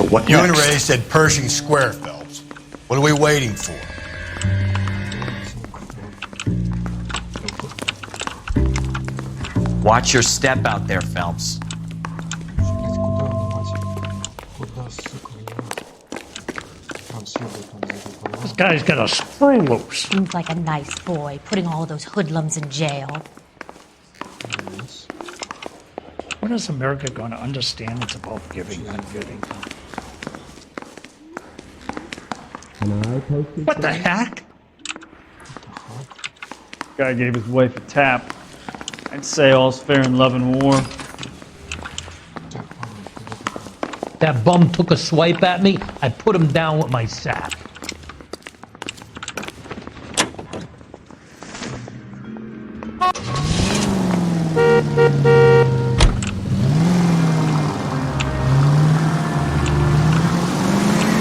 So what You next? and Ray said Pershing Square, Phelps. What are we waiting for? Watch your step out there, Phelps. This guy's got a screw loose. Seems like a nice boy, putting all those hoodlums in jail. When is America going to understand it's about giving and giving? What the heck? Guy gave his wife a tap. I'd say all's fair in love and war. That bum took a swipe at me, I put him down with my sack.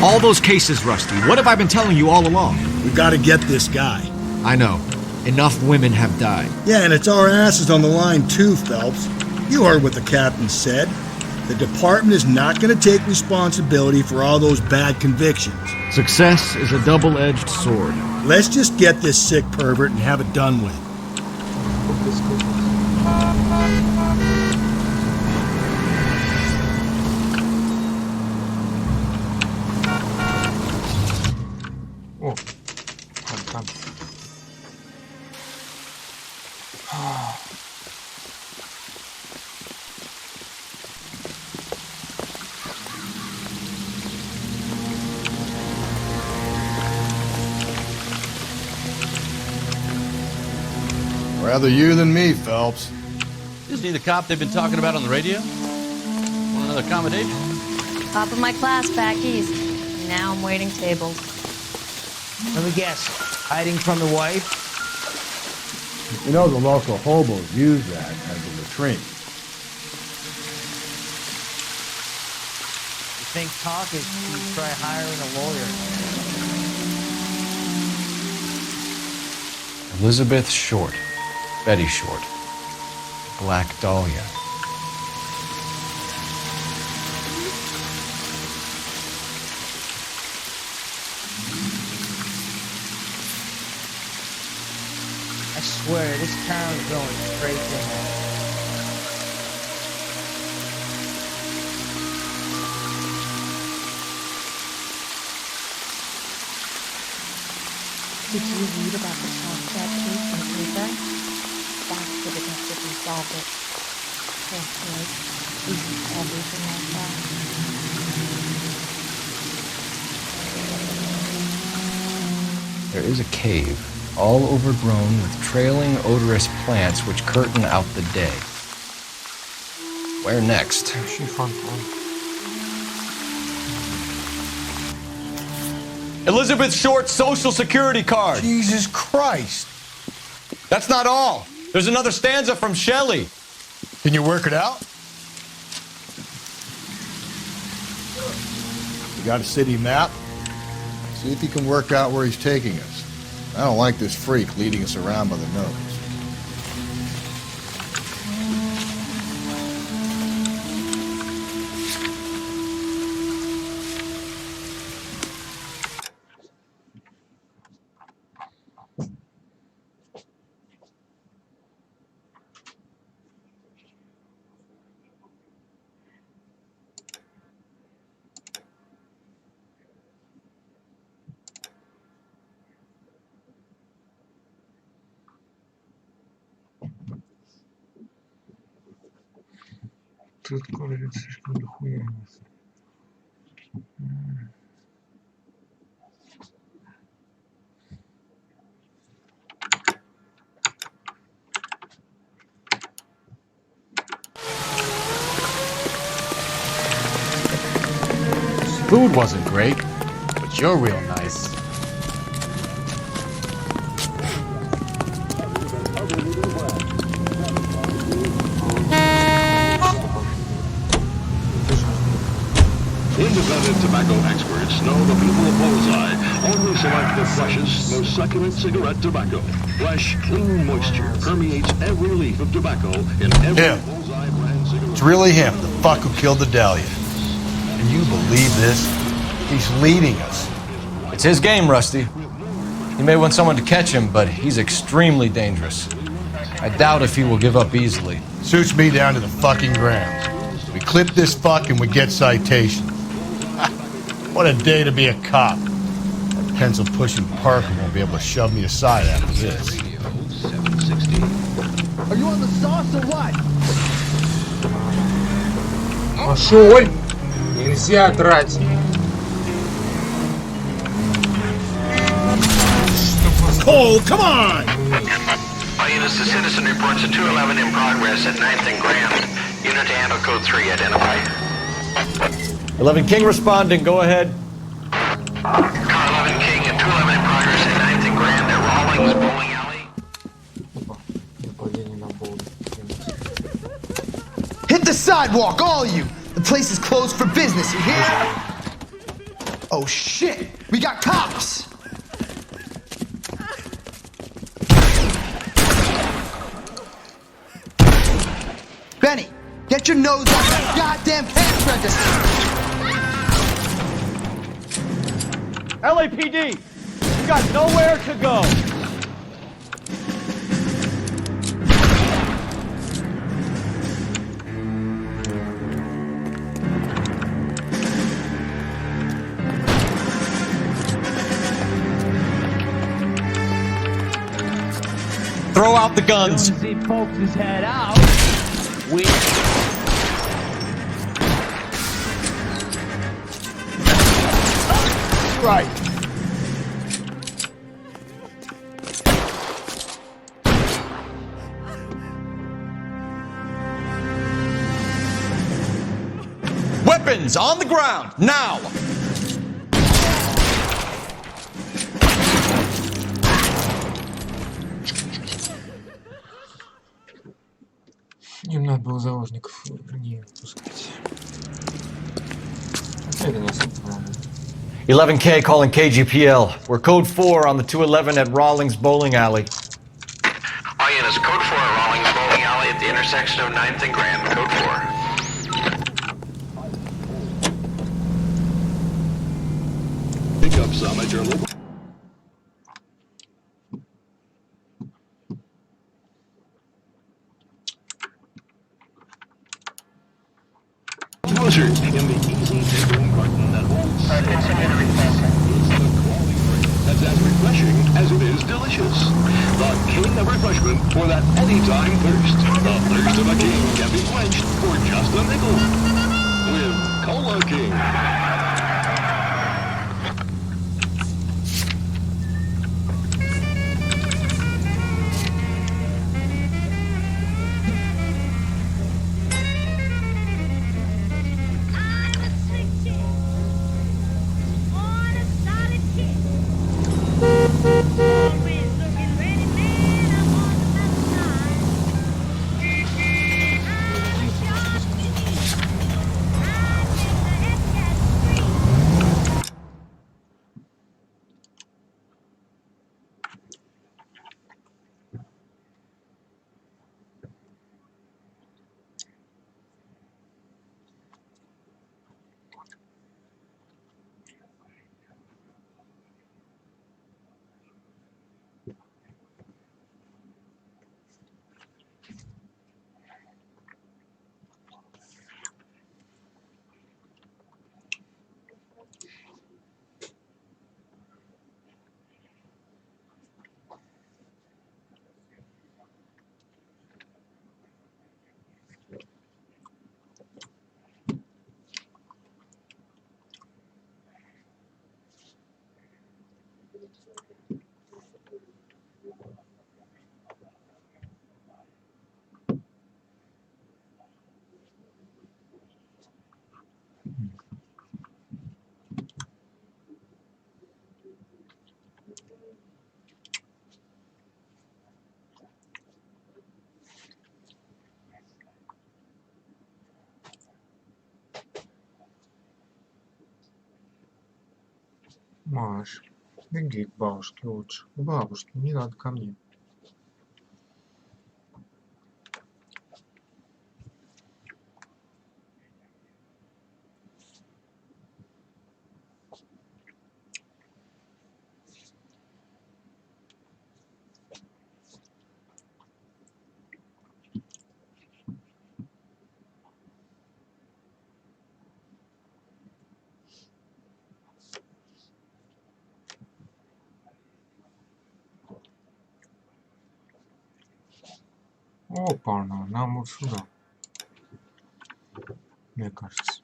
All those cases, Rusty. What have I been telling you all along? We gotta get this guy. I know. Enough women have died. Yeah, and it's our asses on the line too, Phelps. You heard what the captain said. The department is not gonna take responsibility for all those bad convictions. Success is a double-edged sword. Let's just get this sick pervert and have it done with. О, там. Rather you than me, Phelps. Isn't he the cop they've been talking about on the radio? Want another accommodation? Top of my class back east. Now I'm waiting tables. Let me guess, hiding from the wife? You know, the local hobos use that as a latrine. You think talk is cheap, try hiring a lawyer. Elizabeth Short. Betty Short. Black Dahlia. I swear, this town's going straight to hell. Did you read about the Snapchat case in the paper? That's the detective who solved it. Yes, right. Isn't everything like that? There is a cave, all overgrown with trailing odorous plants which curtain out the day. Where next? Elizabeth Short's social security card. Jesus Christ. That's not all. There's another stanza from Shelley. Can you work it out? You got a city map? See if you can work out where he's taking us. I don't like this freak leading us around by the nose. Тут городе слишком дохуя. Food wasn't great, but you're real nice. Independent tobacco experts know the people of Bullseye only select the freshest, most succulent cigarette tobacco. Fresh, clean moisture permeates every leaf of tobacco in every Bullseye brand cigarette. It's really him, the fuck who killed the Dahlia. Can you believe this? He's leading us. It's his game, Rusty. He may want someone to catch him, but he's extremely dangerous. I doubt if he will give up easily. Suits me down to the fucking ground. We clip this fuck and we get citations. What a day to be a cop. That pencil-pushing Parker won't be able to shove me aside after this. Are you on the sauce or what? Пошел! Нельзя тратить. Cole, come on! Units, the citizen reports a 211 in progress at 9th and Grand. Unit to handle code 3 identified. 11 King responding, go ahead. Car 11 King at 211 in progress at 9th and Grand at Rawlings Bowling Alley. Нападение на Боулинг. Hit the sidewalk, all of you! The place is closed for business, you hear? Oh shit! We got cops! Benny, get your nose off that goddamn cash register! LAPD! You got nowhere to go! Throw out the guns. See folks' head out. We. Right. Weapons on the ground, now! Им надо было заложников не пускать. Опять нас отправили. 11K calling KGPL. We're code 4 on the 211 at Rawlings Bowling Alley. All units, code 4 at Rawlings Bowling Alley at the intersection of 9th and Grand. Code 4. Pick up some at your local. Pleasure in the easy ticking button that holds that's as refreshing as it is delicious. The king of refreshment for that anytime thirst. The thirst of a king can be quenched for just a nickel. With Cola King. Маш, беги к бабушке лучше. К бабушке, не надо ко мне. Опа, нам вот сюда. Мне кажется.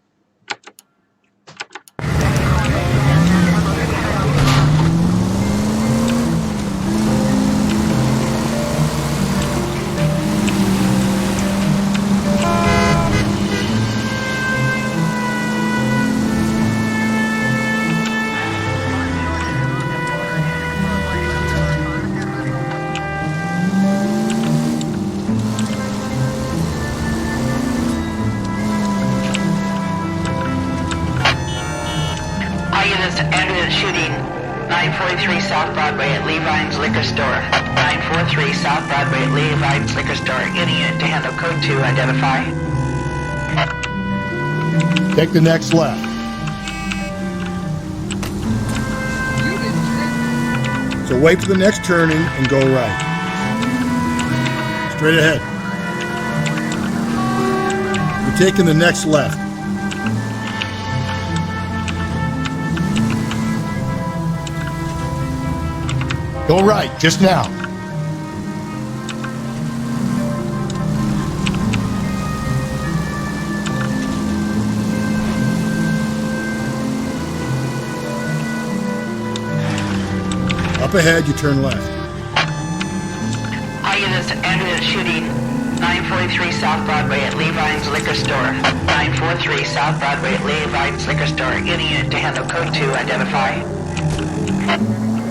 Shooting 943 South Broadway at Levine's Liquor Store. 943 South Broadway at Levine's Liquor Store. Any unit to handle code 2, identify. Take the next left. So wait for the next turning and go right. Straight ahead. You're taking the next left. Go right, just now. Up ahead, you turn left. All units ended shooting 943 South Broadway at Levine's Liquor Store. 943 South Broadway at Levine's Liquor Store. Any unit to handle code 2, identify.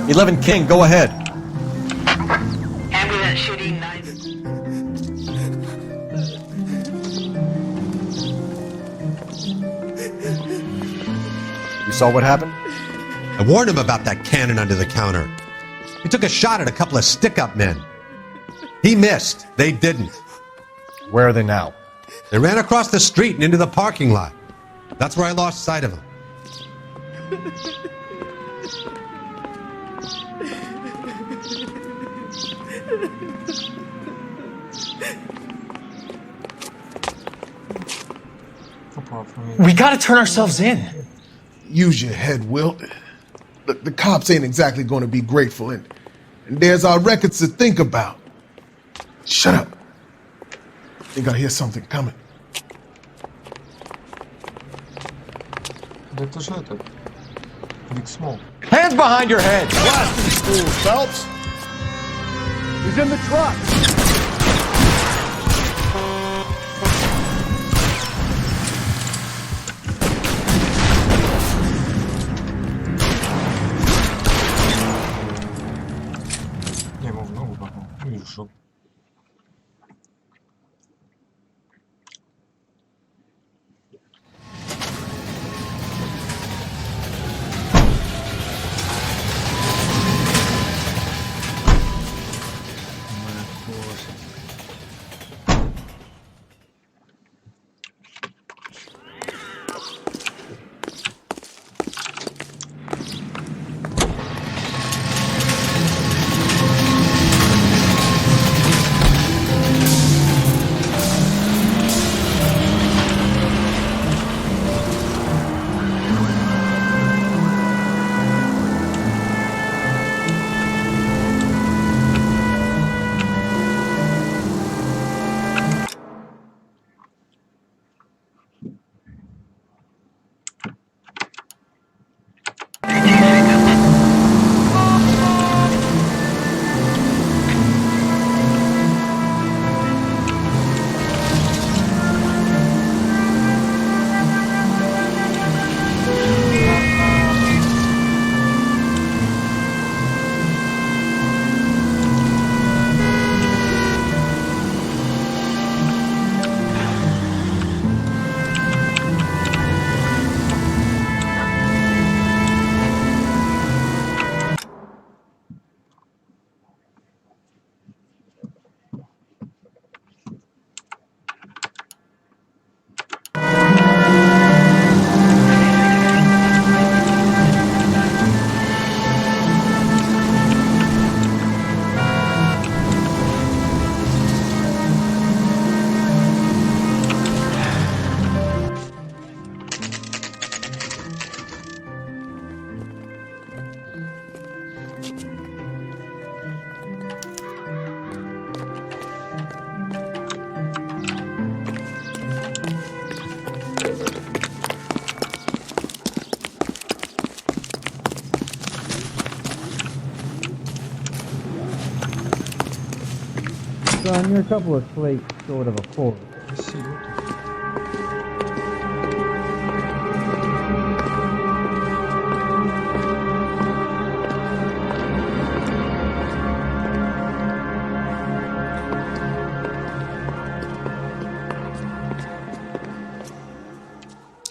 11 King, go ahead. Ambulance shooting 9... You saw what happened? I warned him about that cannon under the counter. He took a shot at a couple of stick-up men. He missed. They didn't. Where are they now? They ran across the street and into the parking lot. That's where I lost sight of them. We gotta turn ourselves in. Use your head, Wilt. The cops ain't exactly going to be grateful, and there's our records to think about. Shut up. I think I hear something coming. Это же этот. Big Smoke. Hands behind your head! Blast him, fool, Phelps! He's in the truck! Я ему в ногу попал. Или в жопу. Son, you're a couple of slates short of a four.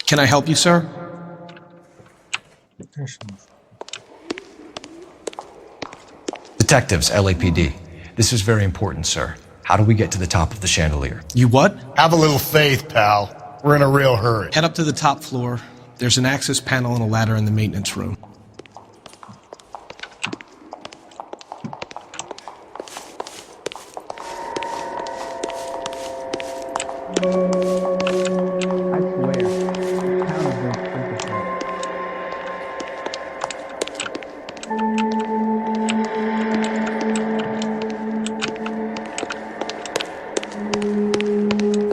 Can I help you, sir? Detectives, LAPD. This is very important, sir. How do we get to the top of the chandelier? You what? Have a little faith, pal. We're in a real hurry. Head up to the top floor. There's an access panel and a ladder in the maintenance room. I swear, this town is very freakish.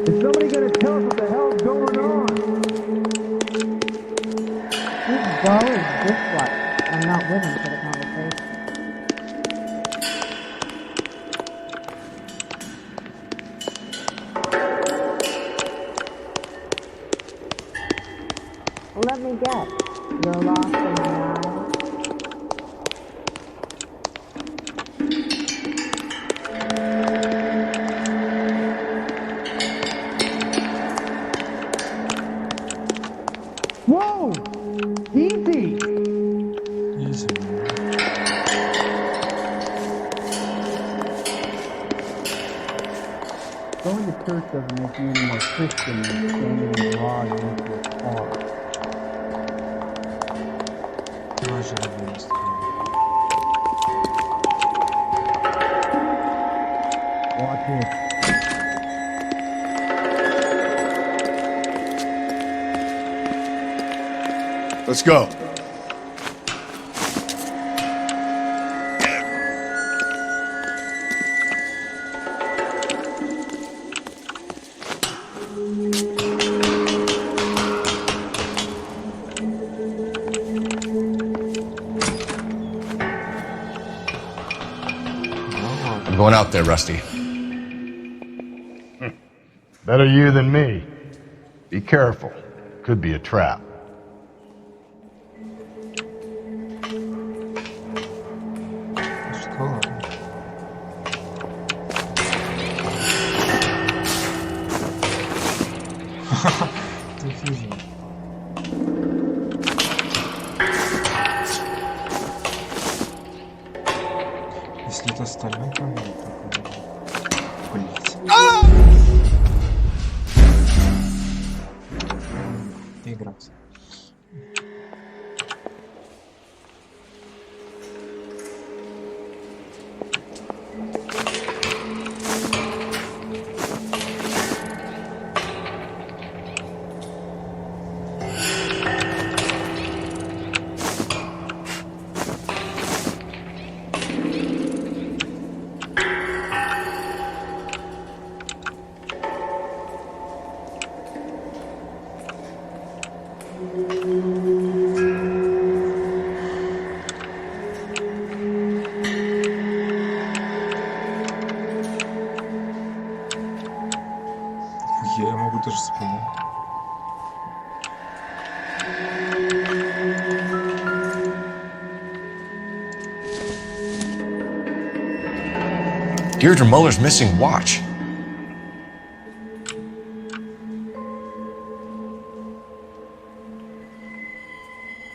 Is somebody gonna tell us what the hell's going on? Whose bow is this one? I'm not with him for the conversation. Let me guess. You're lost in my eyes. Whoa! Easy! Easy. Going to church doesn't make you any more Christian than standing in the garage next to a car. Watch it. Let's go. I'm going out there, Rusty. Better you than me. Be careful. Could be a trap. Что? Ты физик. Если это стальной камень, то блять. Играться. Я могу даже спину. Deirdre Muller's missing watch.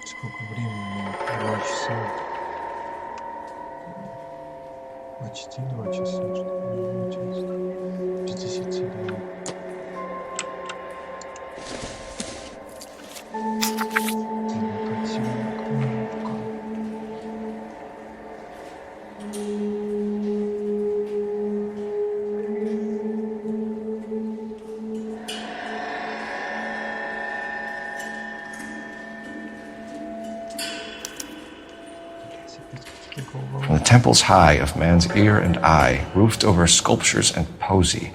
Сколько времени? 2 часа. Почти 2 часа, что 57. The temples high of man's ear and eye, roofed over sculptures and poesy.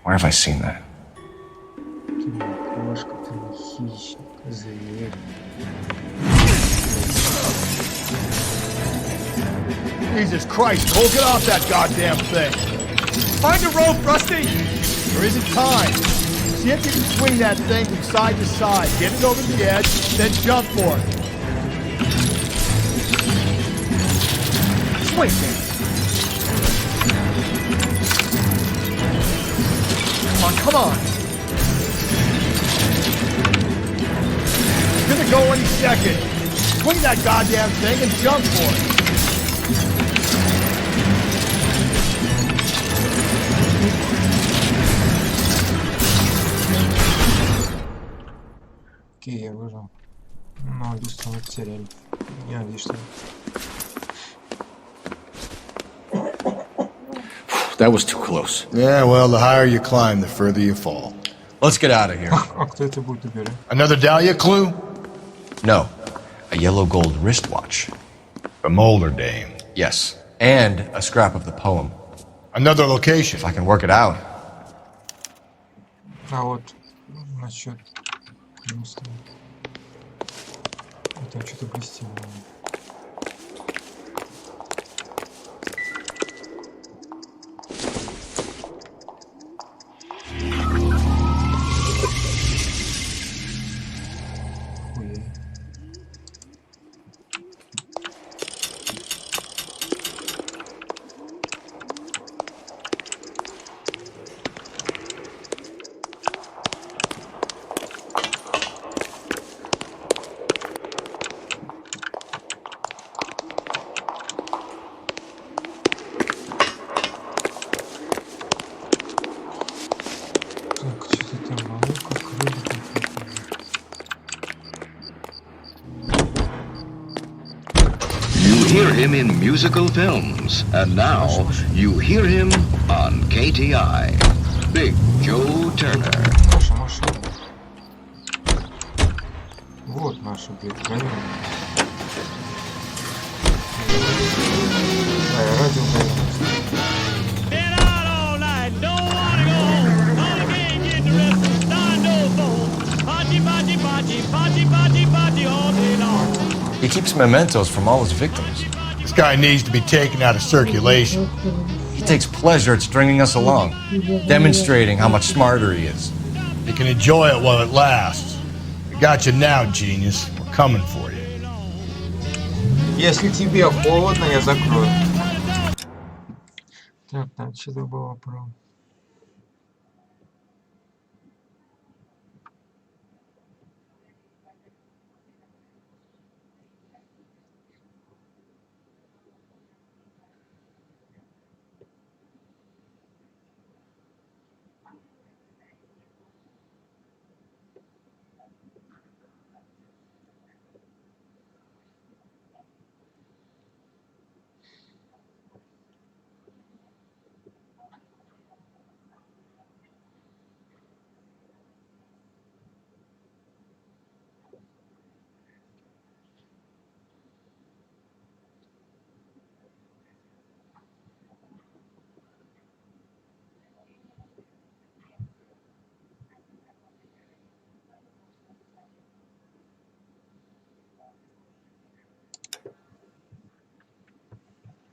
Where have I seen that? Jesus Christ, Cole, get off that goddamn thing. Find a rope, Rusty! There isn't time. See if you can swing that thing from side to side. Get it over the edge, then jump for it. Swing, man. Come on. It's gonna go any second. Swing that goddamn thing and jump for it. Окей, я выжил. Но Алястора мы потеряли. Я надеюсь, что... That was too close. Yeah, well, the higher you climb, the further you fall. Let's get out of here. А кто это будет убирать? Another Dahlia clue? No. A yellow gold wristwatch. The Molder Dame. Yes. And a scrap of the poem. Another location. If I can work it out. А вот насчет места. Там что-то блестело. Hear him in musical films, and now you hear him on KTI. Big Joe Turner. Наша машина. Вот наша, блядь, проверим. Да, я радио проверим. He keeps mementos from all his victims. This guy needs to be taken out of circulation. He takes pleasure at stringing us along, demonstrating how much smarter he is. You can enjoy it while it lasts. We got you now, genius. We're coming for you. Если тебе холодно, я закрою. Так, там что-то было про...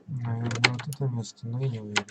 Наверное, вот это место, но я не уверен.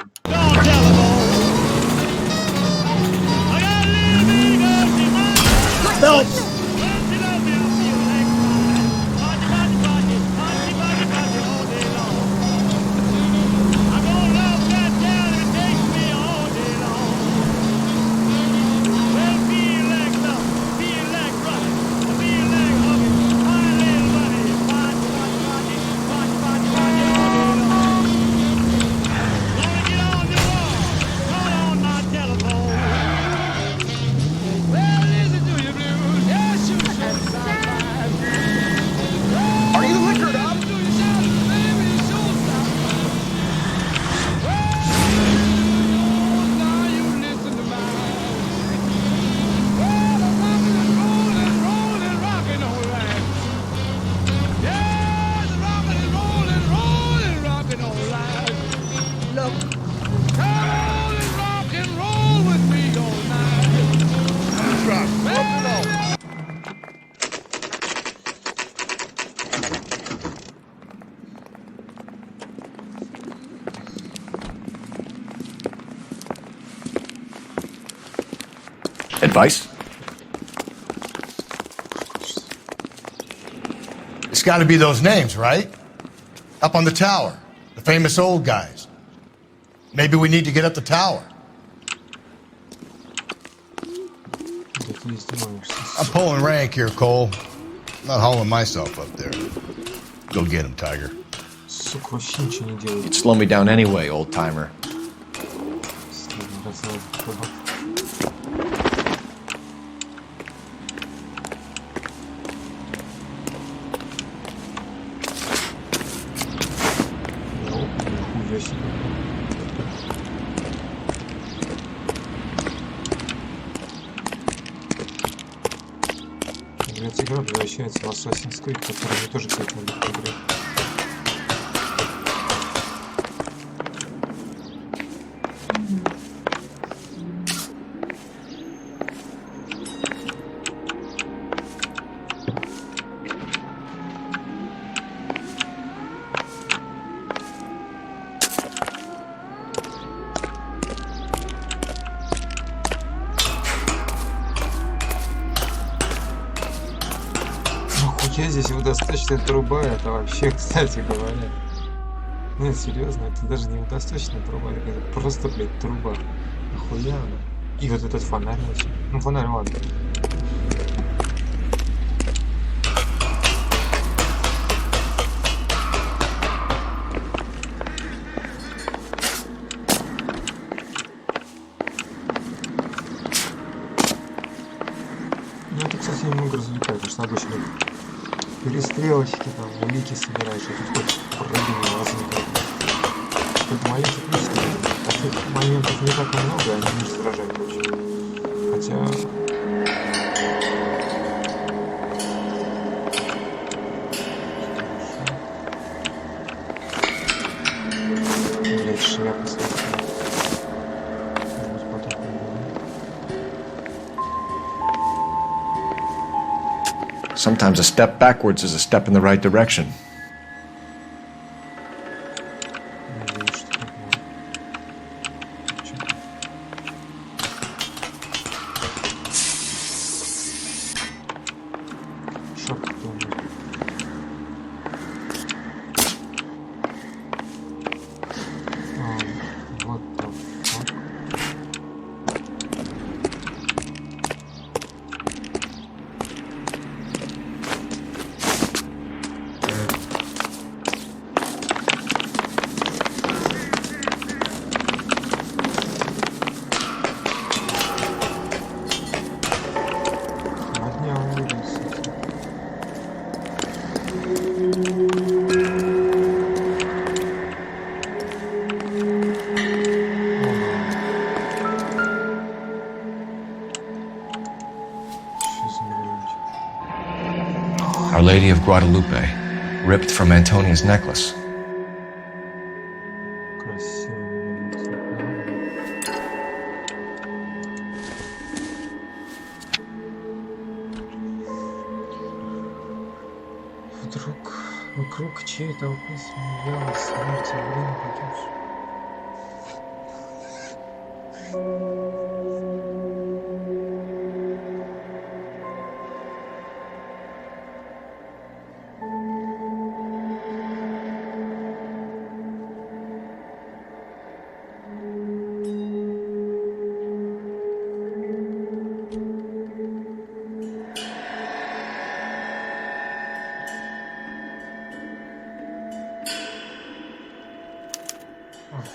Advice? It's got to be those names, right? Up on the tower. The famous old guys. Maybe we need to get up the tower. I'm pulling rank here, Cole. I'm not hauling myself up there. Go get him, Tiger. You'd slow me down anyway, old-timer. Игра превращается в Assassin's Creed, который мне тоже, кстати, надо поиграть. Я здесь водосточная труба, это вообще, кстати говоря. Нет, серьезно, это даже не водосточная труба, это просто, блядь, труба. Охуенно. И вот этот фонарь вообще. Ну, фонарь, ладно. Ну, это, кстати, немного развлекает, потому что обычно перестрелочки, там, улики собираешь, а тут хоть прыгай, лазай. Тут маленький плюс, таких моментов не так много, они не сражают очень. Хотя... Блять, шляпа слышала. Sometimes a step backwards is a step in the right direction. Our Lady of Guadalupe, ripped from Antonia's necklace. Вокруг чьей толпы смеялась смерть, а время погибшее.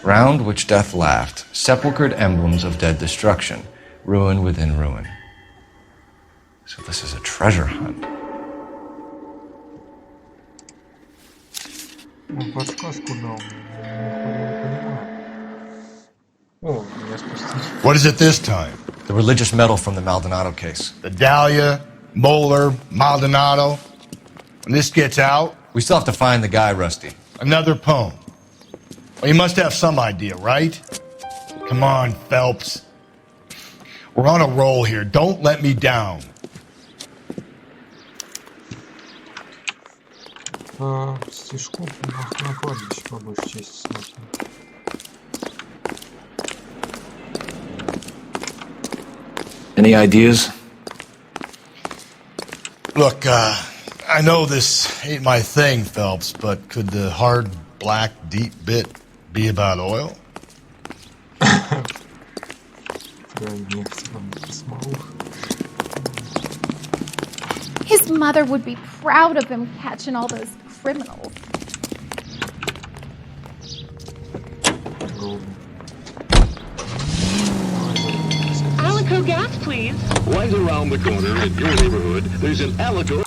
Round which death laughed, sepulchred emblems of dead destruction, ruin within ruin. So this is a treasure hunt. What is it this time? The religious medal from the Maldonado case. The Dahlia, Moeller, Maldonado. When this gets out... We still have to find the guy, Rusty. Another poem. Well, you must have some idea, right? Come on, Phelps. We're on a roll here. Don't let me down. По стишку на кладбище по большей части смотрю. Any ideas? Look, I know this ain't my thing, Phelps, but could the hard, black, deep bit be about oil? His mother would be proud of him catching all those criminals. Alico gas, please. Right around the corner in your neighborhood, there's an Alico.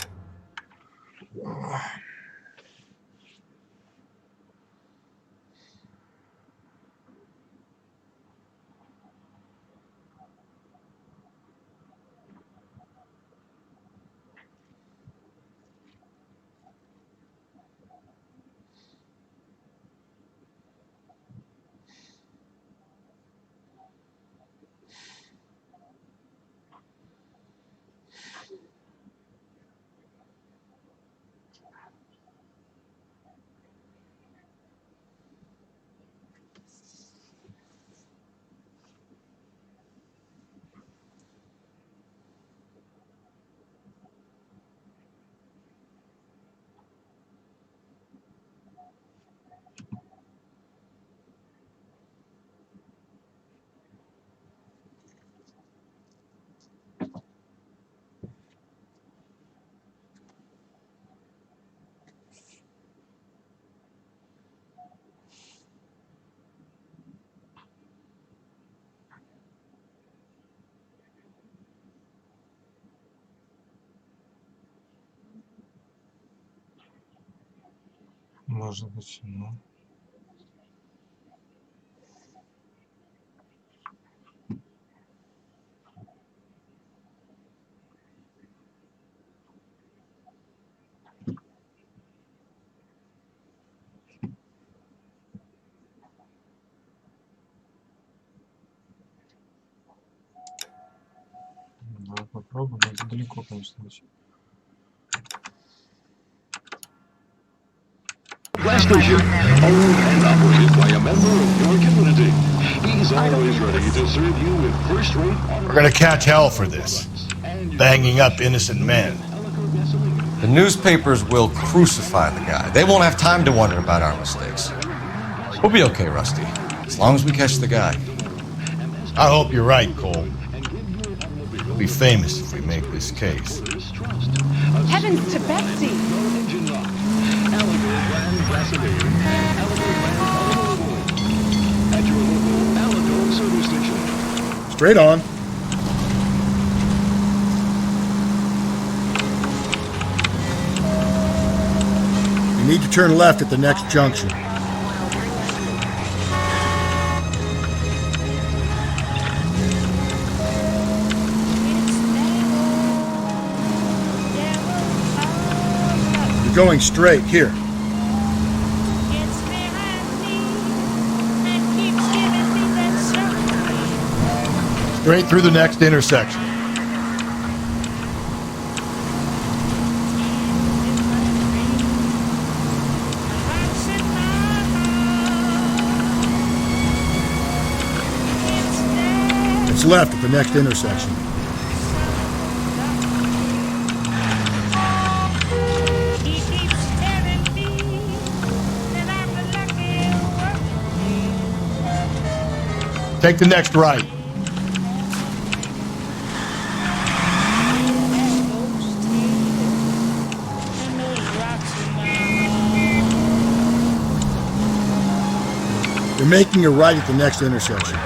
Может быть, ну. Давай попробуем, но это далеко, конечно, очень. Gas station, owned and operated by a member of your community. He's always ready to serve you with first-rate. We're gonna catch hell for this. Banging up innocent men. The newspapers will crucify the guy. They won't have time to wonder about our mistakes. We'll be okay, Rusty, as long as we catch the guy. I hope you're right, Cole. We'll be famous if we make this case. Heavens to Betsy! Straight on. You need to turn left at the next junction. You're going straight here. Straight through the next intersection. It's left at the next intersection. Take the next right. You're making a right at the next intersection.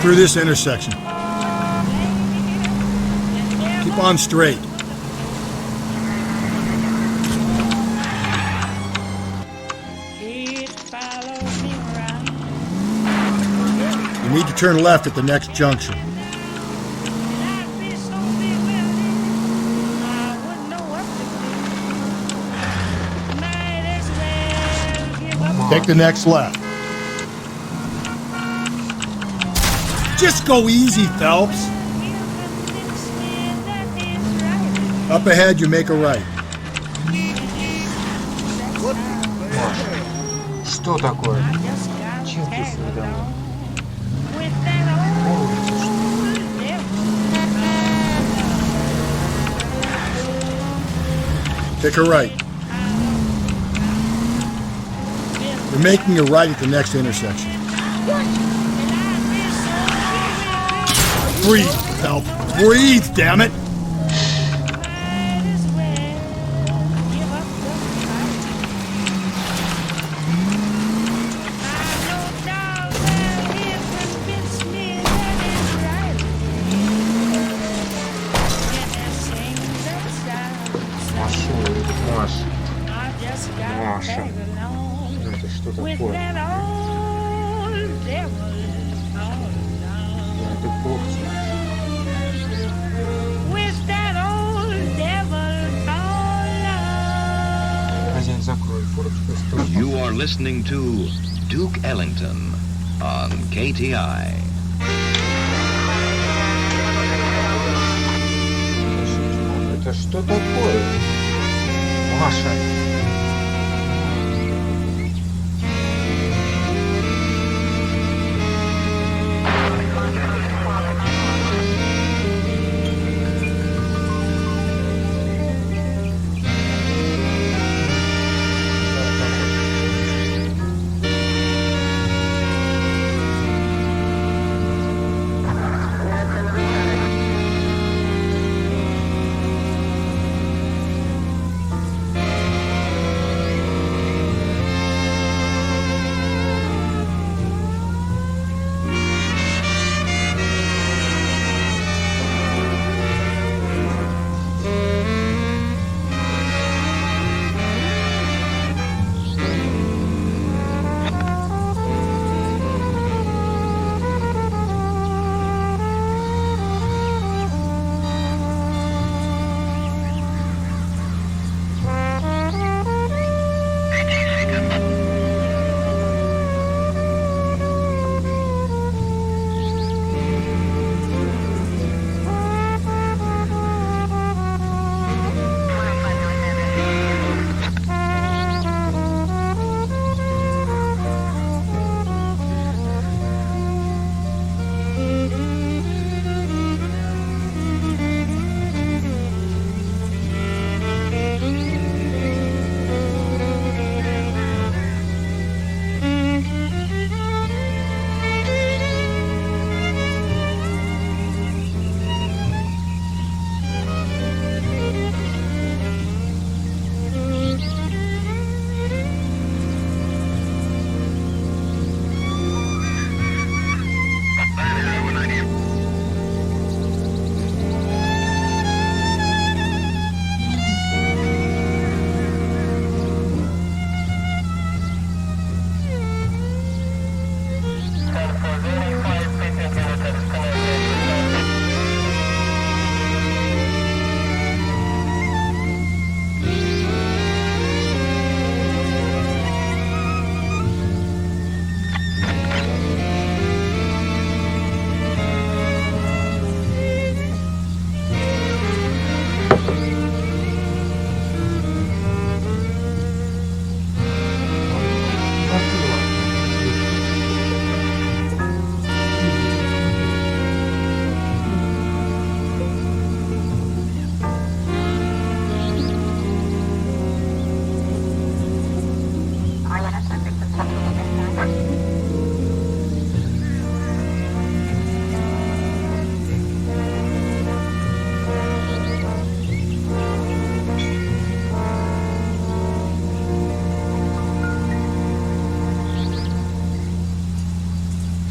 Through this intersection. Keep on straight. You need to turn left at the next junction. Take the next left. Just go easy, Phelps. Up ahead, you make a right. Что такое? Чем ты свидание? Take a right. You're making a right at the next intersection. Breathe, help. Breathe, damn it! Маша. Это что такое? Это плохо. Хозяин, закрой форточку. You are listening to Duke Ellington on KTI. Это что такое? Маша.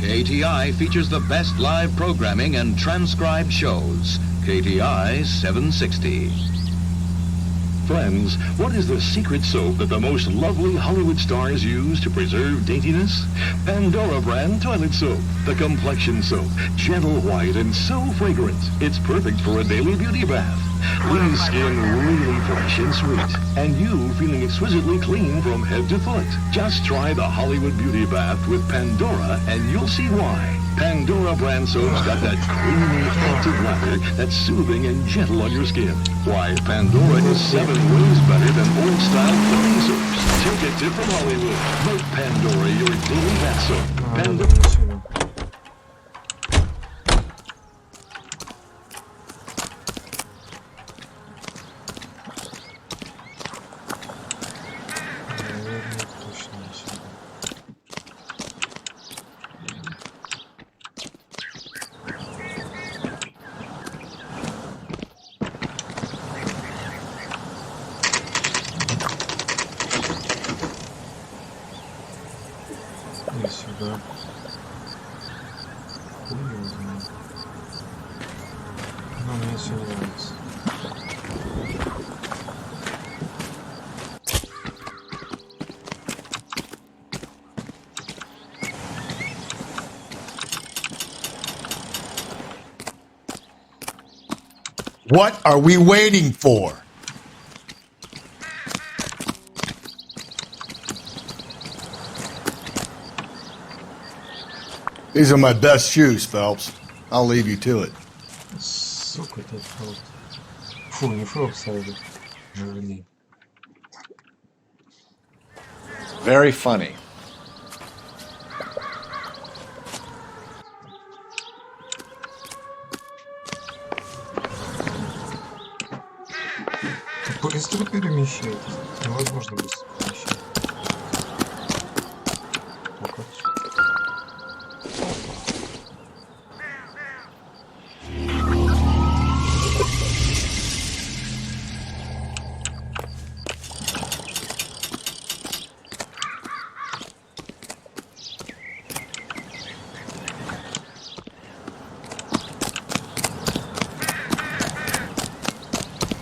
KTI features the best live programming and transcribed shows. KTI 760. Friends, what is the secret soap that the most lovely Hollywood stars use to preserve daintiness? Pandora brand toilet soap. The complexion soap. Gentle white and so fragrant. It's perfect for a daily beauty bath. Leaves skin really fresh and sweet. And you feeling exquisitely clean from head to foot. Just try the Hollywood Beauty Bath with Pandora and you'll see why. Pandora brand soap's got that creamy, active lather that's soothing and gentle on your skin. Why, Pandora is 7 ways better than old-style cleaning soaps. Take a tip from Hollywood. Make Pandora your daily bath soap. Pandora. да. Хуй его знает. Но мне все нравится. What are we waiting for? These are my best shoes, Phelps. I'll leave you to it. Сука, этот Фелпс. Фу, не Фелпс, а этот. Блин. Very funny. Быстро перемещается. Невозможно быстро перемещаться.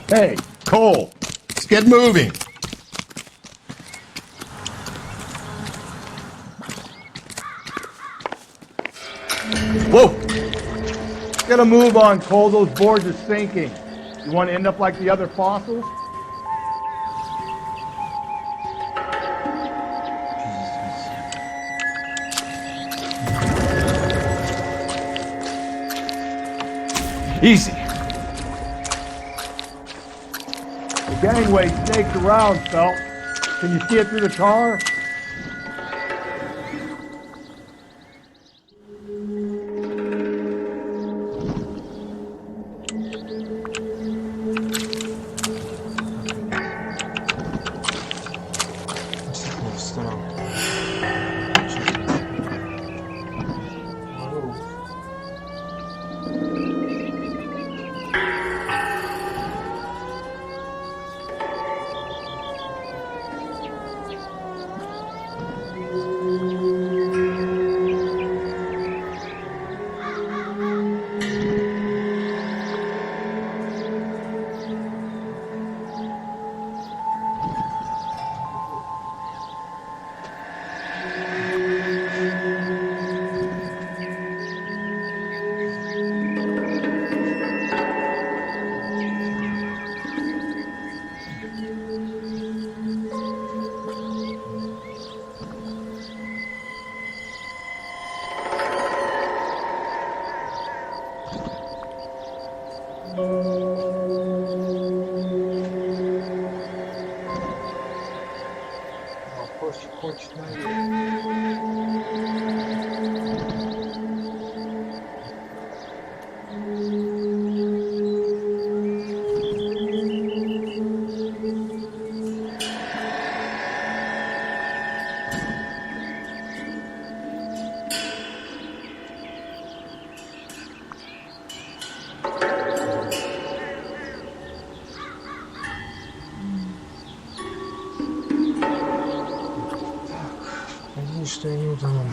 Hey, Cole, let's get moving. Whoa! Get a move on, Cole. Those boards are sinking. You want to end up like the other fossils? Easy. The gangway snakes around, Phelps. Can you see it through the tar? Что я не утонул.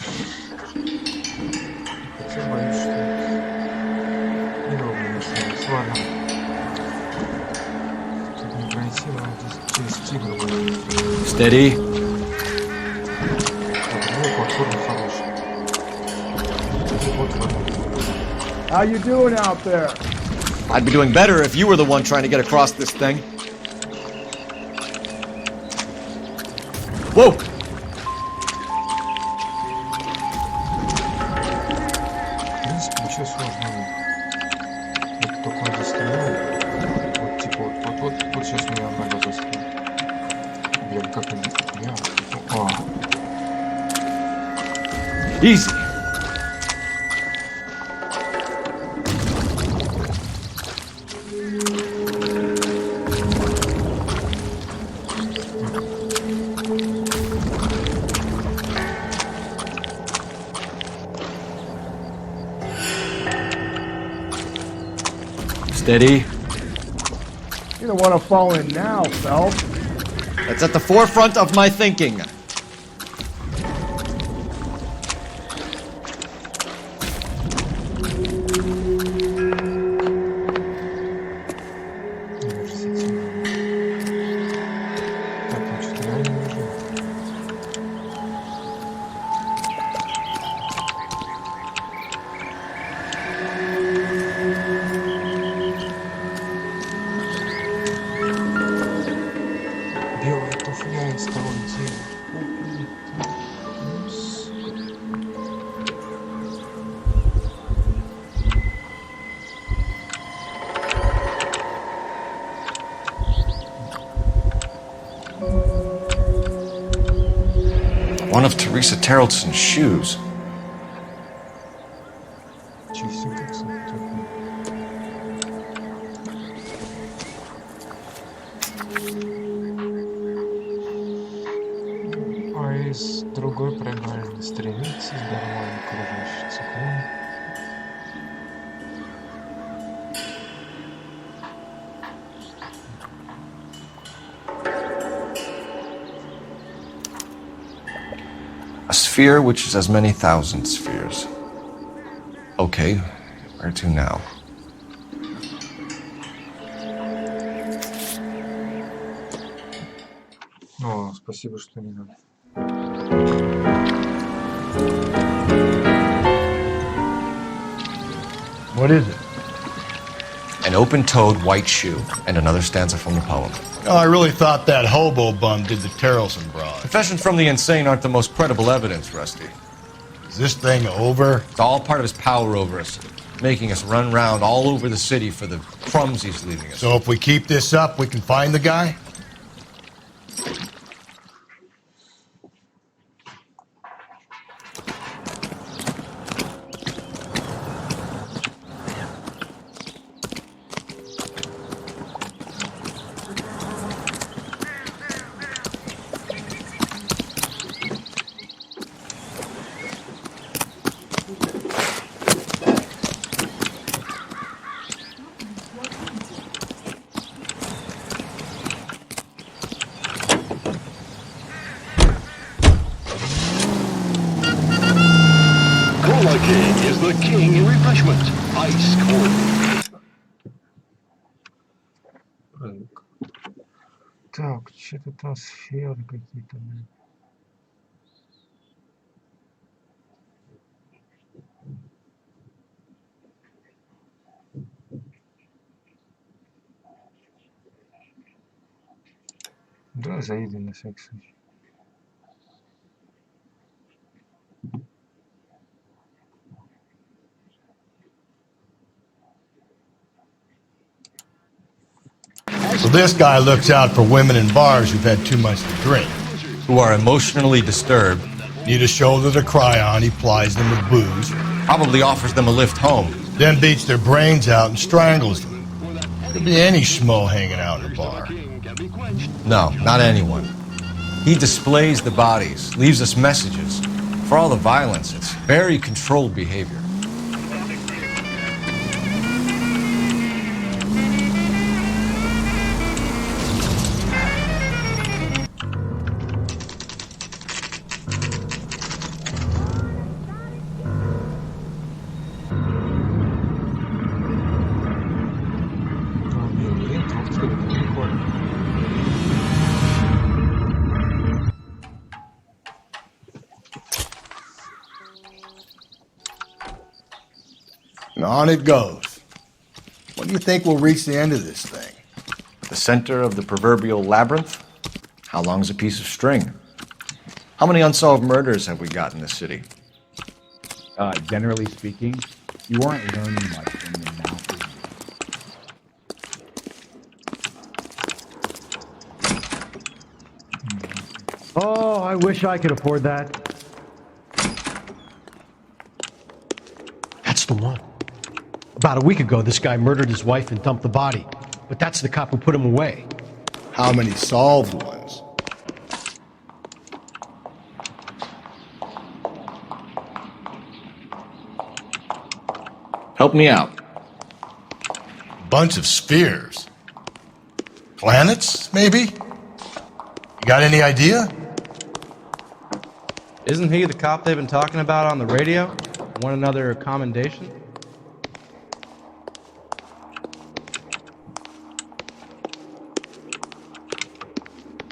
Хотя боюсь, что неудобно осталось. Ладно. Тут не пройти, надо через тигра будет. Steady. Ну, платформа хорошая. Вот вот. How you doing out there? I'd be doing better if you were the one trying to get across this thing. Whoa! Ничего сложного. Вот только надо стрелять. Вот типа вот сейчас меня нога застряла. Блин, как они... Easy. Steady. You don't want to fall in now, Phelps. That's at the forefront of my thinking. One of Teresa Terrelson's shoes. Чистенько, кстати. А из другой проигральной страницы с нормальной кружащей циклон. A sphere which is as many thousand spheres. Okay, where to now? О, спасибо, что не надо. What is it? An open-toed white shoe, and another stanza from the poem. Oh, I really thought that hobo bum did the Terrelson broad. Confessions from the insane aren't the most credible evidence, Rusty. Is this thing over? It's all part of his power over us, making us run round all over the city for the crumbs he's leaving us. So if we keep this up, we can find the guy? King is the king in refreshment. Ice cold. Так, что-то там сферы какие-то. Да, заедем на всякий случай. So this guy looks out for women in bars who've had too much to drink. Who are emotionally disturbed. Need a shoulder to cry on, he plies them with booze. Probably offers them a lift home. Then beats their brains out and strangles them. Could be any schmo hanging out in a bar. No, not anyone. He displays the bodies, leaves us messages. For all the violence, it's very controlled behavior. And on it goes. When do you think we'll reach the end of this thing? The center of the proverbial labyrinth? How long is a piece of string? How many unsolved murders have we got in this city? Generally speaking, you aren't learning much from the now. Oh, I wish I could afford that. That's the one. About a week ago, this guy murdered his wife and dumped the body. But that's the cop who put him away. How many solved ones? Help me out. Bunch of spheres. Planets, maybe? You got any idea? Isn't he the cop they've been talking about on the radio? Want another commendation?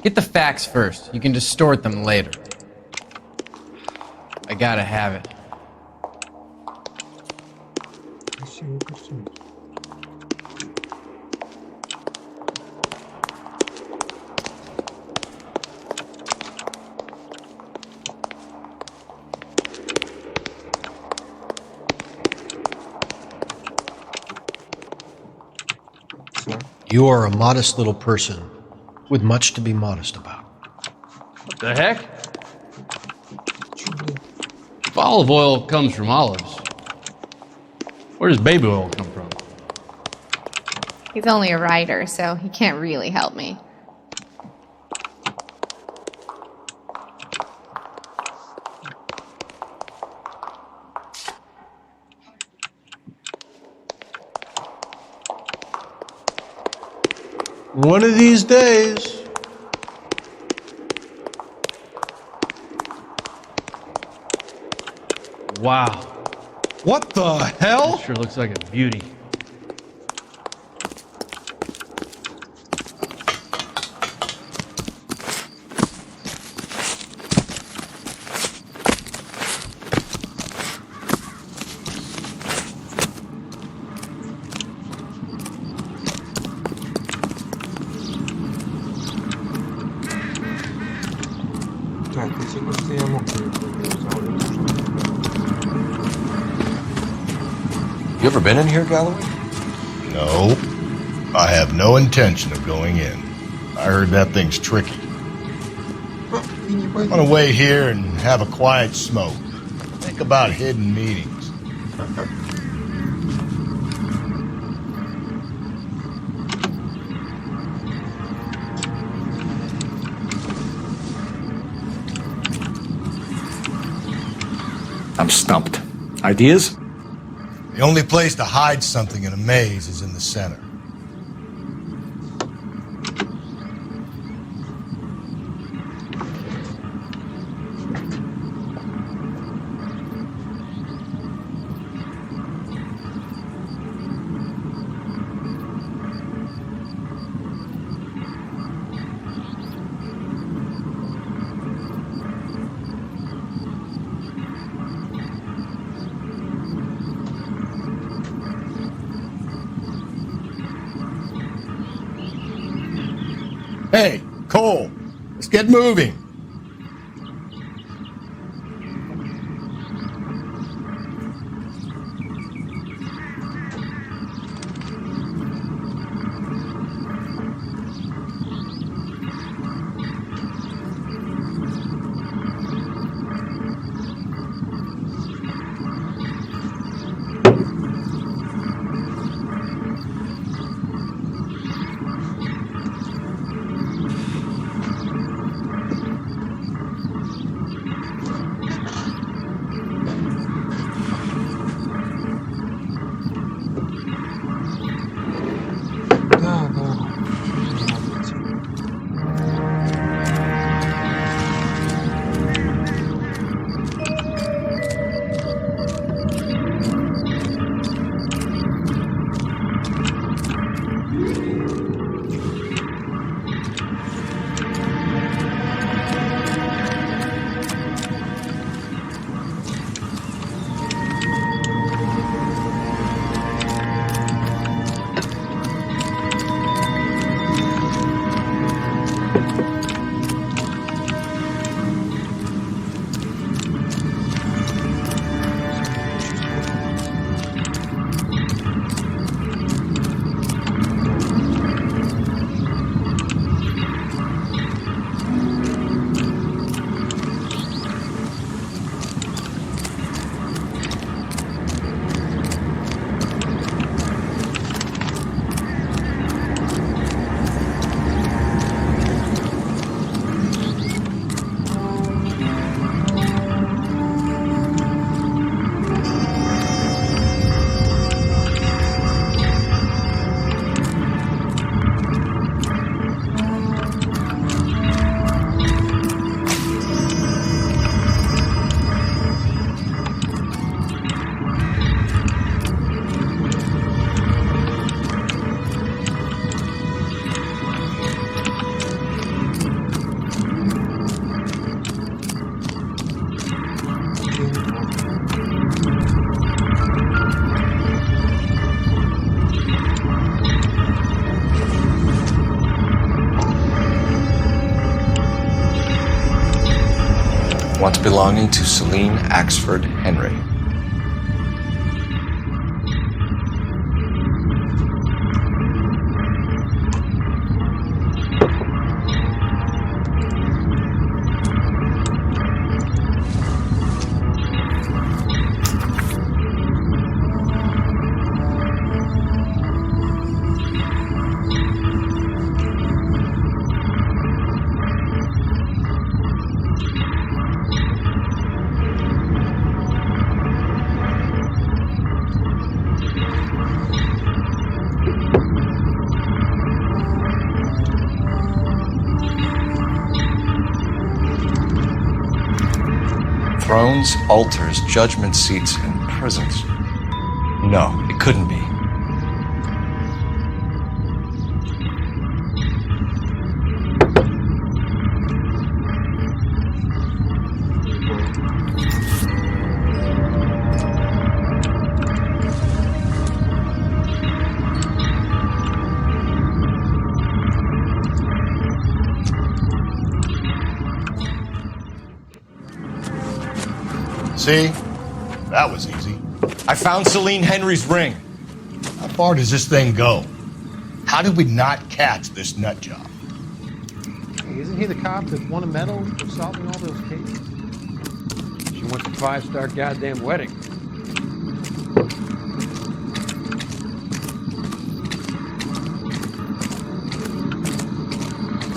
Get the facts first. You can distort them later. I gotta have it. You are a modest little person with much to be modest about. What the heck? olive oil comes from olives, where does baby oil come from? He's only a writer, so he can't really help me. One of these days. Wow. What the hell? Sure looks like a beauty. Так, эти кусты я мог перепрыгивать, а вот это что? You ever been in here, Galloway? No. I have no intention of going in. I heard that thing's tricky. I want to wait here and have a quiet smoke. Think about hidden meetings. I'm stumped. Ideas? The only place to hide something in a maze is in the center. Hey, Cole, let's get moving. Once belonging to Celine Axford Henry. thrones, altars, judgment seats, and prisons. No, it couldn't be. See? That was easy. I found Celine Henry's ring. How far does this thing go? How did we not catch this nut job? Hey, isn't he the cop that won a medal for solving all those cases? She went to 5-star goddamn wedding.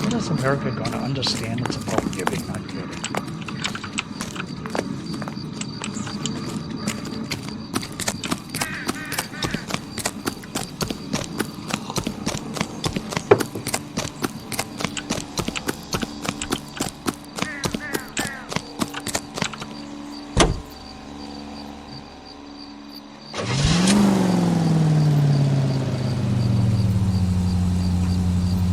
When is America going to understand it's about giving, not getting?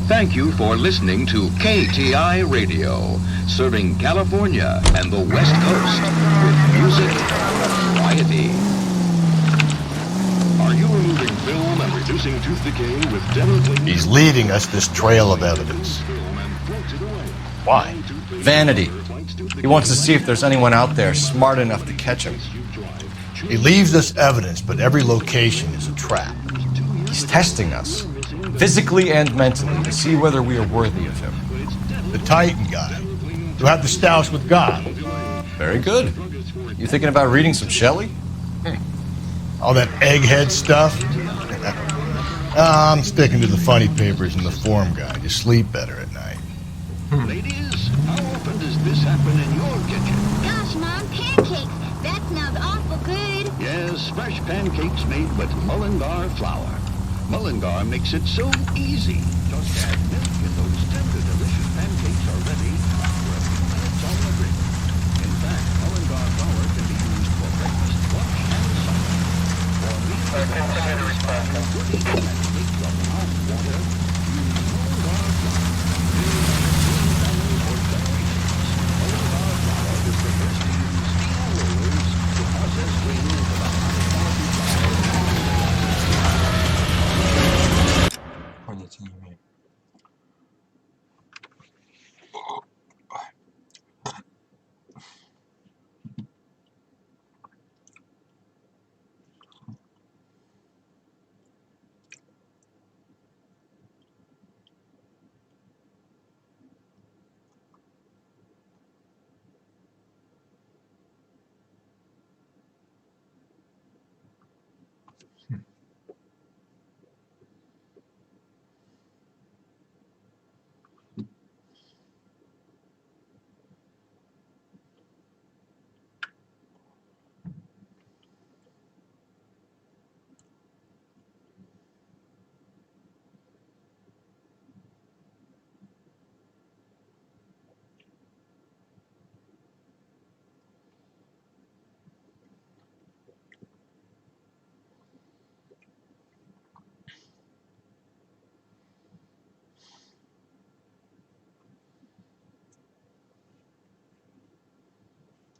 Thank you for listening to KTI Radio, serving California and the West Coast with music and variety. Are you removing film and reducing tooth decay with dental cleaning? He's leading us this trail of evidence. Why? Vanity. He wants to see if there's anyone out there smart enough to catch him. He leaves us evidence, but every location is a trap. He's testing us, physically and mentally, to see whether we are worthy of him. The Titan guy, who had the stoush with God. Very good. You thinking about reading some Shelley? All that egghead stuff? I'm sticking to the funny papers and the form guide. You sleep better at night. Ladies, how often does this happen in your kitchen? Gosh, Mom, pancakes! That smells awful good. Yes, fresh pancakes made with Mullingar flour. Mullingar makes it so easy. Just add milk and those tender, delicious pancakes are ready after a few minutes on the grid. In fact, Mullingar flour can be used for breakfast, lunch, and supper. For meals that satisfy good eating and make your mouth water, use Mullingar flour. Family for generations. Mullingar flour is the first to use steel rollers to process grain into the high-quality flour. Понятия не имею.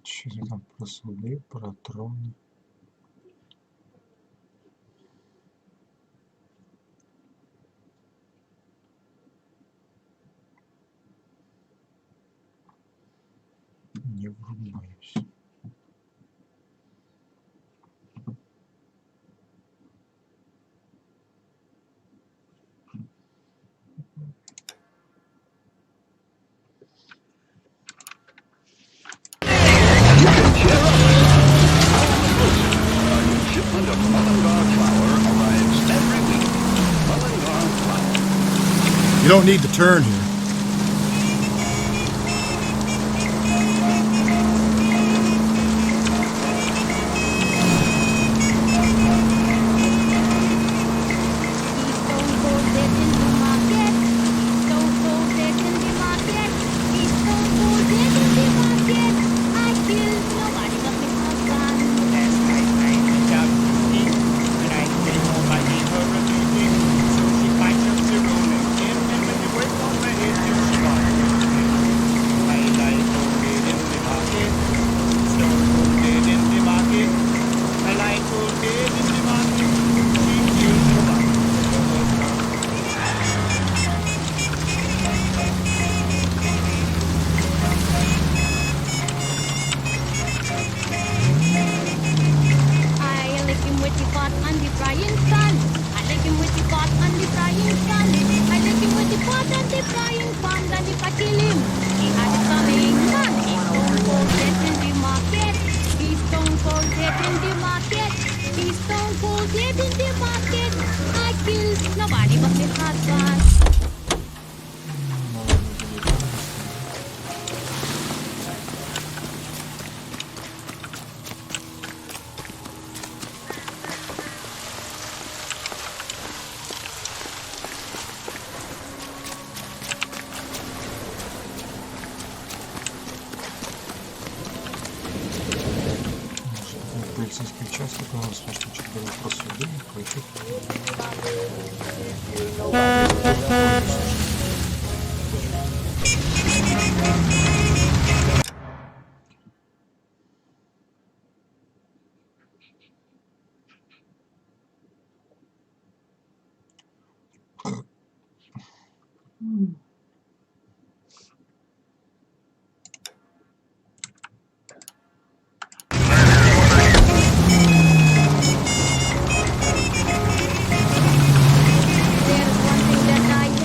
Что-то там про суды, про троны. Не врубаюсь. Shipment of Mullingar flour arrives every week. Mullingar flour. You don't need to turn here. pot and the frying pan. I like him with the pot and the frying pan. I like him with the pot and the frying pan. And if I kill him, he had it coming on. He's stone cold dead in the market. He's stone cold dead in the market. He's stone cold dead in the market. I kill nobody but the husband. Полицейский участок у нас спрашивает, что вопрос суды,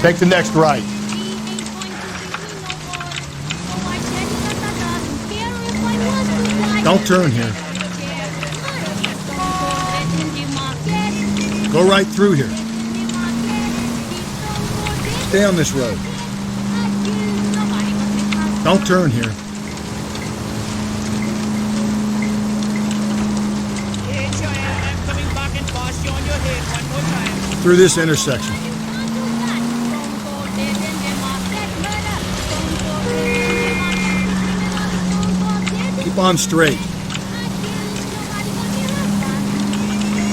Take the next right. Don't turn here. Go right through here. Stay on this road. Don't turn here. Through this intersection. Keep on straight.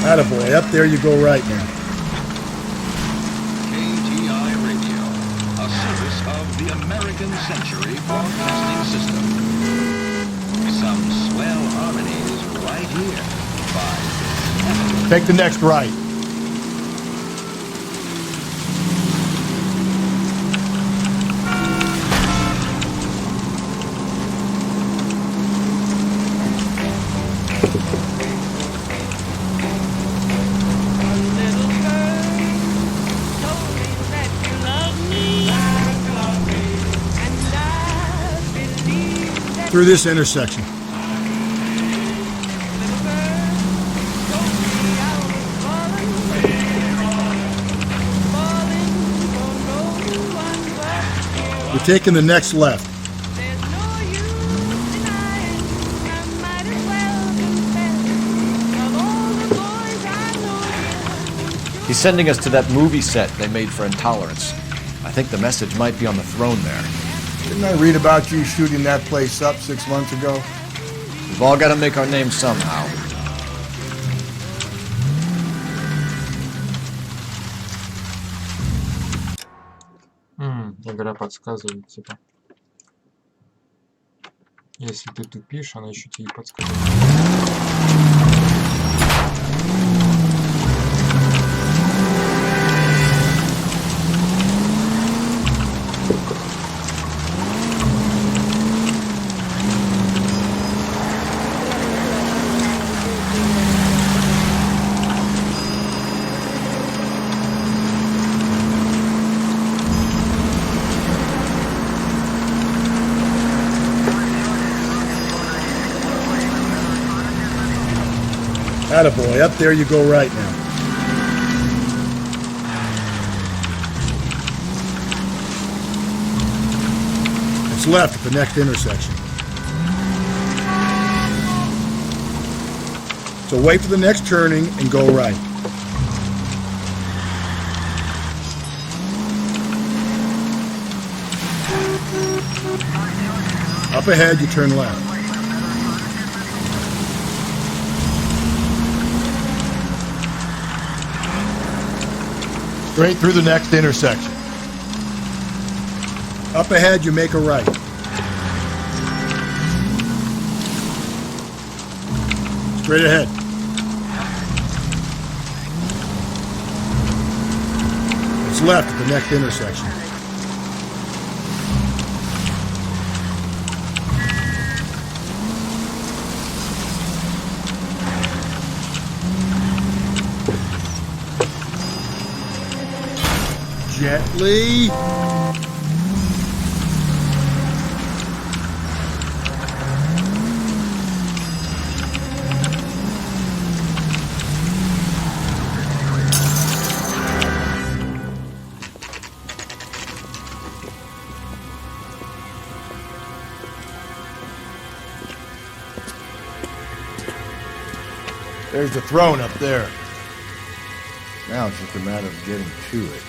Attaboy, up there you go right now. KTI Radio, a service of the American Century Broadcasting System. Some swell harmonies right here. Take the next right. Through this intersection. We're taking the next left. He's sending us to that movie set they made for Intolerance. I think the message might be on the throne there. Didn't I read about you shooting that place up 6 months ago? We've all got to make our names somehow. Игра подсказывает, типа. Если ты тупишь, она еще тебе подсказывает. Attaboy, up there you go right now. It's left at the next intersection. So wait for the next turning and go right. Up ahead, you turn left. Straight through the next intersection. Up ahead, you make a right. Straight ahead. It's left at the next intersection. Jet Li. There's the throne up there. Now it's just a matter of getting to it.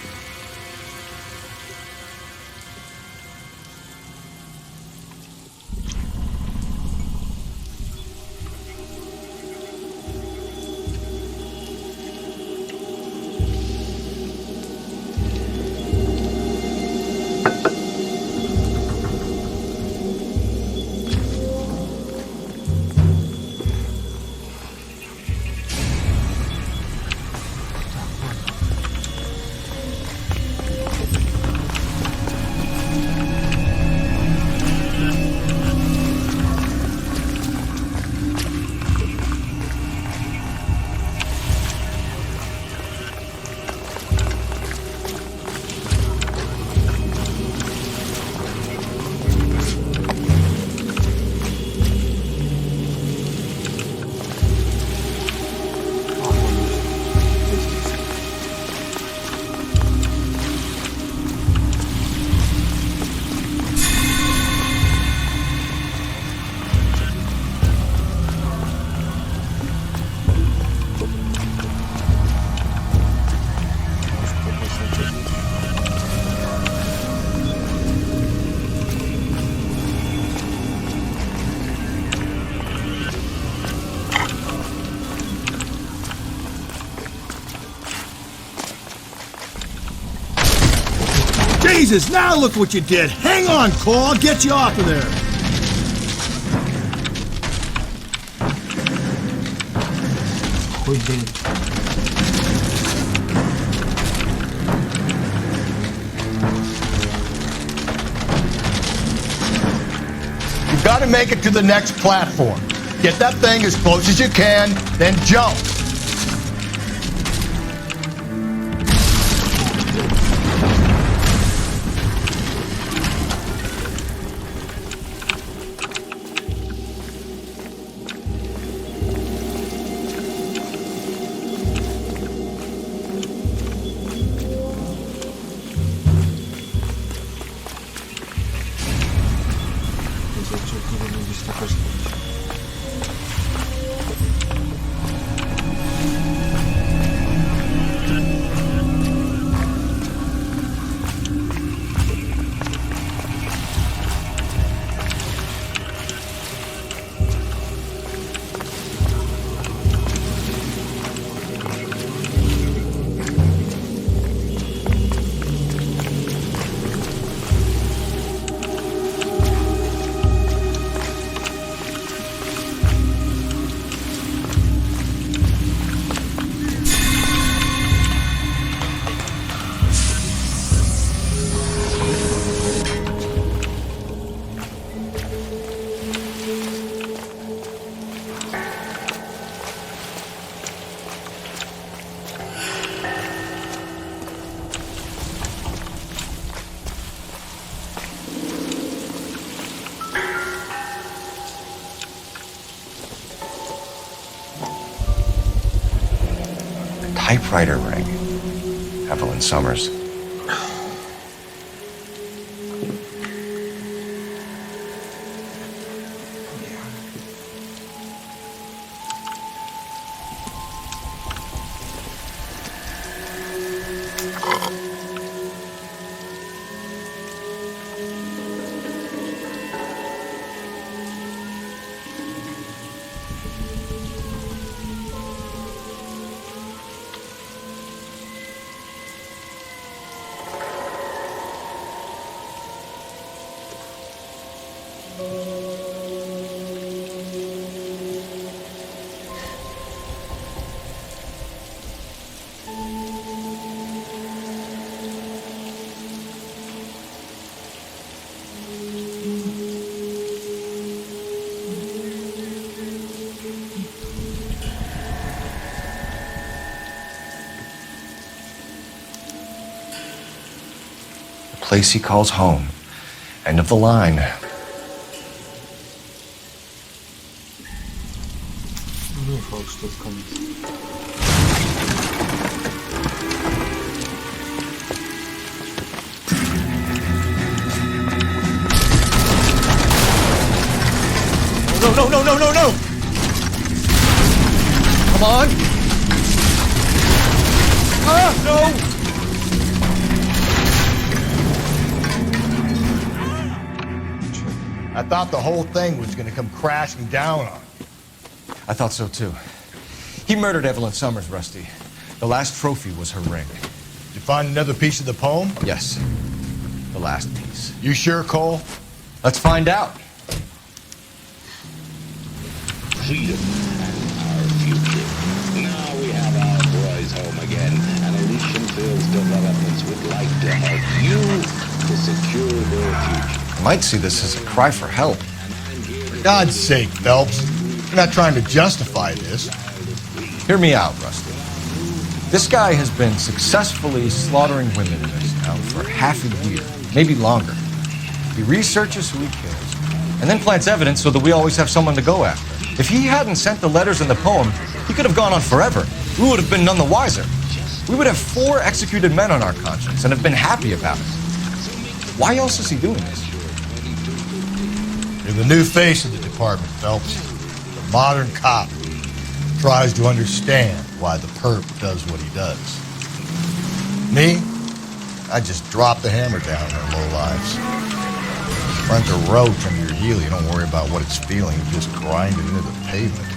Jesus, now look what you did. Hang on, Cole. I'll get you off of there. You gotta make it to the next platform. Get that thing as close as you can, then jump. Typewriter ring. Evelyn Summers. place he calls home. End of the line. Не факт, что это конец. No! Come on! No! I thought the whole thing was gonna come crashing down on you. I thought so too. He murdered Evelyn Summers, Rusty. The last trophy was her ring. Did you find another piece of the poem? Yes. The last piece. You sure, Cole? Let's find out. Freedom and our future. Now we have our boys home again, and Elysian Fields Developments would like to help you to secure their future. I might see this as a cry for help. For God's sake, Phelps. You're not trying to justify this. Hear me out, Rusty. This guy has been successfully slaughtering women in this town for half a year, maybe longer. He researches who he kills, and then plants evidence so that we always have someone to go after. If he hadn't sent the letters in the poem, he could have gone on forever. We would have been none the wiser. We would have 4 executed men on our conscience and have been happy about it. Why else is he doing this? You're the new face of the department, Phelps. The modern cop tries to understand why the perp does what he does. Me? I just drop the hammer down on their low lives. Front a roach under your heel, you don't worry about what it's feeling, you just grind it into the pavement.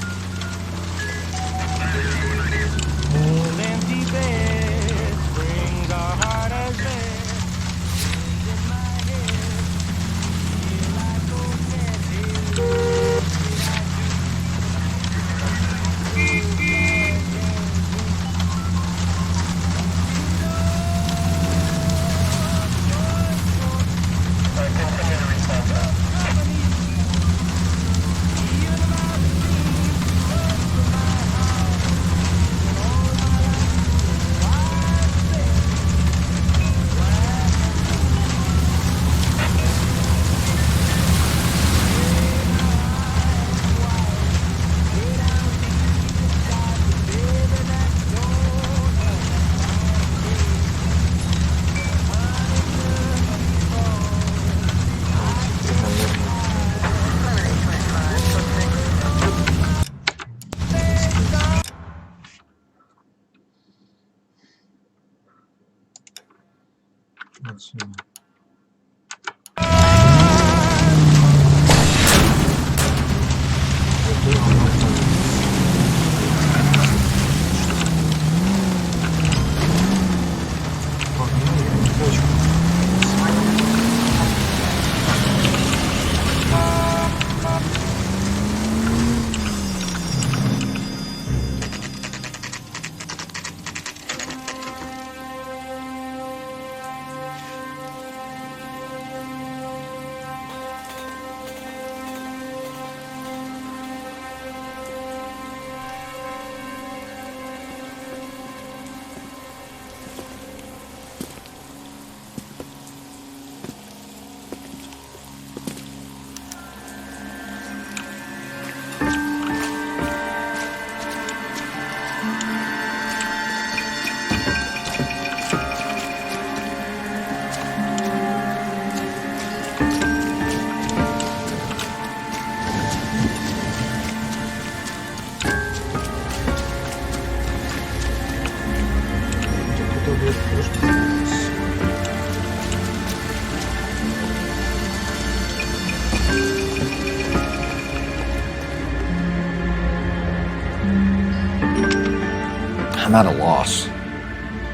I'm at a loss.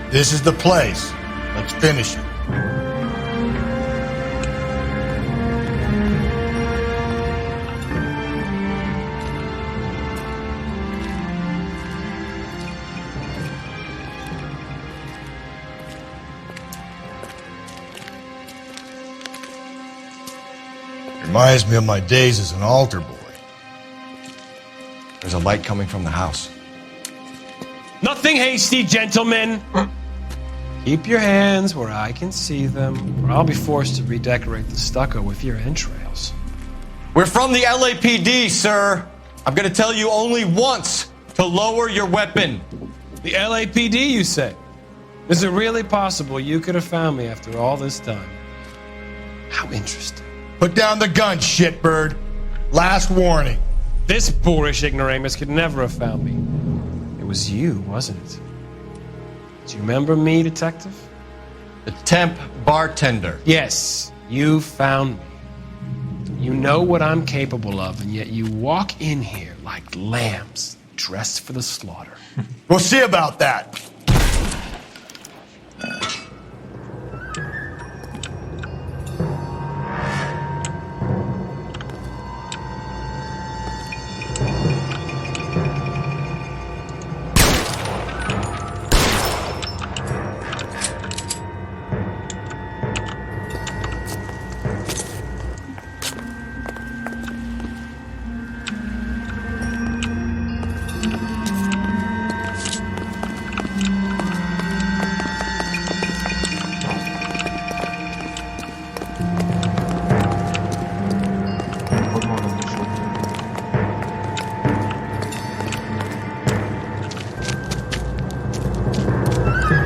This is the place. Let's finish it. Reminds me of my days as an altar boy. There's a light coming from the house. Nothing hasty, gentlemen. Keep your hands where I can see them, or I'll be forced to redecorate the stucco with your entrails. We're from the LAPD, sir. I'm gonna tell you only once to lower your weapon. The LAPD, you say? Is it really possible you could have found me after all this time? How interesting. Put down the gun, shitbird. Last warning. This boorish ignoramus could never have found me. It was you, wasn't it? Do you remember me, detective? The temp bartender. Yes, you found me. You know what I'm capable of, and yet you walk in here like lambs dressed for the slaughter. We'll see about that.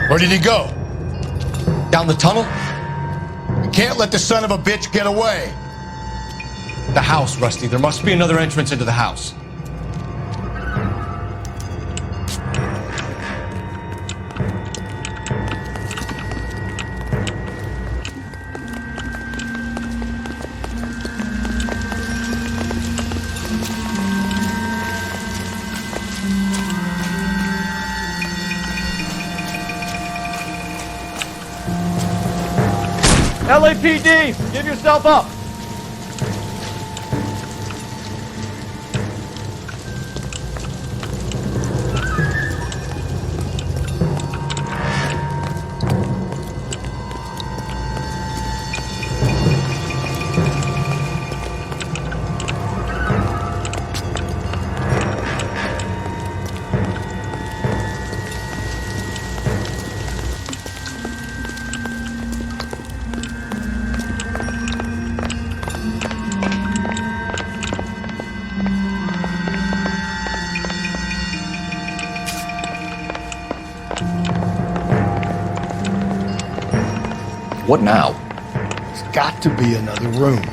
Where did he go? Down the tunnel? You can't let the son of a bitch get away. The house, Rusty. There must be another entrance into the house. LAPD, give yourself up. What now? There's got to be another room.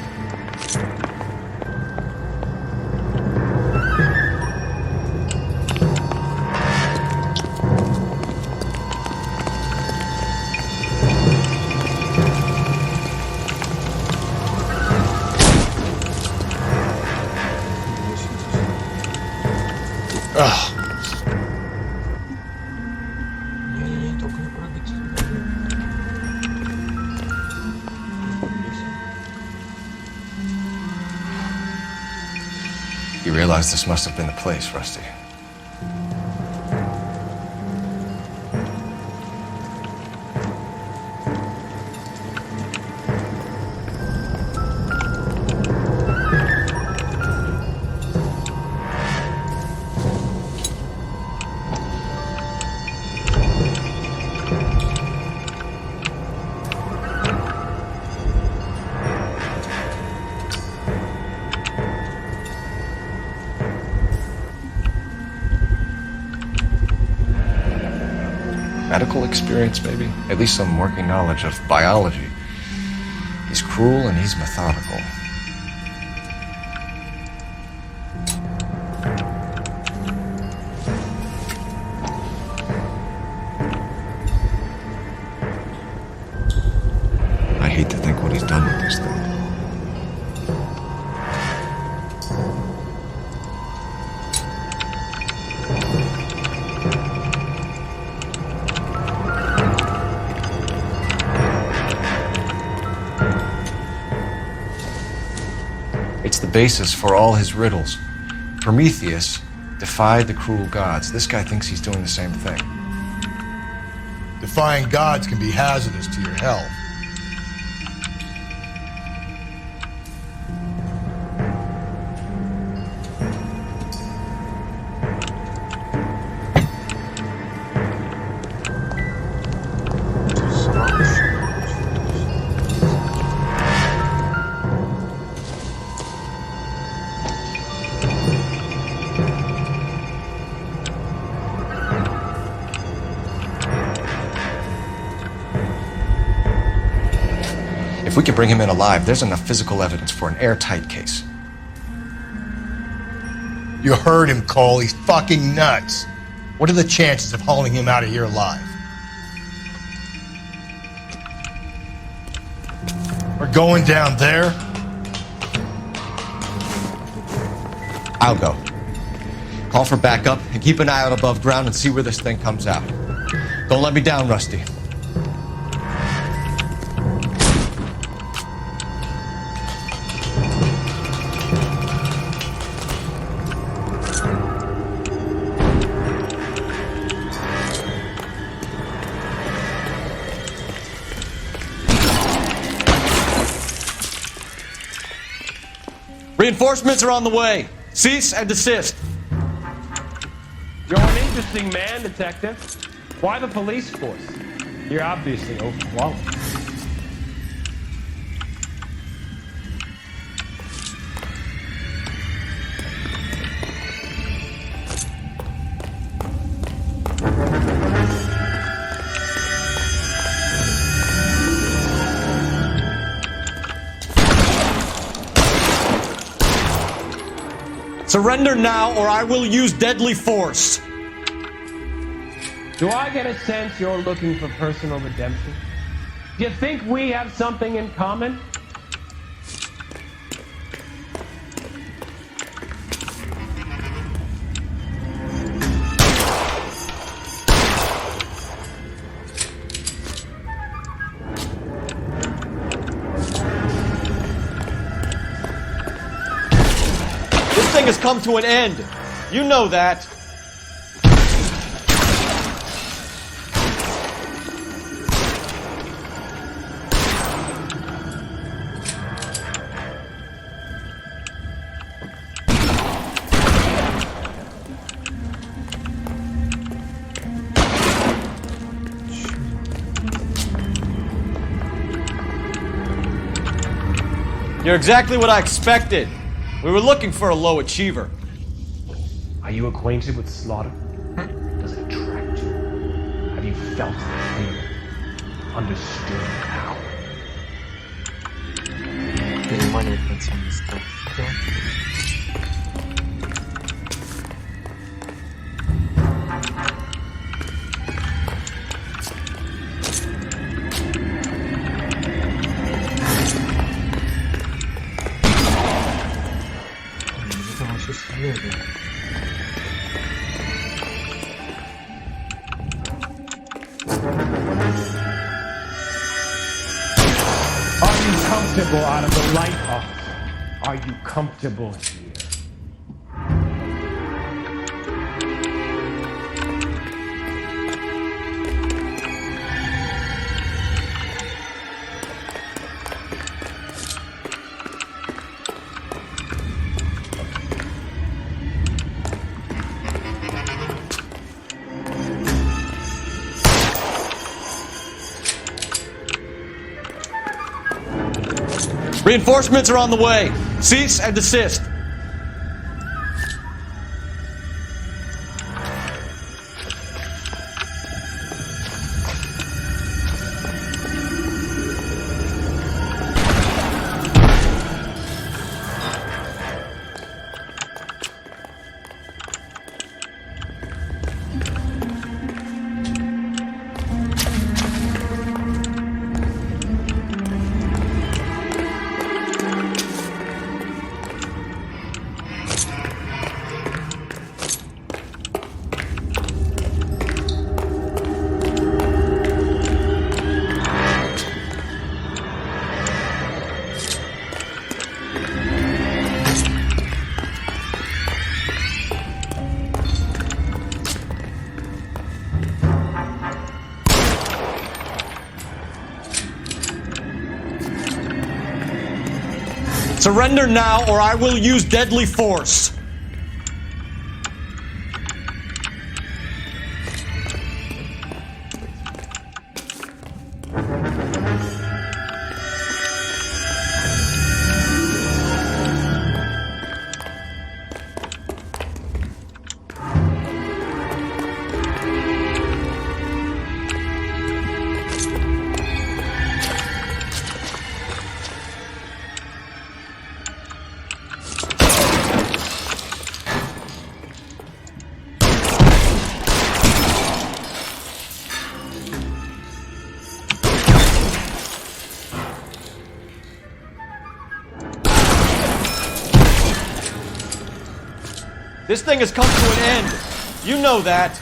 Ugh. You realize this must have been the place, Rusty. Medical experience, maybe? At least some working knowledge of biology. He's cruel and he's methodical. I hate to think what he's done with this thing. It's the basis for all his riddles. Prometheus defied the cruel gods. This guy thinks he's doing the same thing. Defying gods can be hazardous to your health. If we can bring him in alive, there's enough physical evidence for an airtight case. You heard him, Cole. He's fucking nuts. What are the chances of hauling him out of here alive? We're going down there? I'll go. Call for backup and keep an eye out above ground and see where this thing comes out. Don't let me down, Rusty. Reinforcements are on the way. Cease and desist. You're an interesting man, Detective. Why the police force? You're obviously overqualified. Surrender now, or I will use deadly force. Do I get a sense you're looking for personal redemption? Do you think we have something in common? This thing has come to an end. You know that. You're exactly what I expected. We were looking for a low achiever. Are you acquainted with slaughter? Does it attract you? Have you felt the fear? Understood how? Переманивать на те места. Are you comfortable out of the light off? Are you comfortable here? Reinforcements are on the way. Cease and desist. Surrender now, or I will use deadly force. This thing has come to an end. You know that.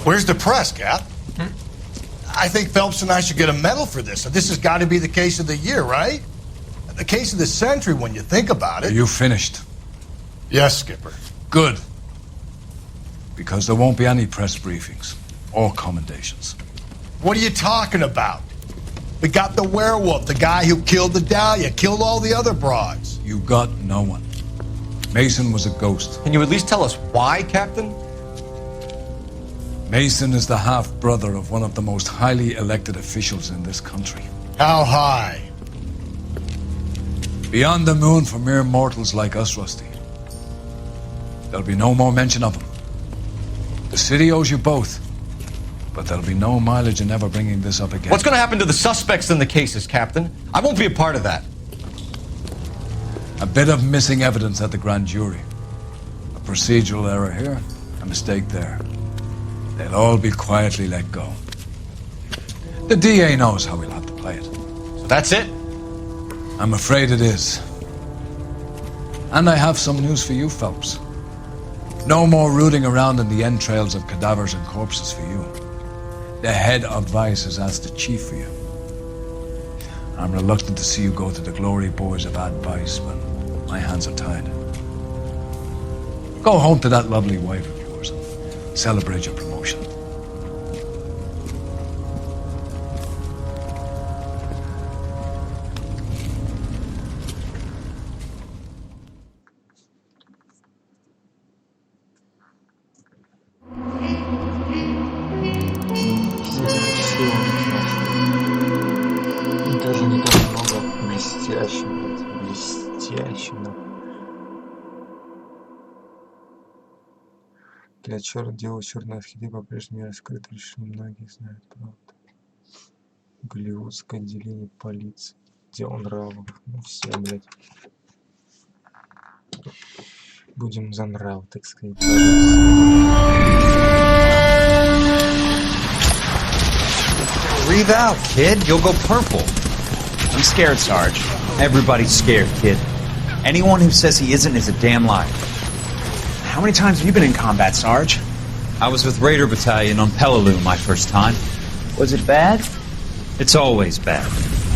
Where's the press, Cap? I think Phelps and I should get a medal for this. This has got to be the case of the year, right? The case of the century when you think about it. Are you finished? Yes, Skipper. Good. Because there won't be any press briefings or commendations. What are you talking about? We got the werewolf, the guy who killed the Dahlia, killed all the other broads. You got no one. Mason was a ghost. Can you at least tell us why, Captain? Mason is the half-brother of one of the most highly elected officials in this country. How high? Beyond the moon for mere mortals like us, Rusty. There'll be no more mention of him. The city owes you both, but there'll be no mileage in ever bringing this up again. What's going to happen to the suspects in the cases, Captain? I won't be a part of that. A bit of missing evidence at the grand jury. A procedural error here, a mistake there. They'll all be quietly let go. The DA knows how we'll have to play it. So that's it? I'm afraid it is. And I have some news for you, Phelps. No more rooting around in the entrails of cadavers and corpses for you. The head of Vice has asked the chief for you. I'm reluctant to see you go to the glory boys of advice when my hands are tied. Go home to that lovely wife of yours and celebrate your promotion. Даже не так много блестящего. Для черт дело черной архидеи по-прежнему не раскрыто, лишь немногие знают правду. Голливудское отделение полиции. Дело нравов. Ну все, блядь. Будем за нрав, так сказать. Breathe out, kid. You'll go purple. I'm scared, Sarge. Everybody's scared, kid. Anyone who says he isn't is a damn liar. How many times have you been in combat, Sarge? I was with Raider Battalion on Peleliu my first time. Was it bad? It's always bad.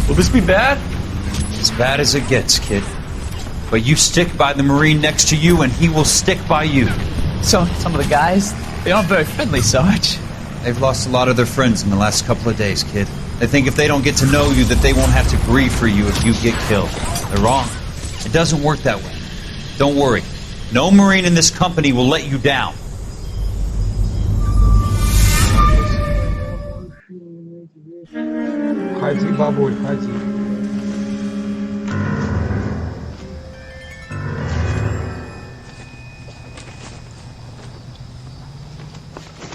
Will this be bad? As bad as it gets, kid. But you stick by the Marine next to you and he will stick by you. So, some of the guys, they aren't very friendly, Sarge. They've lost a lot of their friends in the last couple of days, kid. They think if they don't get to know you that they won't have to grieve for you if you get killed. They're wrong. It doesn't work that way. Don't worry. No Marine in this company will let you down. Ходи, бабуль, ходи.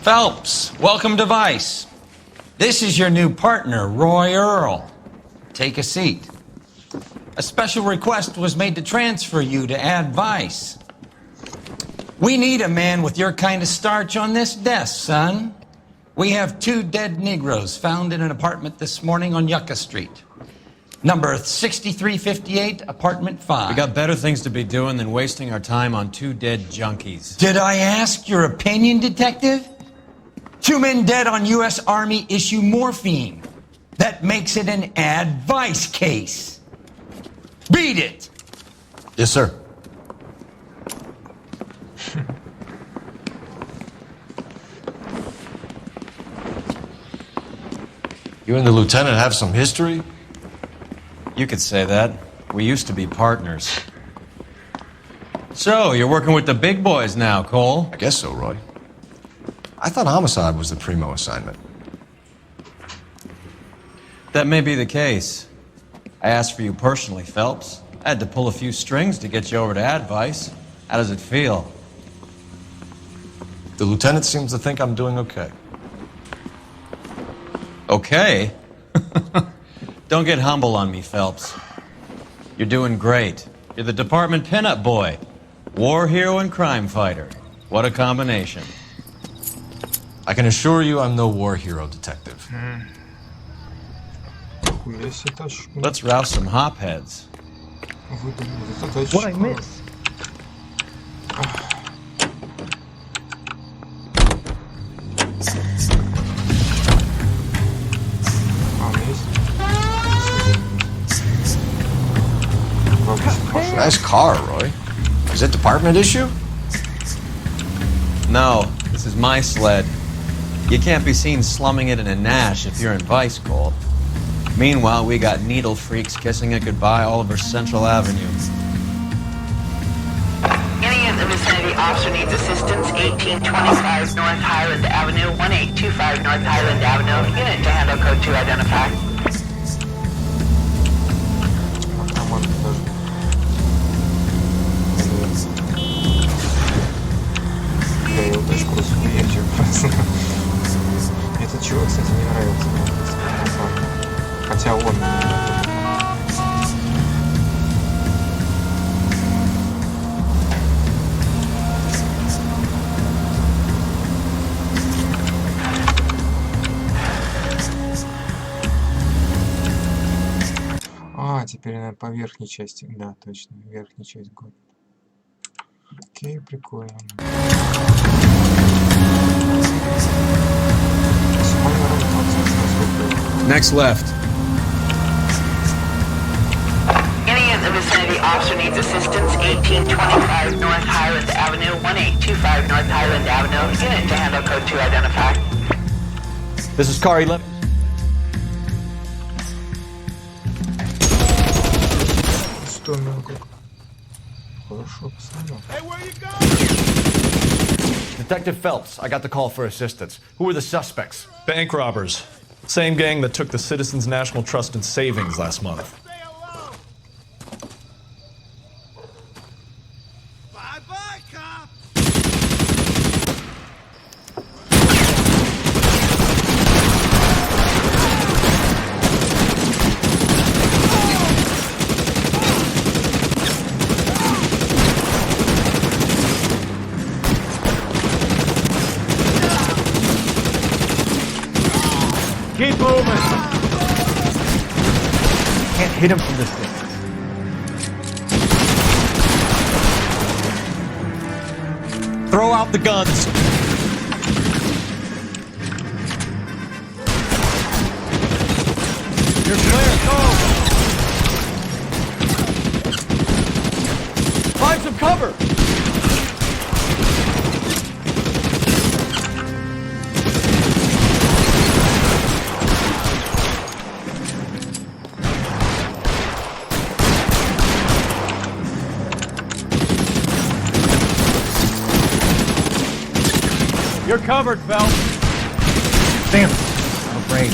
Phelps, welcome to Vice. This is your new partner, Roy Earl. Take a seat. A special request was made to transfer you to Ad Vice. We need a man with your kind of starch on this desk, son. We have 2 dead Negroes found in an apartment this morning on Yucca Street. Number 6358, apartment 5. We got better things to be doing than wasting our time on 2 dead junkies. Did I ask your opinion, detective? 2 men dead on U.S. Army issue morphine. That makes it an Ad Vice case. Beat it! Yes, sir. You and the lieutenant have some history? You could say that. We used to be partners. So, you're working with the big boys now, Cole? I guess so, Roy. I thought homicide was the primo assignment. That may be the case. I asked for you personally, Phelps. I had to pull a few strings to get you over to Ad Vice. How does it feel? The lieutenant seems to think I'm doing okay. Okay. Don't get humble on me, Phelps. You're doing great. You're the department pinup boy. War hero and crime fighter. What a combination. I can assure you I'm no war hero, detective. Let's rouse some hopheads. What I miss? Nice car, Roy. Is it department issue? No, this is my sled. You can't be seen slumming it in a Nash if you're in Vice, Cole. Meanwhile, we got needle freaks kissing it goodbye all over Central Avenue. Any in the vicinity officer needs assistance, 1825 North Highland Avenue, 1825 North Highland Avenue. Unit to handle code 2 identify. Я его точку восприятия просто. Этот чувак, кстати, не нравится. Хотя он. А, теперь она по верхней части. Да, точно, верхняя часть города. Окей, прикольно. Next left. Any in the vicinity officer needs assistance, 1825 North Highland Avenue, 1825 North Highland Avenue. Unit to handle code 2 identify. This is car 11. Hey, where you going? Detective Phelps, I got the call for assistance. Who are the suspects? Bank robbers. Same gang that took the Citizens National Trust and Savings last month. Bye-bye, cop! Keep moving. Can't hit him from this distance. Throw out the guns. You're clear. Go. Find some cover. You're covered, Phelps. Damn. Oh, great.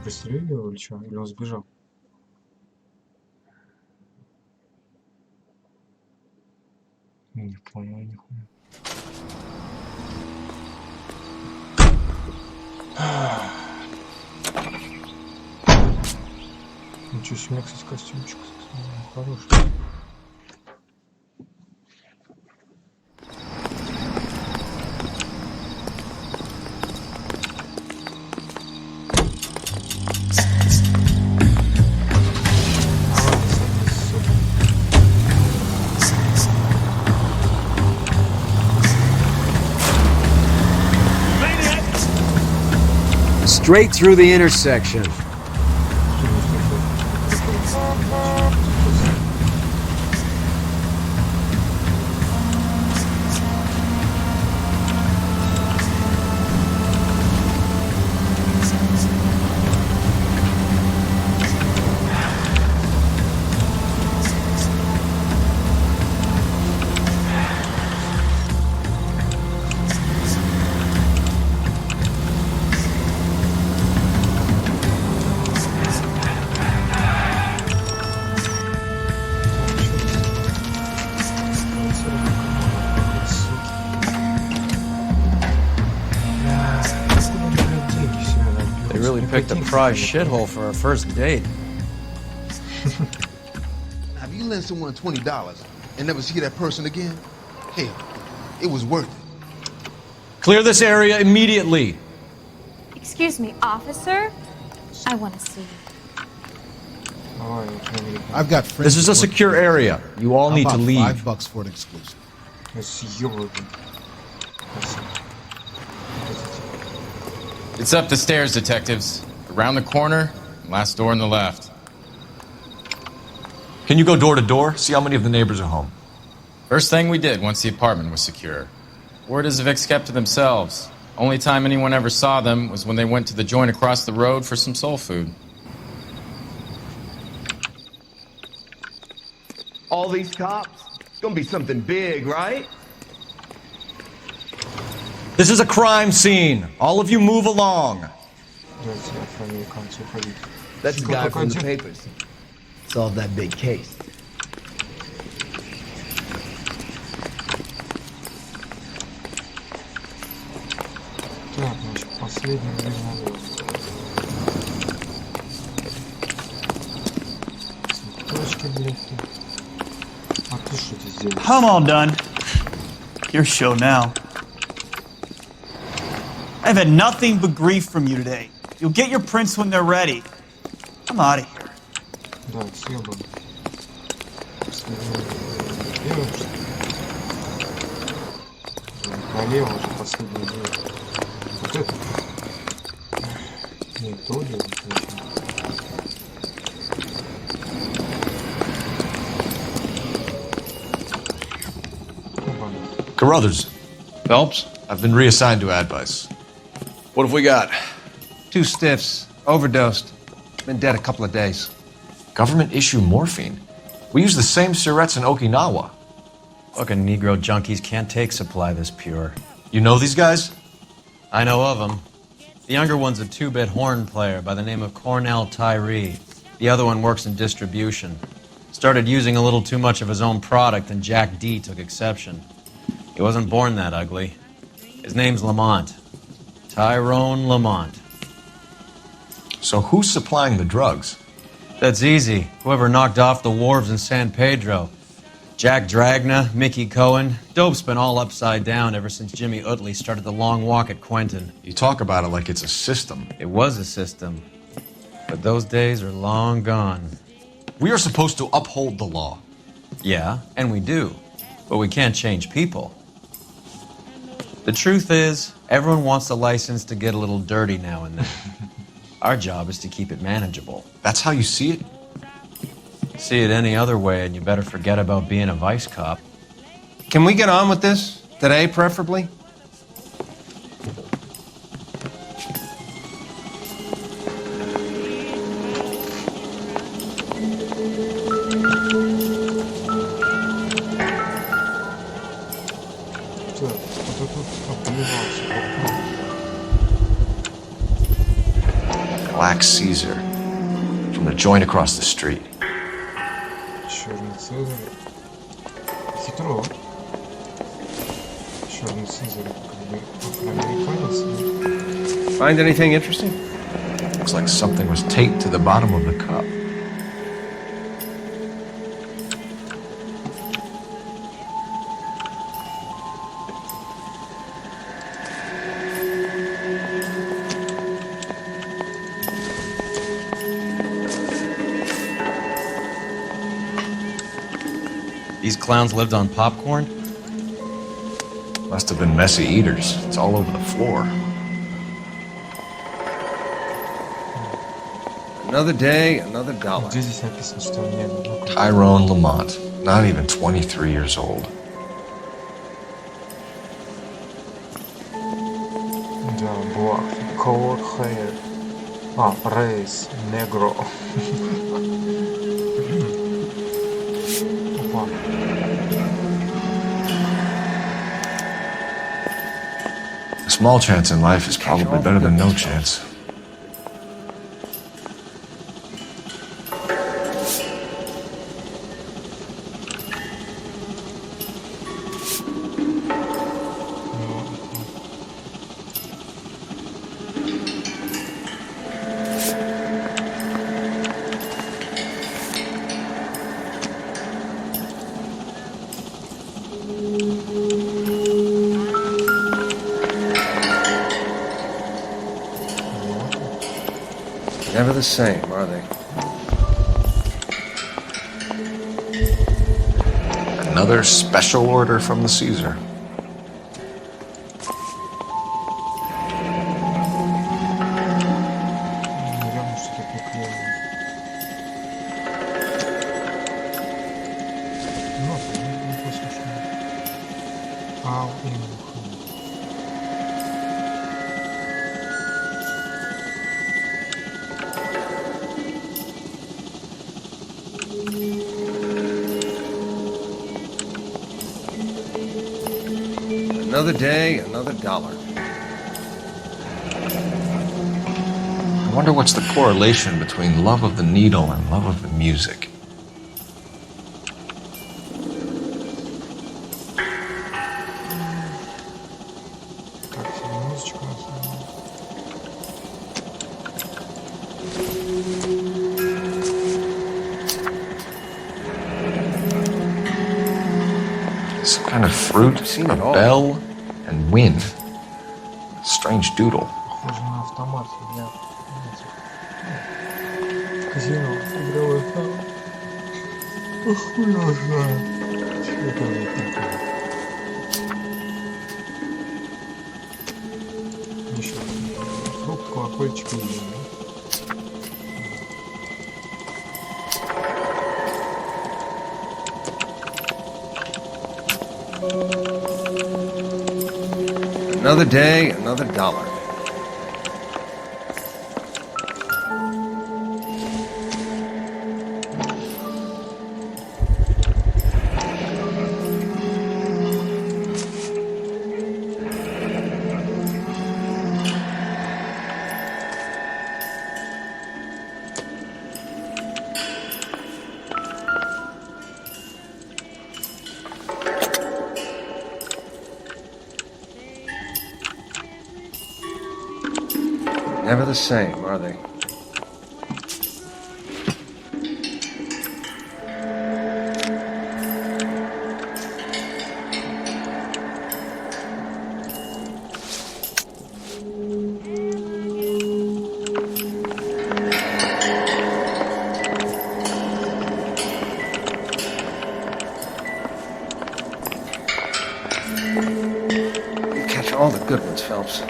Пристрелил или что? Или он сбежал? Не понял нихуя. Ничего себе, у меня, кстати, костюмчик хороший. straight through the intersection. Picked a prize shithole for our first date. Now, if you lend someone $20 and never see that person again, hell, it was worth it. Clear this area immediately. Excuse me, officer? I want to see you. I've got friends. This is a secure area. You all need to leave. $5 for an exclusive. It's up the stairs, detectives. Around the corner, last door on the left. Can you go door to door? See how many of the neighbors are home. First thing we did once the apartment was secure. Word is the Vics kept to themselves. Only time anyone ever saw them was when they went to the joint across the road for some soul food. All these cops? It's gonna be something big, right? This is a crime scene. All of you move along. That's the guy from the papers. Solved that big case. Так, значит, последний видео. Цветочки, блядь. А ты что здесь делаешь? I'm all done. Your show now. I've had nothing but grief from you today. You'll get your prints when they're ready. I'm out of here. Да, съебан. Налево же последний дело. Вот это. Не то дело. Carruthers. Phelps? I've been reassigned to advice. What have we got? 2 stiffs. Overdosed. Been dead a couple of days. Government issue morphine. We use the same syrettes in Okinawa. Fucking Negro junkies can't take supply this pure. You know these guys? I know of them. The younger one's a 2-bit horn player by the name of Cornell Tyree. The other one works in distribution. Started using a little too much of his own product and Jack D took exception. He wasn't born that ugly. His name's Lamont. Tyrone Lamont. So who's supplying the drugs? That's easy. Whoever knocked off the wharves in San Pedro. Jack Dragna, Mickey Cohen. Dope's been all upside down ever since Jimmy Utley started the long walk at Quentin. You talk about it like it's a system. It was a system. But those days are long gone. We are supposed to uphold the law. Yeah, and we do. But we can't change people. The truth is, everyone wants a license to get a little dirty now and then. Our job is to keep it manageable. That's how you see it? See it any other way, and you better forget about being a vice cop. Can we get on with this? Today, preferably? Black Caesar. From the joint across the street. Черный Цезарь. Хитро. Черный Цезарь, как бы афроамериканец. Find anything interesting? Looks like something was taped to the bottom of the cup. These clowns lived on popcorn? Must have been messy eaters. It's all over the floor. Another day, another dollar. Где здесь написано, что у меня... Tyrone Lamont, not even 23 years old. Да, black, cold hair. А, race, negro. Опа. A small chance in life is probably better than no chance. Never the same, are they? Another special order from the Caesar. Наверное, что-то приклеено. Ну, не послушно. Ау, Another day, another dollar. I wonder what's the correlation between love of the needle and love of the music. как себе музычку назвали. Some kind of fruit, a bell, and wind. Strange doodle. Похоже на автомат для казино. Игровой автомат. Хуй его знает. Что это у них такое? Еще фрукт, колокольчик и вино. Another day, another dollar. Never the same, are they? You catch all the good ones, Phelps.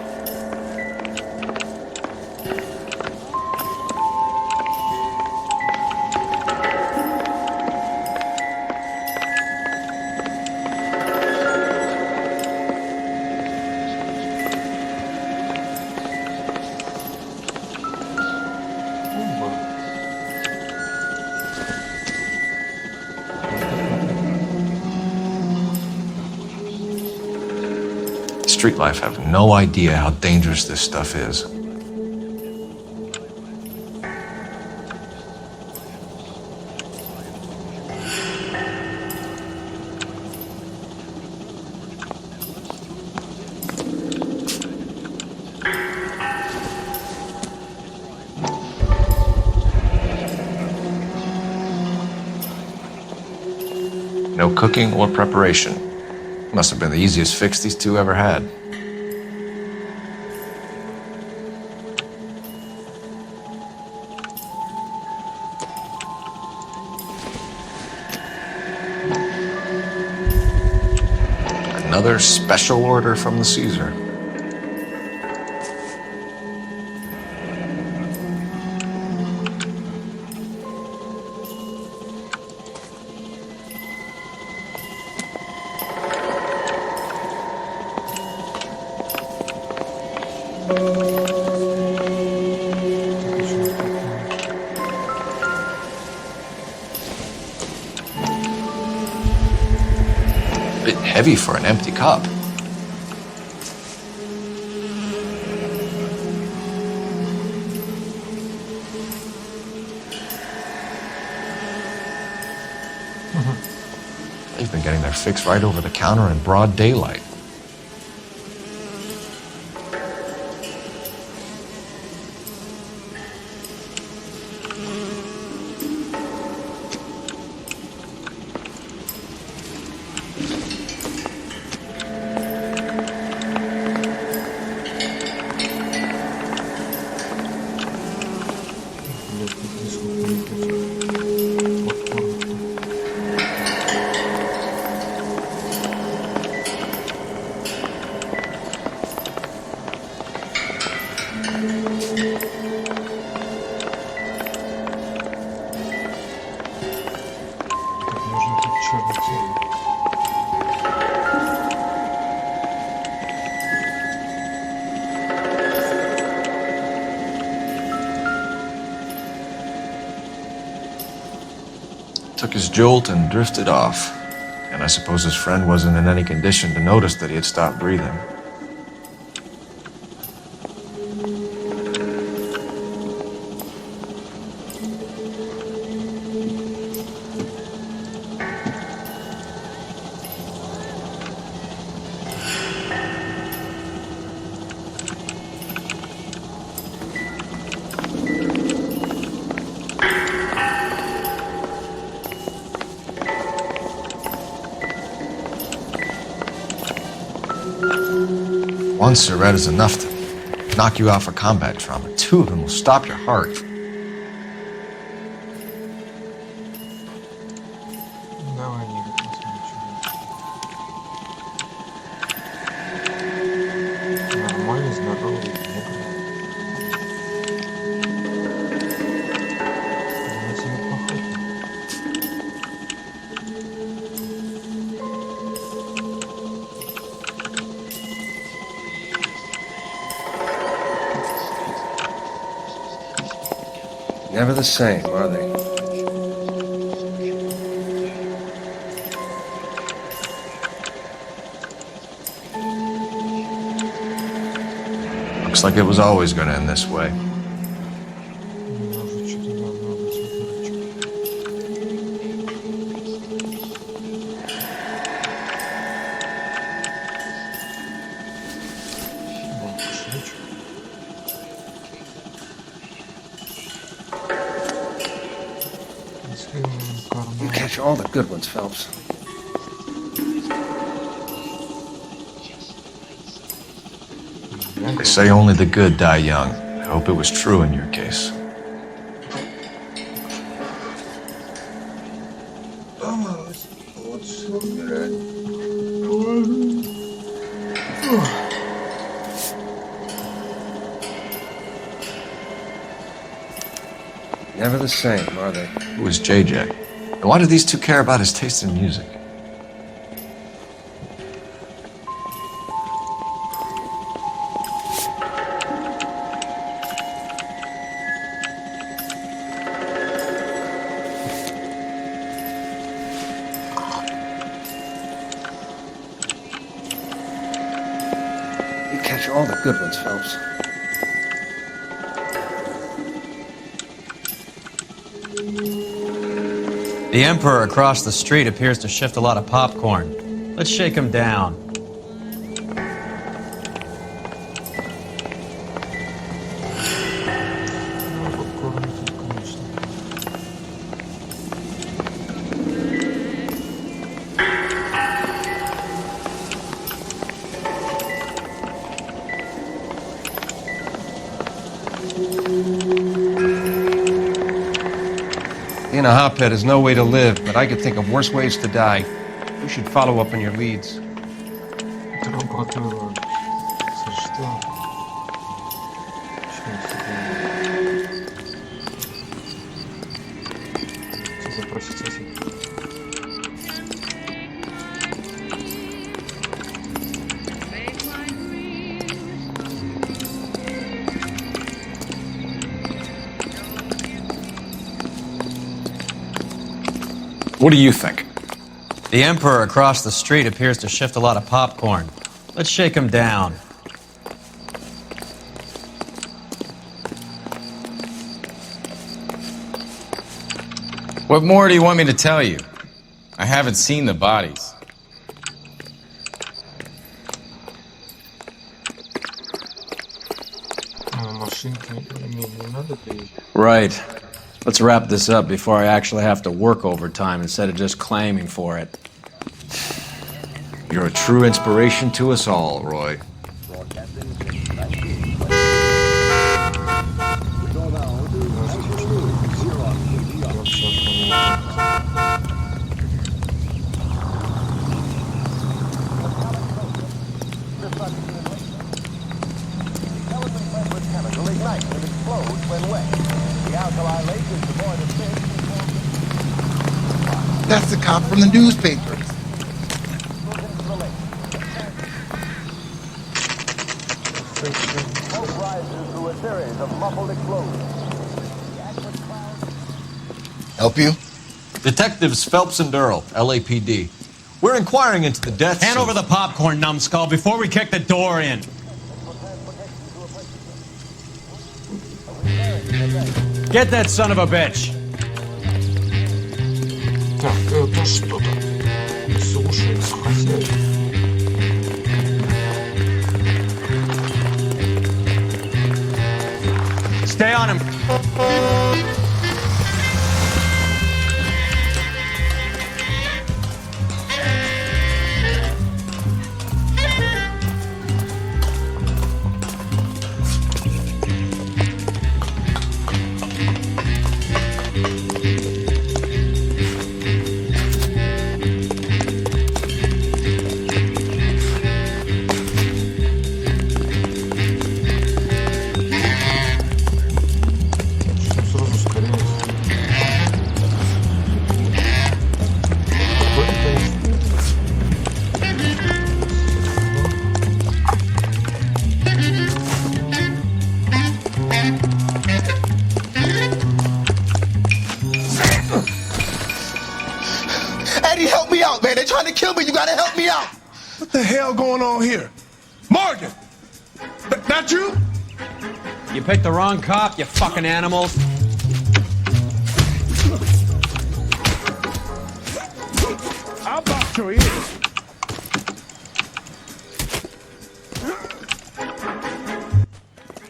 Street life have no idea how dangerous this stuff is. No cooking or preparation. Must have been the easiest fix these two ever had. Another special order from the Caesar. Bit heavy for an empty cup. They've been getting their fix right over the counter in broad daylight. Took his jolt and drifted off. And I suppose his friend wasn't in any condition to notice that he had stopped breathing. One cigarette is enough to knock you out for combat trauma. Two of them will stop your heart. Never the same, are they? Looks like it was always going to end this way. You catch all the good ones, Phelps. They say only the good die young. I hope it was true in your case. Never the same, are they? Who is JJ? And why do these two care about his taste in music? You catch all the good ones, Phelps. The Emperor across the street appears to shift a lot of popcorn. Let's shake him down. Being a hophead is no way to live, but I could think of worse ways to die. You should follow up on your leads. What do you think? The Emperor across the street appears to shift a lot of popcorn. Let's shake him down. What more do you want me to tell you? I haven't seen the bodies. Right. Let's wrap this up before I actually have to work overtime instead of just claiming for it. You're a true inspiration to us all, Roy. That's the cop from the newspapers. Help you? Detectives Phelps and Earl, LAPD. We're inquiring into the deaths. Hand over the popcorn, numbskull, before we kick the door in. Get that son of a bitch. Так, это что-то. Слушается хозяин. Stay on him. Eddie, help me out, man. They're trying to kill me. You gotta help me out. What the hell going on here? Morgan! That you? You picked the wrong cop, you fucking animals. I'll box your ears.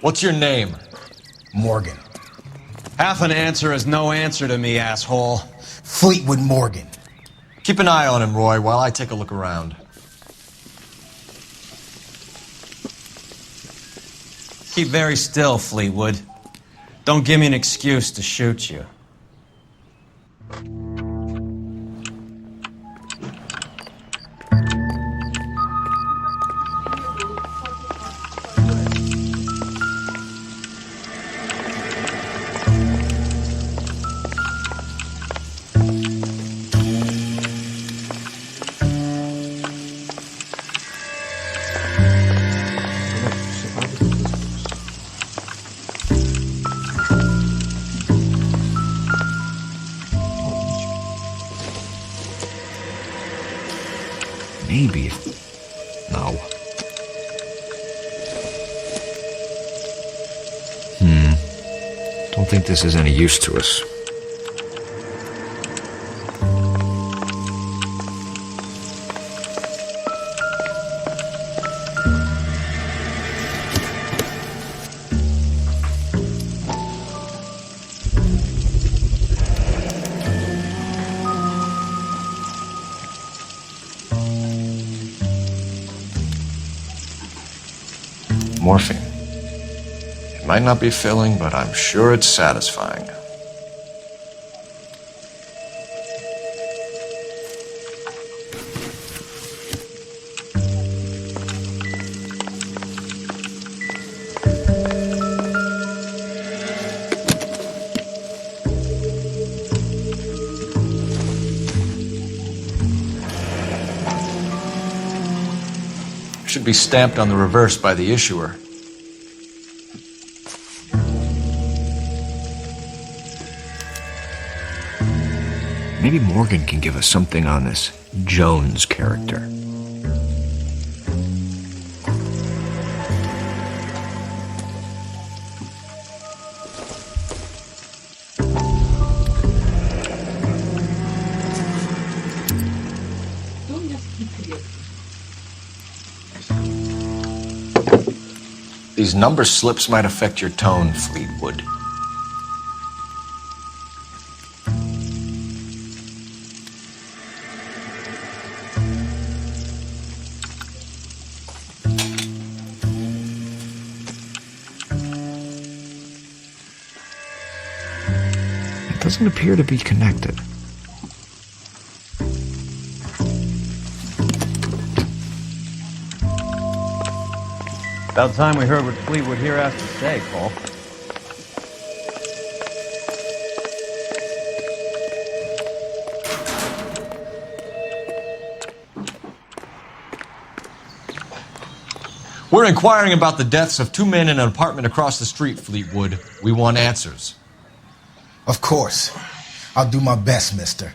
What's your name? Morgan. Half an answer is no answer to me, asshole. Fleetwood Morgan. Keep an eye on him, Roy, while I take a look around. Keep very still, Fleetwood. Don't give me an excuse to shoot you. Maybe. No. Don't think this is any use to us. Morphine. It might not be filling, but I'm sure it's satisfying. Should be stamped on the reverse by the issuer. Maybe Morgan can give us something on this Jones character. These number slips might affect your tone, Fleetwood. It doesn't appear to be connected. About time we heard what Fleetwood here has to say, Cole. We're inquiring about the deaths of 2 men in an apartment across the street, Fleetwood. We want answers. Of course. I'll do my best, mister.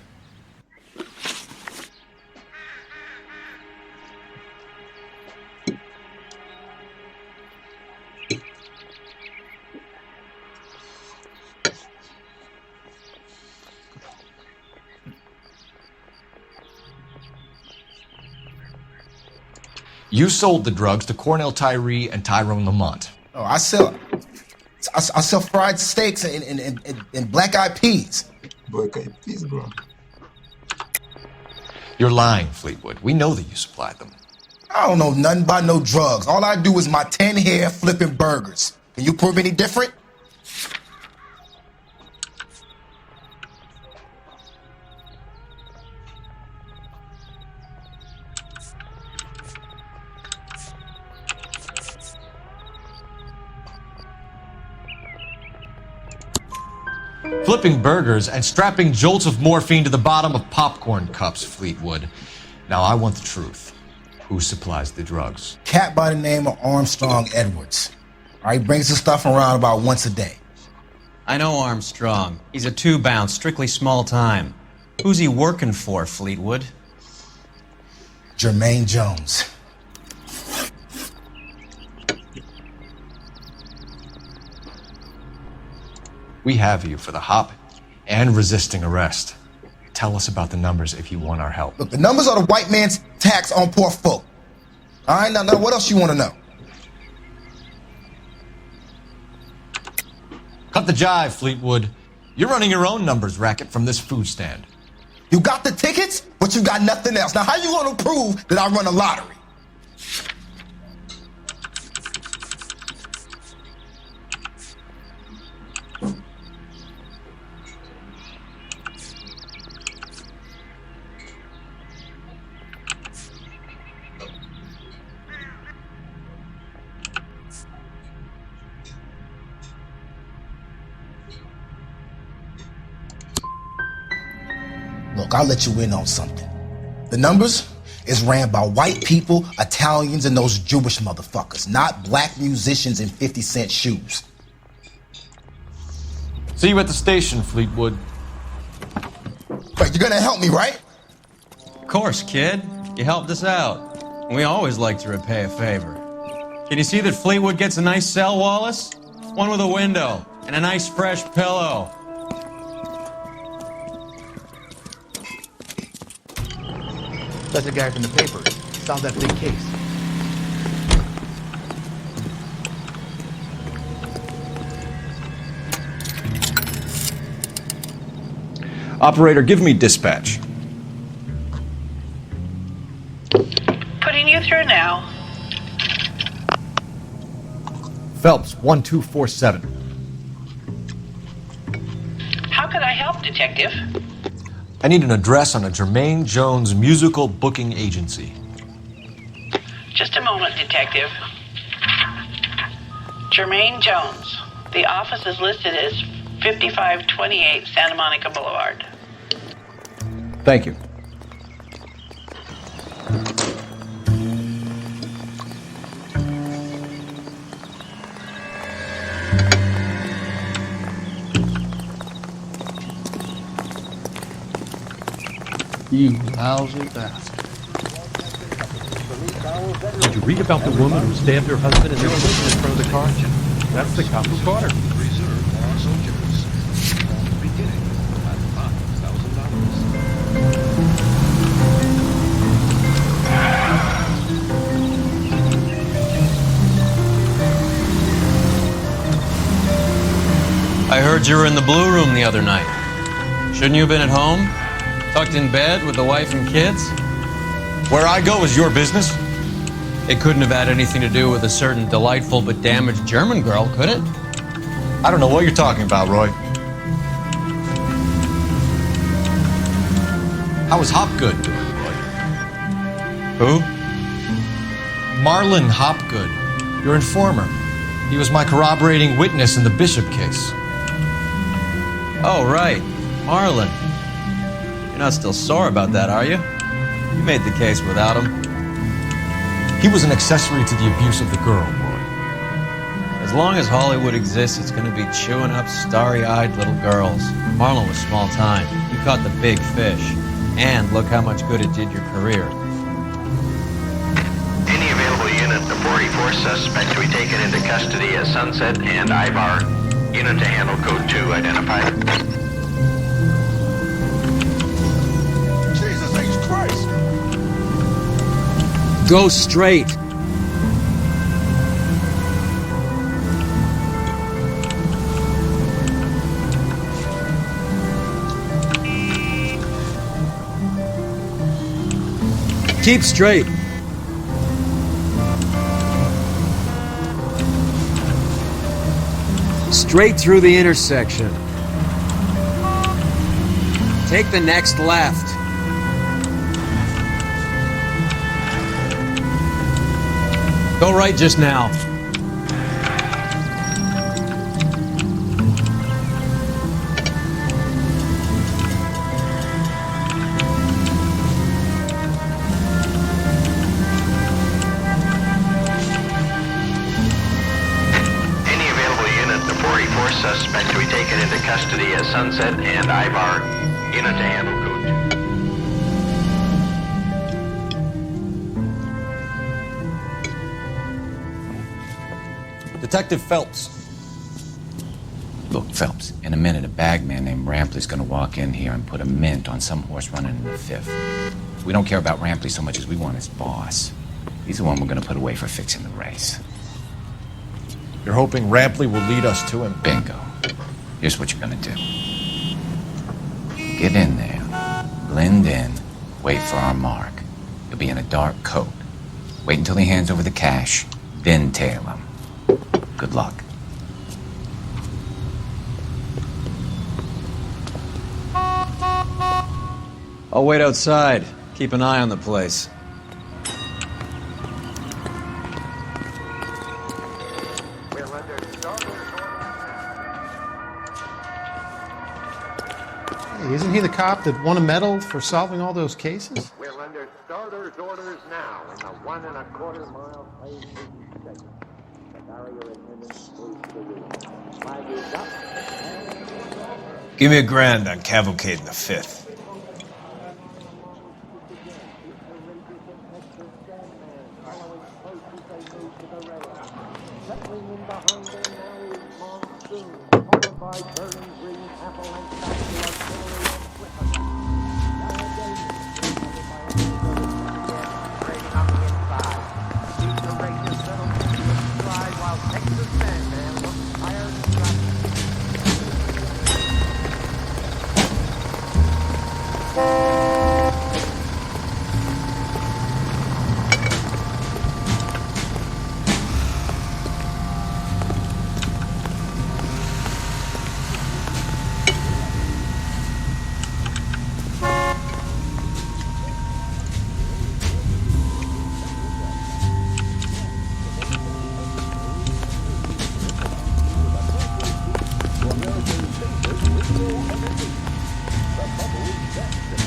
You sold the drugs to Cornell Tyree and Tyrone Lamont. Oh, I sell fried steaks and black-eyed peas. Black-eyed peas, bro. You're lying, Fleetwood. We know that you supplied them. I don't know nothing about no drugs. All I do is my 10 hair flipping burgers. Can you prove any different? Flipping burgers and strapping jolts of morphine to the bottom of popcorn cups, Fleetwood. Now I want the truth. Who supplies the drugs? Cat by the name of Armstrong Edwards. All right, he brings the stuff around about once a day. I know Armstrong. He's a two-bound, strictly small time. Who's he working for, Fleetwood? Jermaine Jones. We have you for the hop and resisting arrest. Tell us about the numbers if you want our help. Look, the numbers are the white man's tax on poor folk. All right, now what else you want to know? Cut the jive, Fleetwood. You're running your own numbers racket from this food stand. You got the tickets, but you got nothing else. Now, how you going to prove that I run a lottery? Look, I'll let you in on something. The numbers is ran by white people, Italians, and those Jewish motherfuckers, not black musicians in 50-cent shoes. See you at the station, Fleetwood. Wait, you're gonna help me, right? Of course, kid. You helped us out. We always like to repay a favor. Can you see that Fleetwood gets a nice cell, Wallace? One with a window and a nice fresh pillow. That's the guy from the paper. Solved that big case. Operator, give me dispatch. Putting you through now. Phelps, 1247. How could I help, Detective? I need an address on a Jermaine Jones musical booking agency. Just a moment, Detective. Jermaine Jones. The office is listed as 5528 Santa Monica Boulevard. Thank you. You lousy bastard. Did you read about the woman who stabbed her husband in their kitchen in front of the car? That's the cop who caught her. I heard you were in the blue room the other night. Shouldn't you have been at home? Tucked in bed with the wife and kids? Where I go is your business? It couldn't have had anything to do with a certain delightful but damaged German girl, could it? I don't know what you're talking about, Roy. How was Hopgood doing, Roy? Who? Marlon Hopgood, your informer. He was my corroborating witness in the Bishop case. Oh, right. Marlon. You're not still sore about that, are you? You made the case without him. He was an accessory to the abuse of the girl, Roy. As long as Hollywood exists, it's going to be chewing up starry-eyed little girls. Marlon was small time. You caught the big fish. And look how much good it did your career. Any available unit, the 44 suspect to be taken into custody at Sunset and Ivar. Unit to handle code 2 identified. Jesus H. Christ! Go straight. Keep straight. Straight through the intersection. Take the next left. Go right just now. Suspect to be taken into custody at Sunset and Ivar. Unit to handle code 2. Detective Phelps. Look, Phelps, in a minute a bagman named Rampley's gonna walk in here and put a mint on some horse running in the fifth. We don't care about Rampley so much as we want his boss. He's the one we're gonna put away for fixing the race. You're hoping Rampley will lead us to him? Bingo. Here's what you're gonna do. Get in there, blend in, wait for our mark. You'll be in a dark coat. Wait until he hands over the cash, then tail him. Good luck. I'll wait outside. Keep an eye on the place. Isn't he the cop that won a medal for solving all those cases? We're under starter's orders now in the 1 1/4 mile phase. The barrier attendants close the room. Flag is up. Give me $1,000 on Cavalcade in the 5th.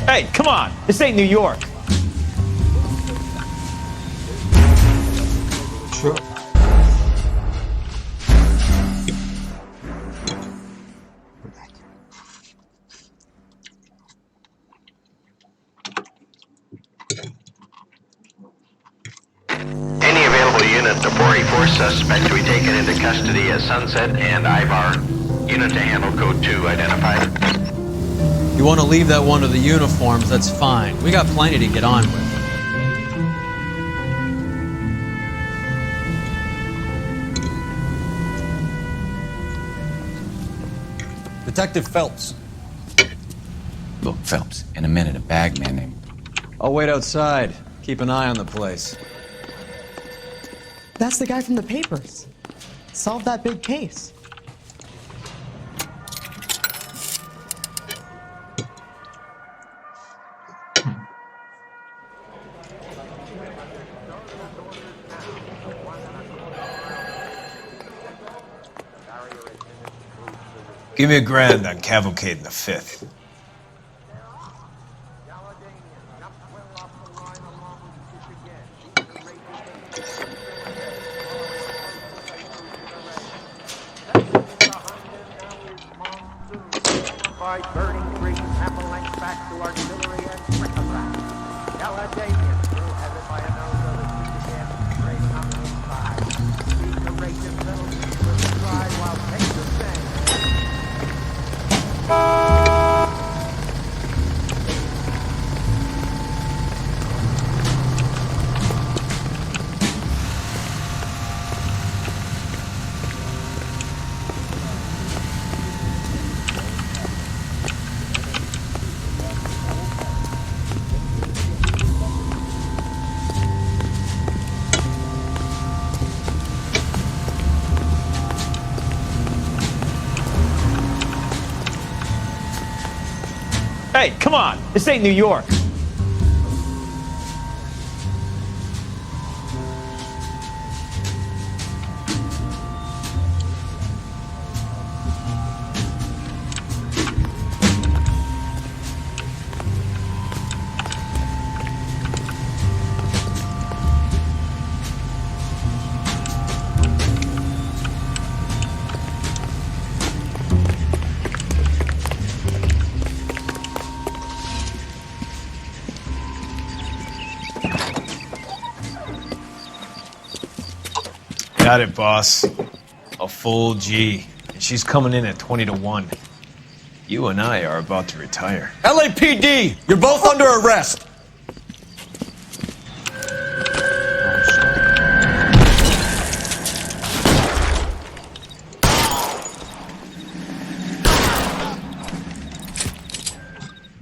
Hey, come on. This ain't New York. Sure. custody as Sunset and Ivar. Unit to handle code 2 identified. You want to leave that one to the uniforms, that's fine. We got plenty to get on with. Detective Phelps. Look, Phelps, in a minute, a bagman named... I'll wait outside. Keep an eye on the place. That's the guy from the papers. Solved that big case. Give me $1,000 on Cavalcade in the 5th. By burning trees, avalanche back to artillery and bric-a-brac. Caledonian crew headed by a nose of the again, trading on the inside. These courageous little people stride while Texas sing. Hey, come on! This ain't New York! Got it, boss. A full G. And she's coming in at 20 to 1. You and I are about to retire. LAPD! You're both under arrest!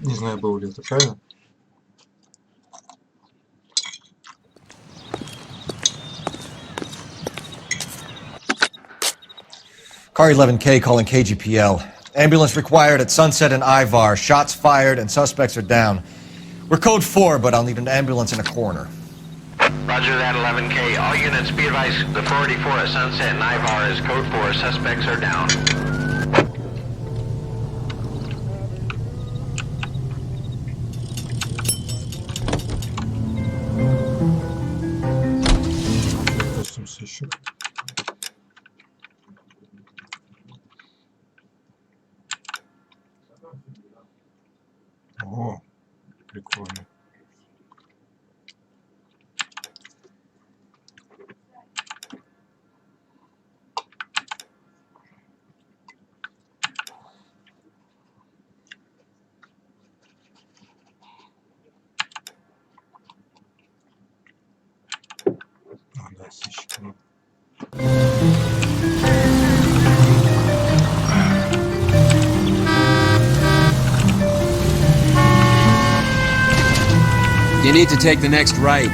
Не знаю, было ли это правильно. Car 11K calling KGPL. Ambulance required at Sunset and Ivar. Shots fired and suspects are down. We're code 4, but I'll need an ambulance in a corner. Roger that, 11K. All units be advised, the 484 at Sunset and Ivar is code 4. Suspects are down. О, прикольно. Да, сыщик. You need to take the next right.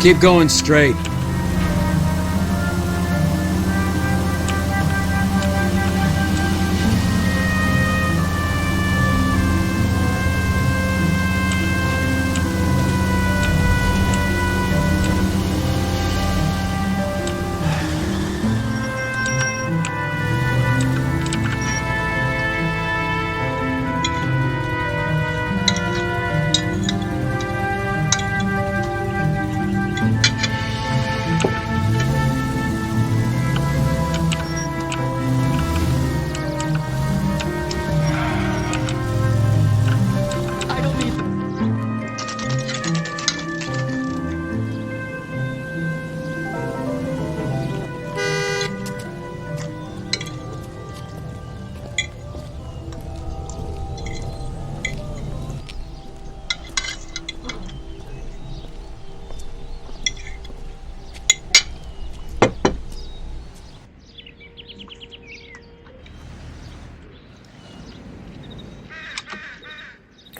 Keep going straight.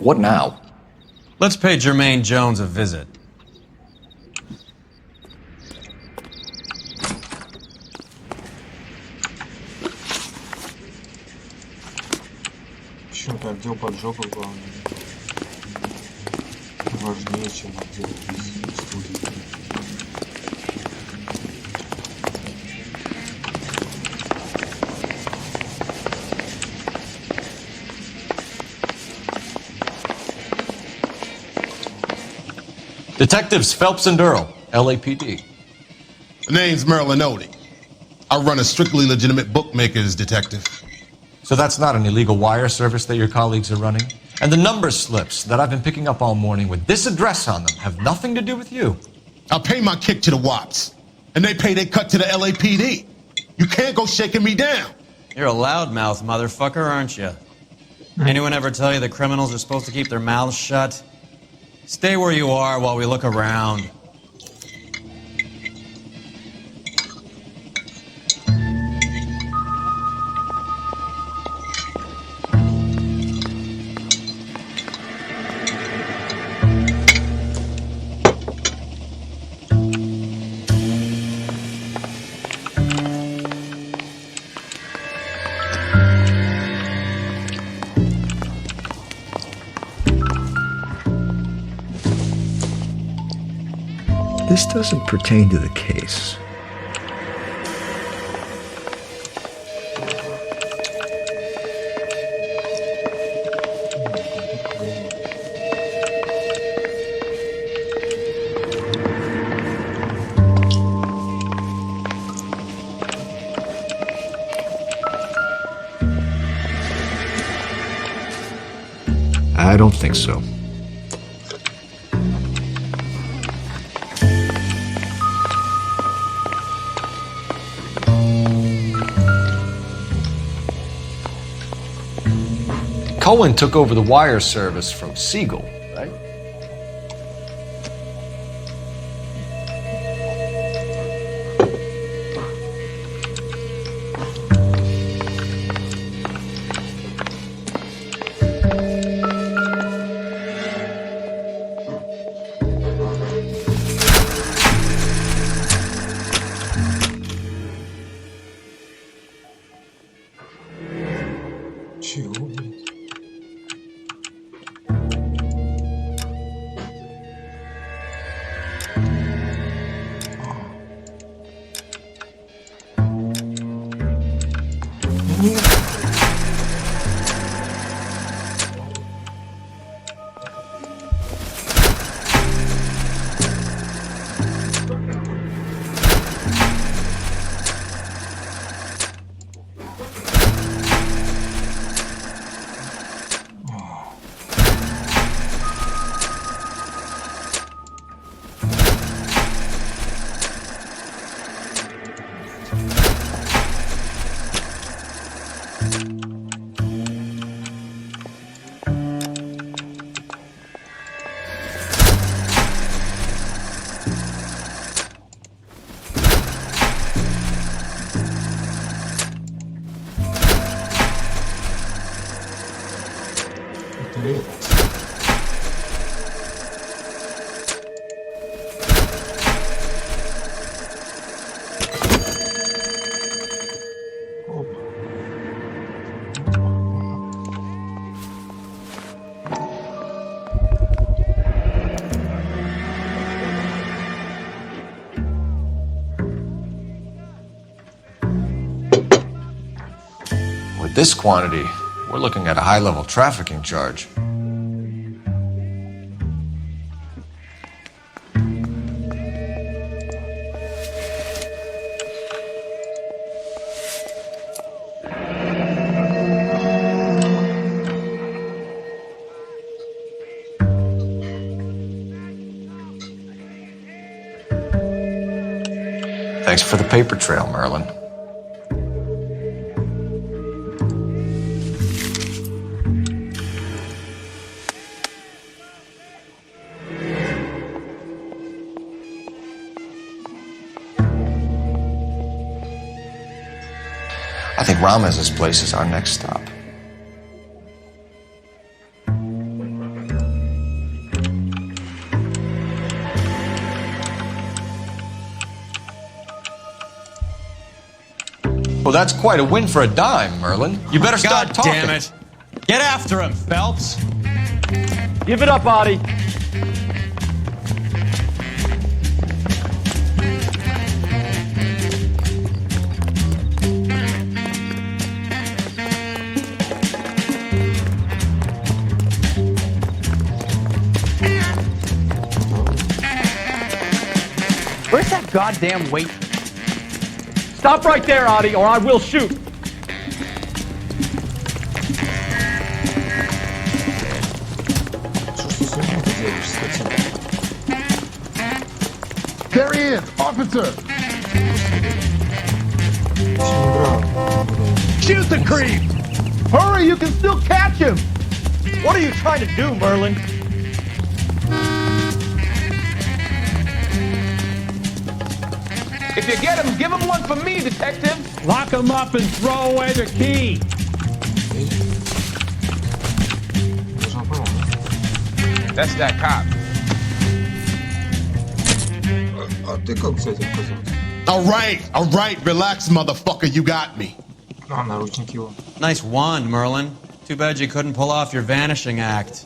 What now? Let's pay Jermaine Jones a visit. Почему-то отдел поджогов главный. Важнее, чем отдел студии. Detectives Phelps and Earl, LAPD. The name's Merlin Odie. I run a strictly legitimate bookmaker's detective. So that's not an illegal wire service that your colleagues are running? And the number slips that I've been picking up all morning with this address on them have nothing to do with you. I pay my kick to the Wops, and they pay their cut to the LAPD. You can't go shaking me down. You're a loudmouth motherfucker, aren't you? Anyone ever tell you that criminals are supposed to keep their mouths shut? Stay where you are while we look around. This doesn't pertain to the case. I don't think so. Cohen took over the wire service from Siegel, right? With this quantity, we're looking at a high-level trafficking charge. Thanks for the paper trail, Merlin. I think Ramez's place is our next stop. Well, that's quite a win for a dime, Merlin. You better start God talking. damn it. Get after him, Phelps. Give it up, Audie. Where's that goddamn weight? Stop right there, Audie, or I will shoot. There he is, officer. Shoot the creep! Hurry, you can still catch him! What are you trying to do, Merlin? If you get him, give him one for me, detective. Lock him up and throw away the key. That's that cop. А ты как с этим козел? All right, relax, motherfucker, you got me. А, наручники его. Nice wand, Merlin. Too bad you couldn't pull off your vanishing act.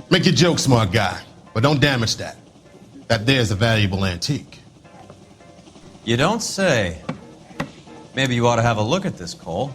Make your joke, smart guy, but don't damage that. That there's a valuable antique. You don't say. Maybe you ought to have a look at this, Cole.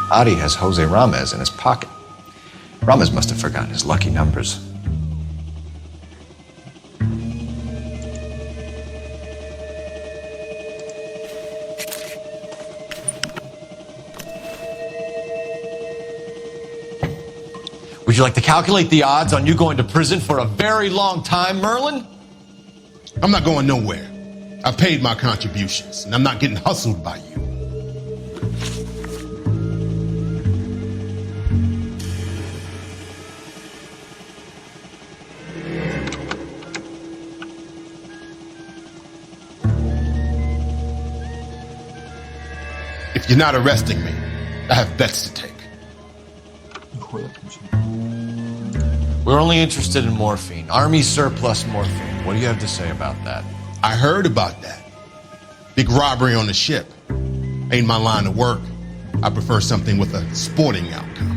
Adi has Jose Ramez in his pocket. Ramez must have forgotten his lucky numbers. Would you like to calculate the odds on you going to prison for a very long time, Merlin? I'm not going nowhere. I've paid my contributions, and I'm not getting hustled by you. If you're not arresting me, I have bets to take. We're only interested in morphine. Army surplus morphine. What do you have to say about that? I heard about that. Big robbery on the ship. Ain't my line of work. I prefer something with a sporting outcome.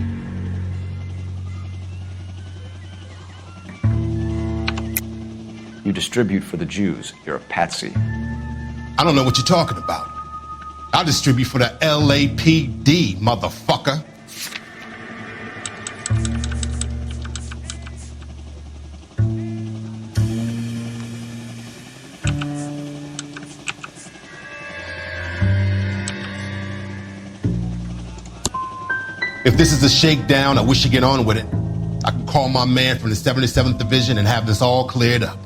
You distribute for the Jews. You're a patsy. I don't know what you're talking about. I distribute for the LAPD, motherfucker. If this is a shakedown, I wish you get on with it. I can call my man from the 77th Division and have this all cleared up.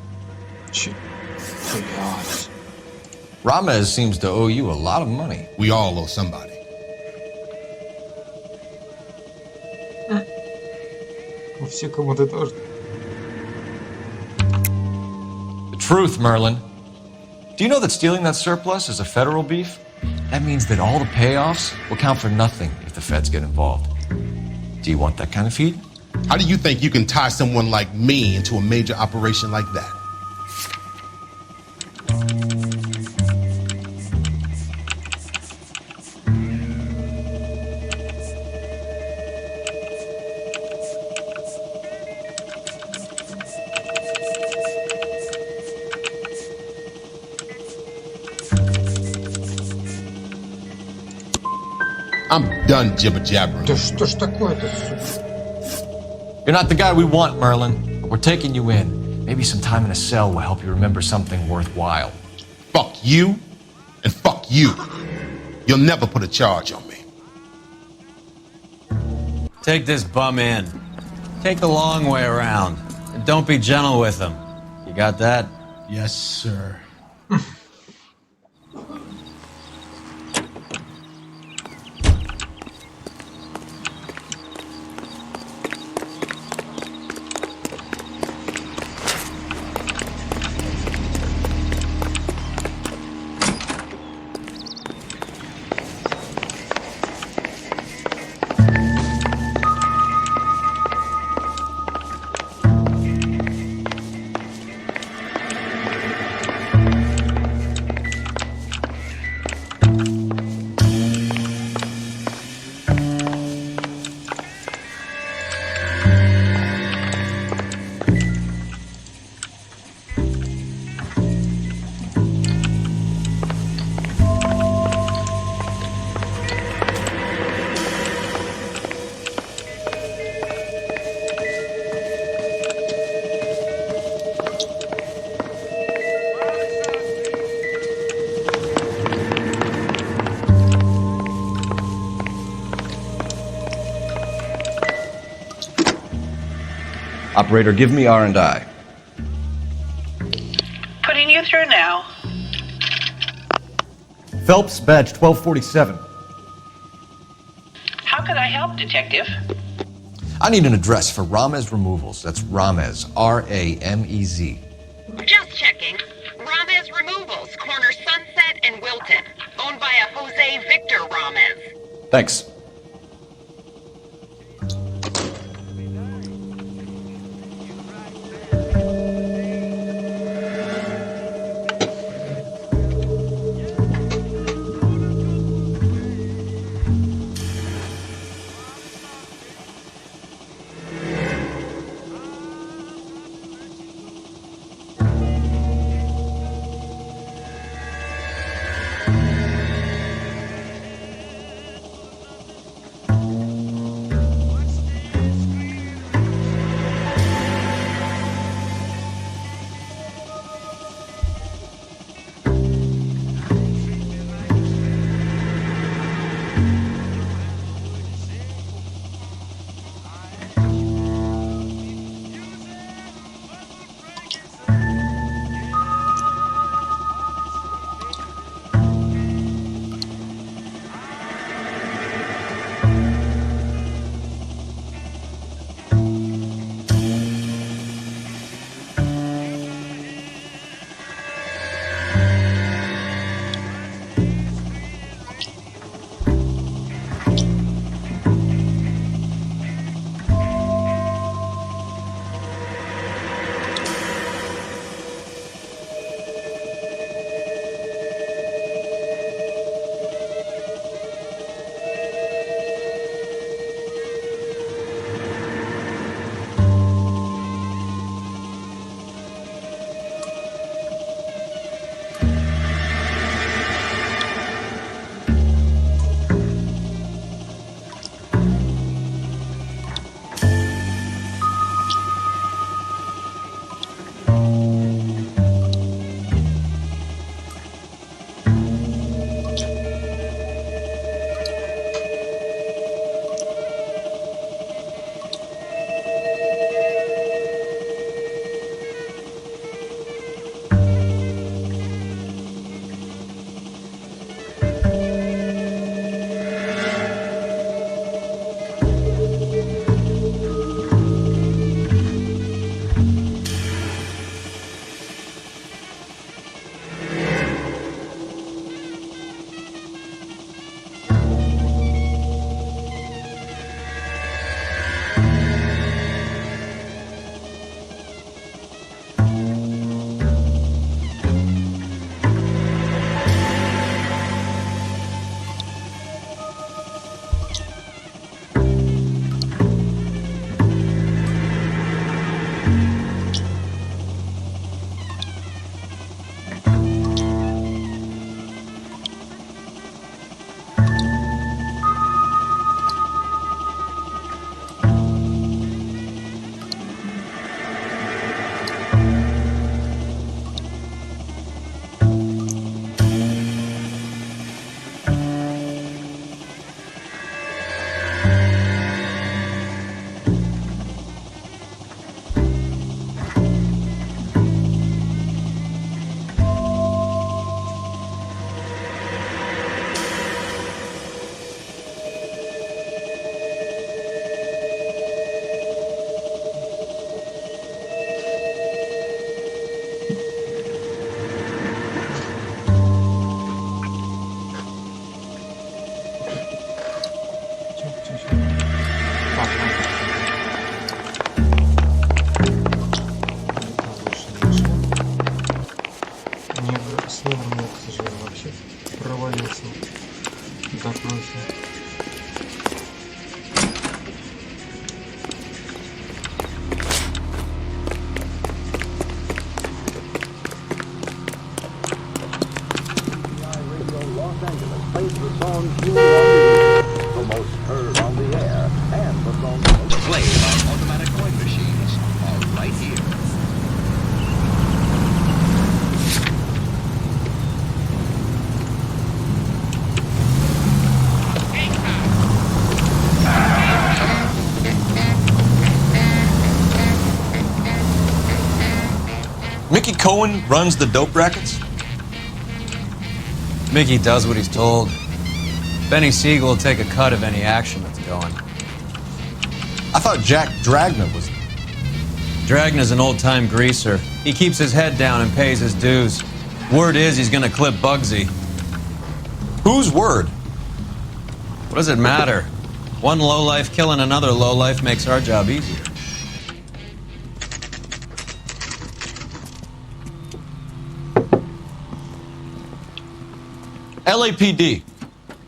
Ramez seems to owe you a lot of money. We all owe somebody. Все кому-то тоже. The truth, Merlin. Do you know that stealing that surplus is a federal beef? That means that all the payoffs will count for nothing if the feds get involved. Do you want that kind of feed? How do you think you can tie someone like me into a major operation like that? I'm done jibber-jabbering. Да что ж такое-то? You're not the guy we want, Merlin, but we're taking you in. Maybe some time in a cell will help you remember something worthwhile. Fuck you, and fuck you. You'll never put a charge on me. Take this bum in. Take the long way around. And don't be gentle with him. You got that? Yes, sir. Operator, give me R&I. Putting you through now. Phelps, badge 1247. How could I help, Detective? I need an address for Ramez Removals. That's Ramez, R-A-M-E-Z. Just checking. Ramez Removals, corner Sunset and Wilton. Owned by a Jose Victor Ramez. Thanks. провалился. Закройся. Mickey Cohen runs the dope rackets? Mickey does what he's told. Benny Siegel will take a cut of any action that's going. I thought Jack Dragna was... Dragna's an old-time greaser. He keeps his head down and pays his dues. Word is he's gonna clip Bugsy. Whose word? What does it matter? One lowlife killing another lowlife makes our job easier. LAPD.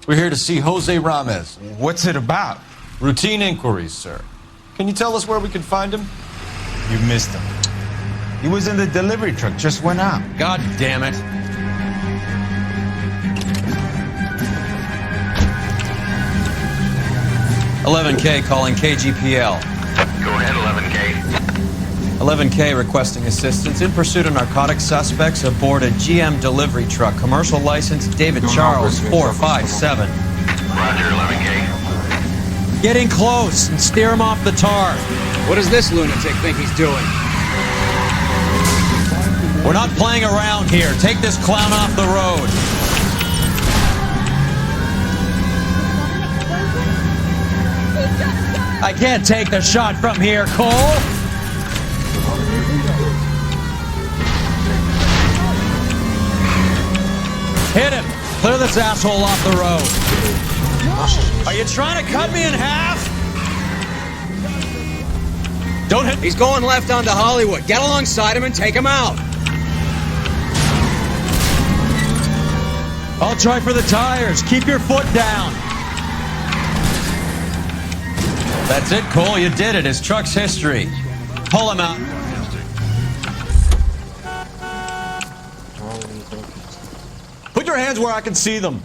We're here to see Jose Ramez. What's it about? Routine inquiries, sir. Can you tell us where we can find him? You missed him. He was in the delivery truck, just went out. God damn it. $11K calling KGPL. Go ahead, 11K. 11K requesting assistance in pursuit of narcotic suspects aboard a GM delivery truck. Commercial license David Charles 457. Roger, 11K. Getting close and steer him off the tar. What does this lunatic think he's doing? We're not playing around here. Take this clown off the road. I can't take the shot from here, Cole. Hit him. Clear this asshole off the road. Are you trying to cut me in half? Don't hit. He's going left onto Hollywood. Get alongside him and take him out. I'll try for the tires. Keep your foot down. That's it, Cole. You did it. His truck's history. Pull him out. Put your hands where I can see them.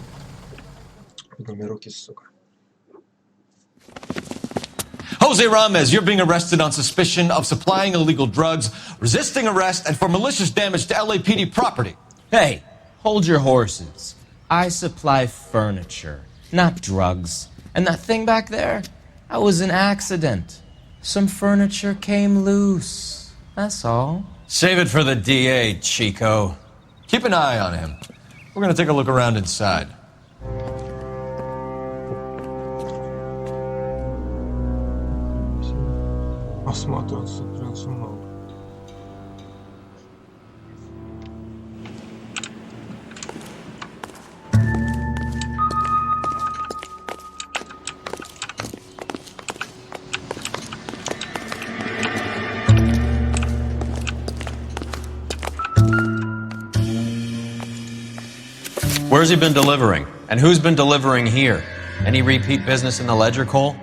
Jose Ramez, you're being arrested on suspicion of supplying illegal drugs, resisting arrest, and for malicious damage to LAPD property. Hey, hold your horses. I supply furniture, not drugs. And that thing back there, that was an accident. Some furniture came loose. That's all. Save it for the DA, Chico. Keep an eye on him. We're gonna take a look around inside. Осматриваться придется много. Where's he been delivering? And who's been delivering here? Any repeat business in the ledger, Cole?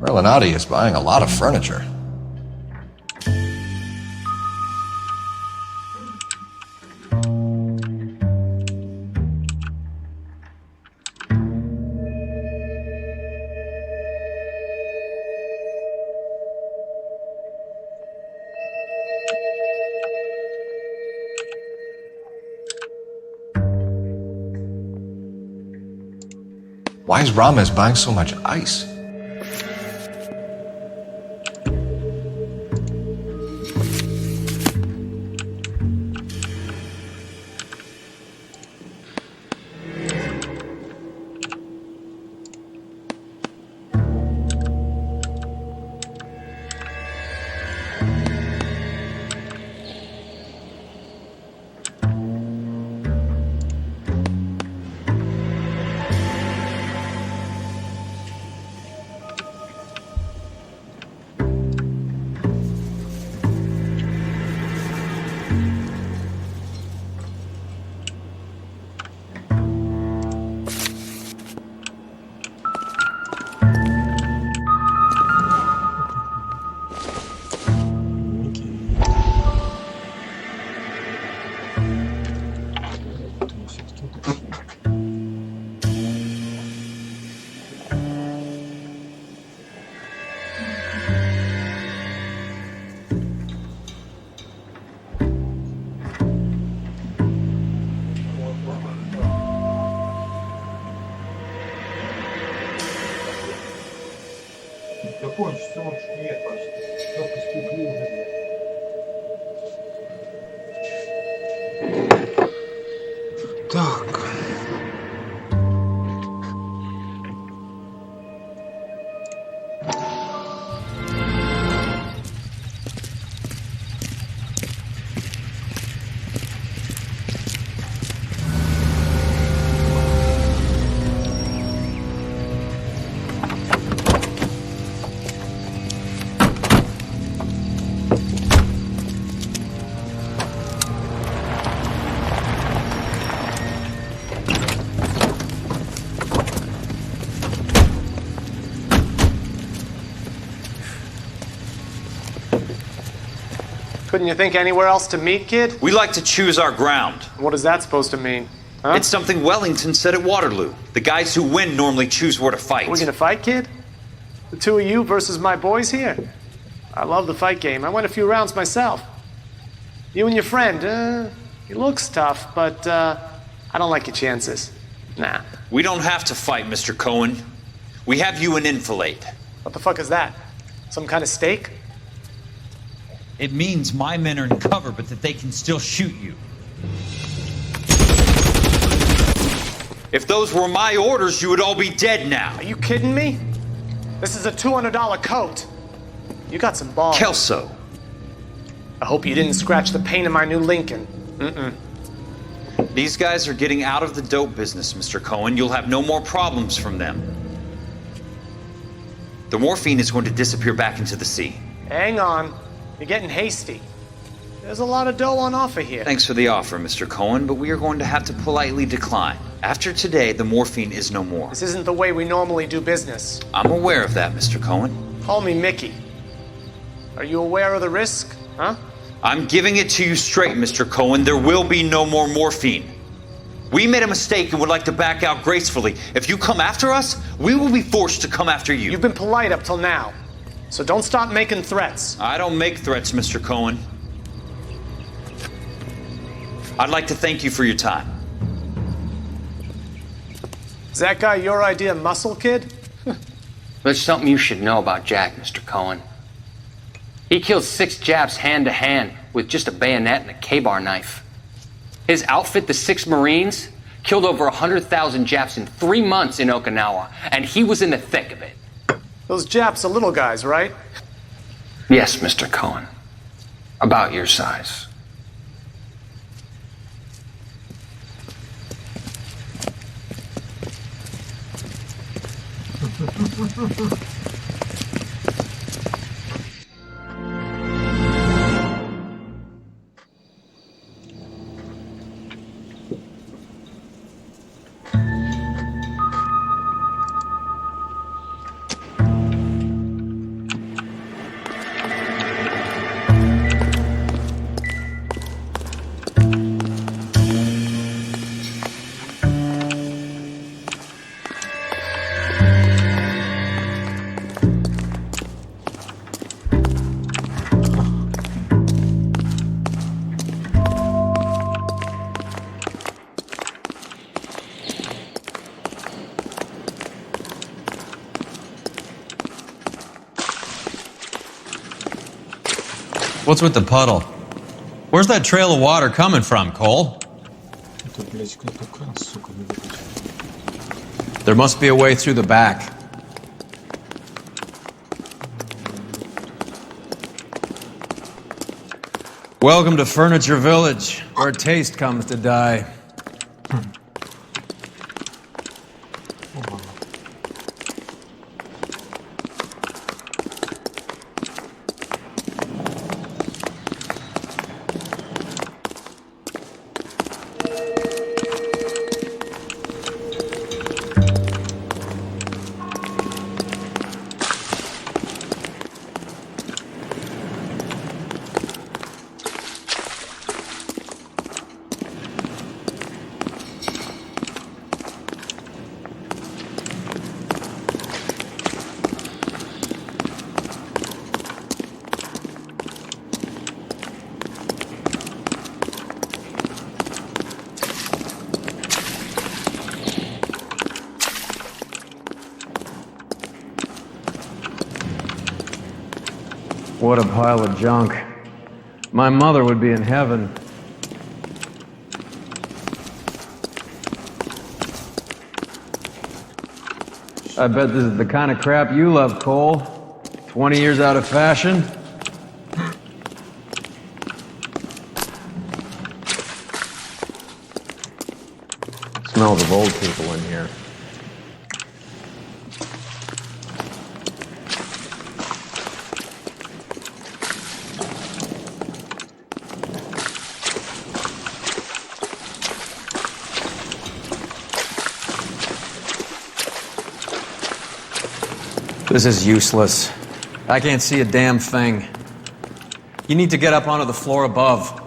Relinati is buying a lot of furniture. Why is Ramez buying so much ice? все нет почти. Только стекли уже нет. Так. Couldn't you think anywhere else to meet, kid? We like to choose our ground. What is that supposed to mean? Huh? It's something Wellington said at Waterloo. The guys who win normally choose where to fight. We're gonna fight, kid? The two of you versus my boys here? I love the fight game. I went a few rounds myself. You and your friend, he looks tough, but I don't like your chances. Nah. We don't have to fight, Mr. Cohen. We have you an enfilade. What the fuck is that? Some kind of steak? It means my men are in cover, but that they can still shoot you. If those were my orders, you would all be dead now. Are you kidding me? This is a $200 coat. You got some balls. Kelso. I hope you didn't scratch the paint of my new Lincoln. These guys are getting out of the dope business, Mr. Cohen. You'll have no more problems from them. The morphine is going to disappear back into the sea. Hang on. You're getting hasty. There's a lot of dough on offer here. Thanks for the offer, Mr. Cohen, but we are going to have to politely decline. After today, the morphine is no more. This isn't the way we normally do business. I'm aware of that, Mr. Cohen. Call me Mickey. Are you aware of the risk, huh? I'm giving it to you straight, Mr. Cohen. There will be no more morphine. We made a mistake and would like to back out gracefully. If you come after us, we will be forced to come after you. You've been polite up till now, so don't stop making threats. I don't make threats, Mr. Cohen. I'd like to thank you for your time. Is that guy your idea of muscle, kid? There's something you should know about Jack, Mr. Cohen. He killed 6 Japs hand-to-hand with just a bayonet and a K-bar knife. His outfit, the 6 Marines, killed over 100,000 Japs in 3 months in Okinawa, and he was in the thick of it. Those Japs are little guys, right? Yes, Mr. Cohen. About your size. What's with the puddle? Where's that trail of water coming from, Cole? There must be a way through the back. Welcome to Furniture Village, where taste comes to die. What a pile of junk. My mother would be in heaven. I bet this is the kind of crap you love, Cole. 20 years out of fashion. Smells of old people in here. This is useless. I can't see a damn thing. You need to get up onto the floor above.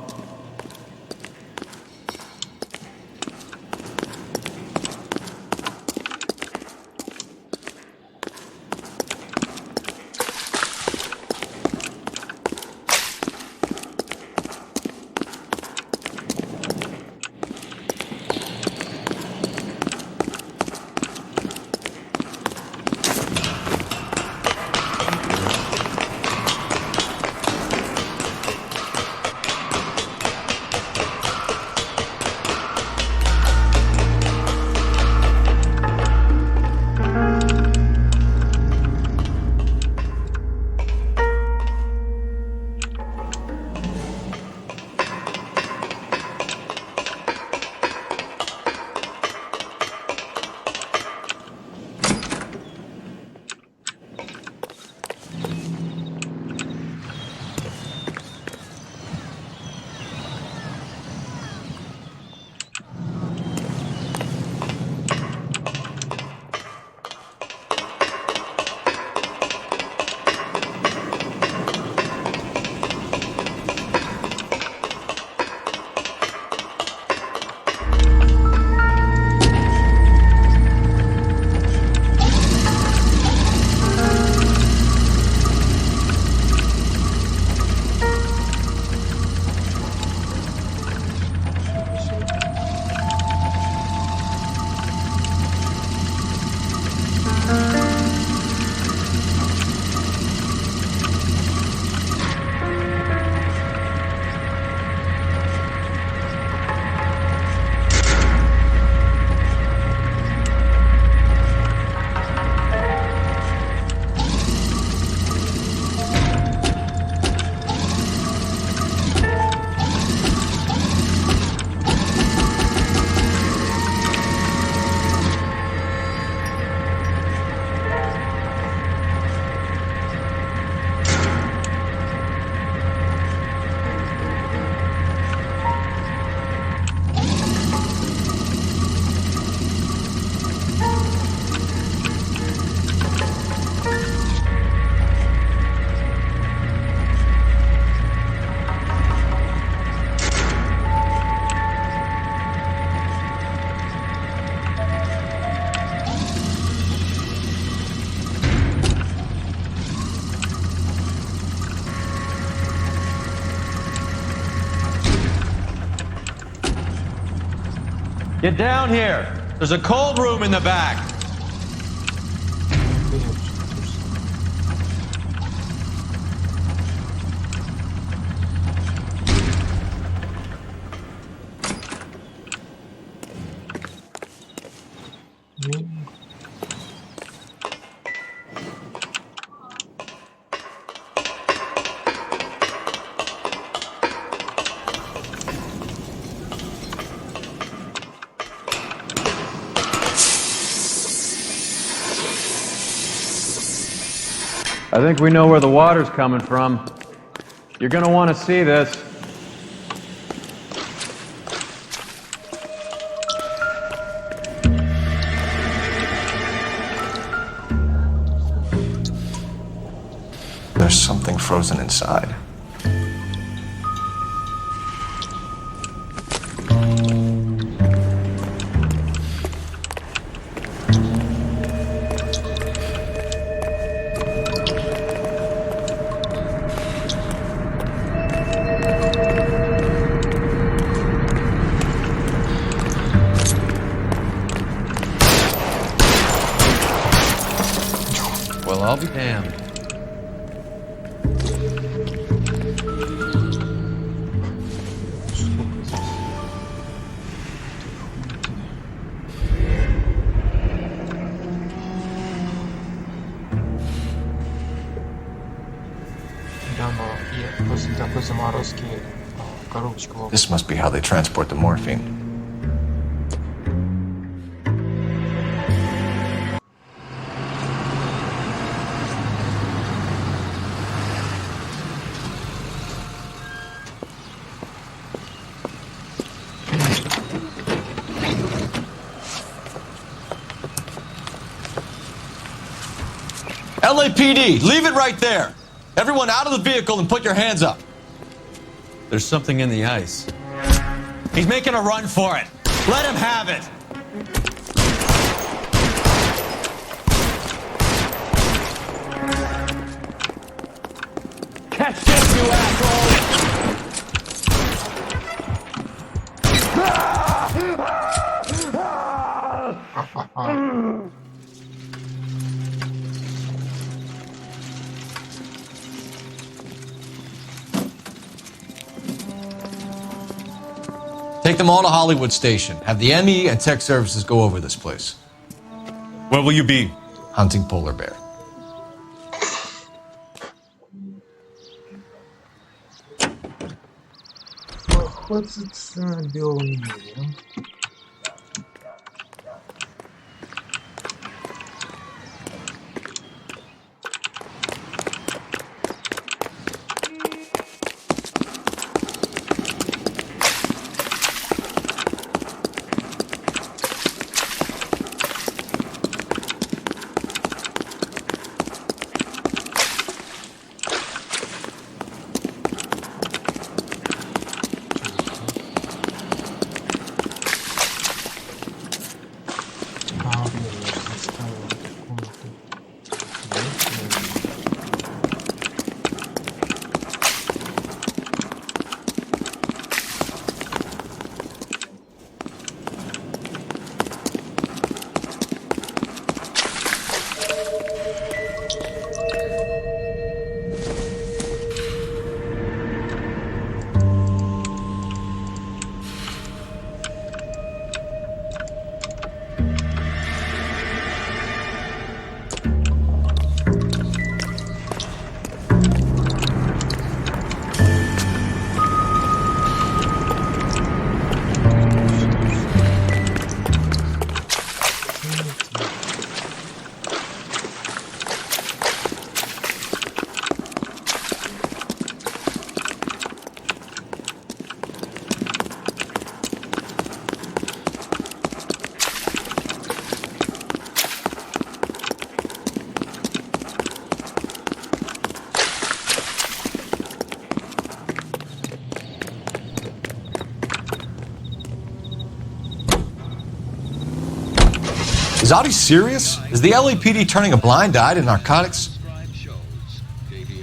Get down here. There's a cold room in the back. I think we know where the water's coming from. You're gonna want to see this. There's something frozen inside. Well, I'll be damned. заморозки коробочка. This must be how they transport the morphine. LAPD, leave it right there. Everyone out of the vehicle and put your hands up. There's something in the ice. He's making a run for it. Let him have it. Catch this, you asshole! Take them all to Hollywood Station. Have the ME and tech services go over this place. Where will you be? Hunting polar bear. Охотиться на белом мире. Is Audie serious? Is the LAPD turning a blind eye to narcotics?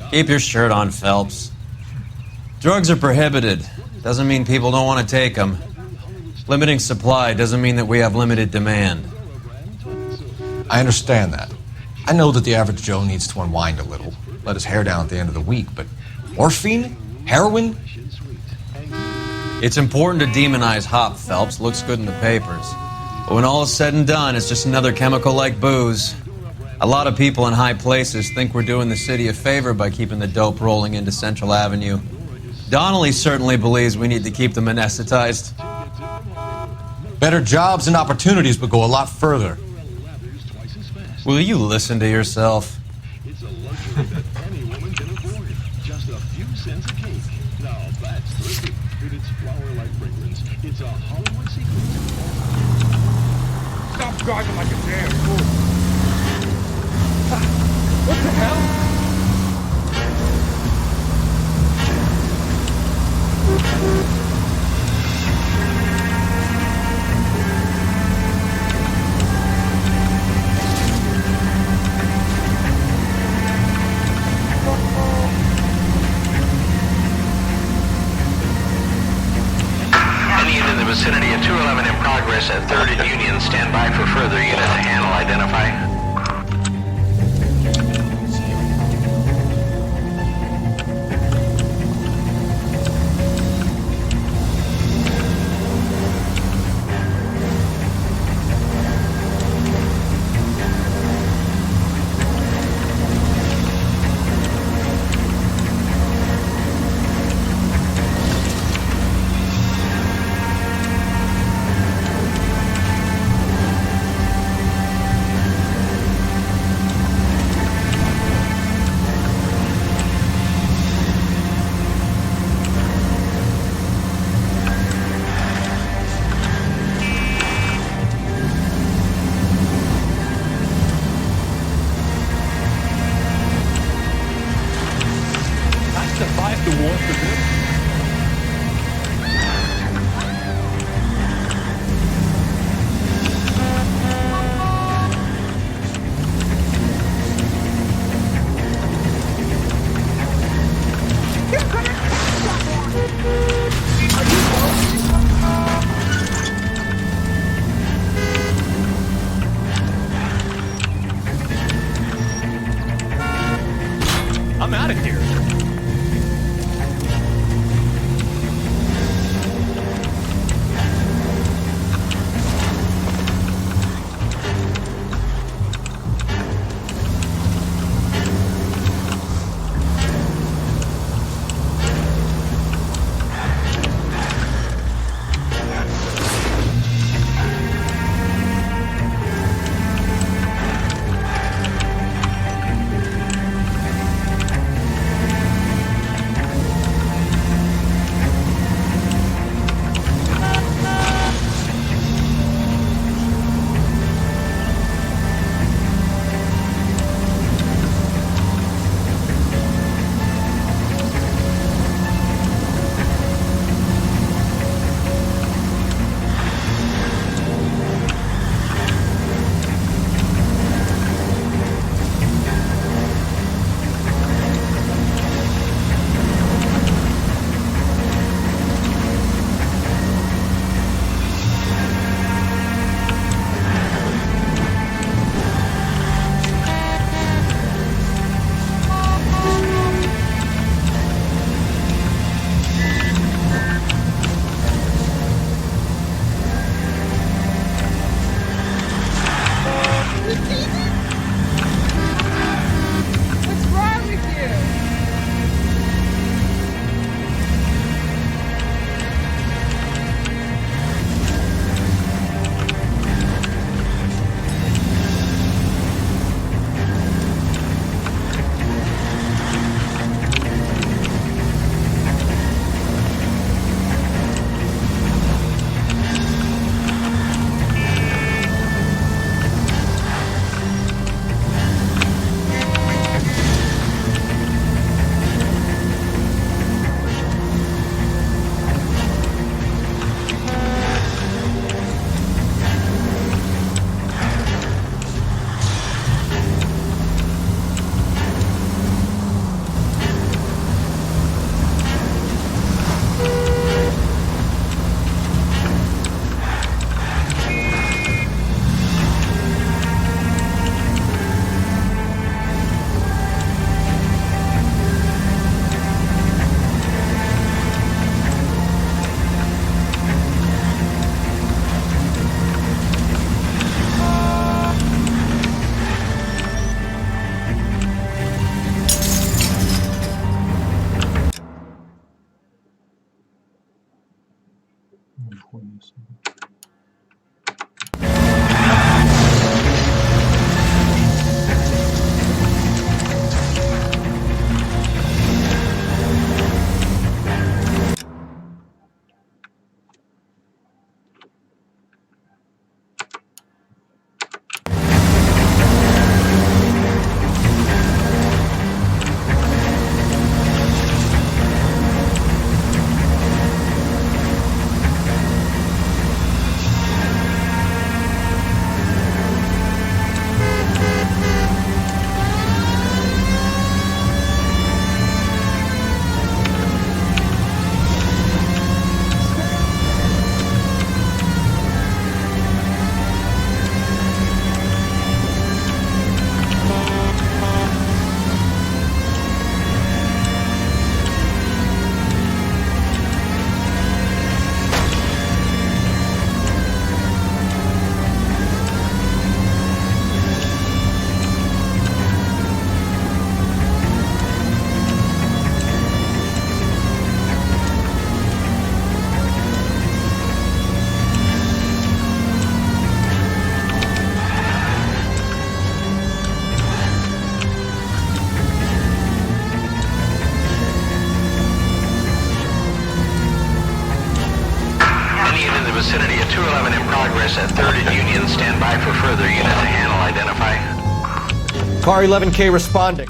Keep your shirt on, Phelps. Drugs are prohibited. Doesn't mean people don't want to take them. Limiting supply doesn't mean that we have limited demand. I understand that. I know that the average Joe needs to unwind a little, let his hair down at the end of the week, but morphine? Heroin? It's important to demonize hop, Phelps. Looks good in the papers. But when all is said and done, it's just another chemical like booze. A lot of people in high places think we're doing the city a favor by keeping the dope rolling into Central Avenue. Donnelly certainly believes we need to keep them anesthetized. Better jobs and opportunities would go a lot further. Will you listen to yourself? It's a luxury that any woman can afford. Just a few cents a cake. Now that's thrifty. With its flower-like fragrance, it's a Hollywood secret. Stop driving like a damn fool. What the hell? Vicinity of 211 in progress at 3rd and Union. Stand by for further unit to handle. Identify. progress at 3rd and Union. Stand by for further unit to handle. Identify. Car 11K responding.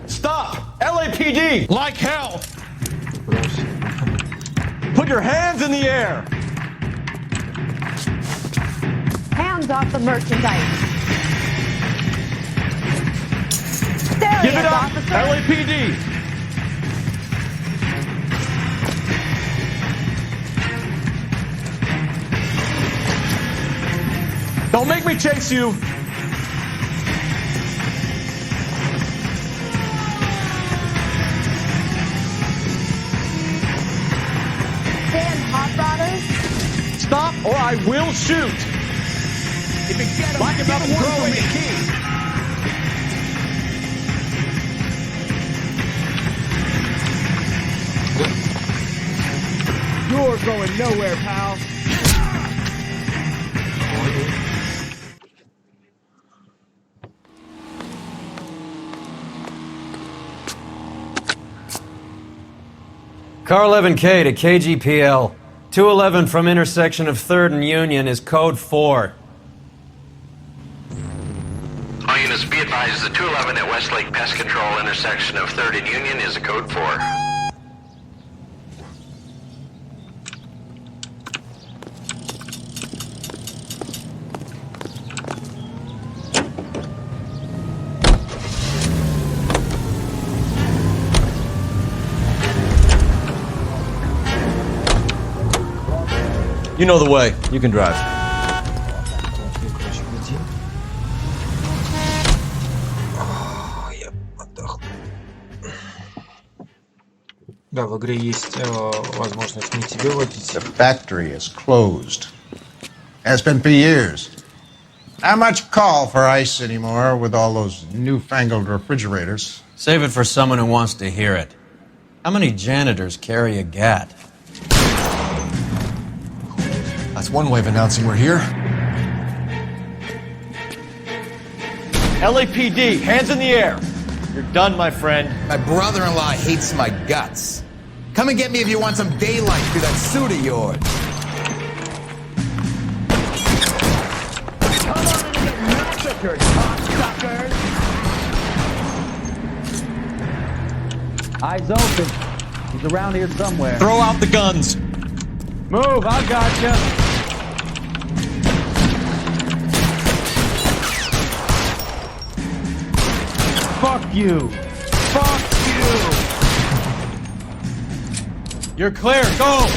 Stop! LAPD! Like hell! Put your hands in the air! Hands off the merchandise. There Give he it is, up! officer. LAPD! Don't make me chase you! Stand, hot rodders. Stop or I will shoot! If you get him, Lock him up and throw away the key! You're going nowhere, pal. Car 11K to KGPL. 211 from intersection of 3rd and Union is code 4. All units be advised, the 211 at Westlake Pest Control intersection of 3rd and Union is a code 4. You know the way. You can drive. Да, в игре есть возможность не тебе водить. The factory is closed. Has been for years. Not much call for ice anymore with all those newfangled refrigerators. Save it for someone who wants to hear it. How many janitors carry a gat? That's one way of announcing we're here. LAPD, hands in the air. You're done, my friend. My brother-in-law hates my guts. Come and get me if you want some daylight through that suit of yours. Come on and get massacred, cocksuckers! Eyes open. He's around here somewhere. Throw out the guns. Move, I gotcha. Fuck you. Fuck you. You're clear. Go.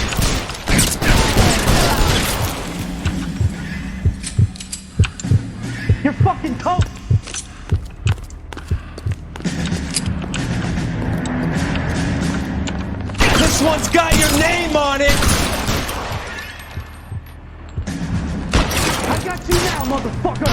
You're fucking toast. This one's got your name on it. I got you now, motherfucker.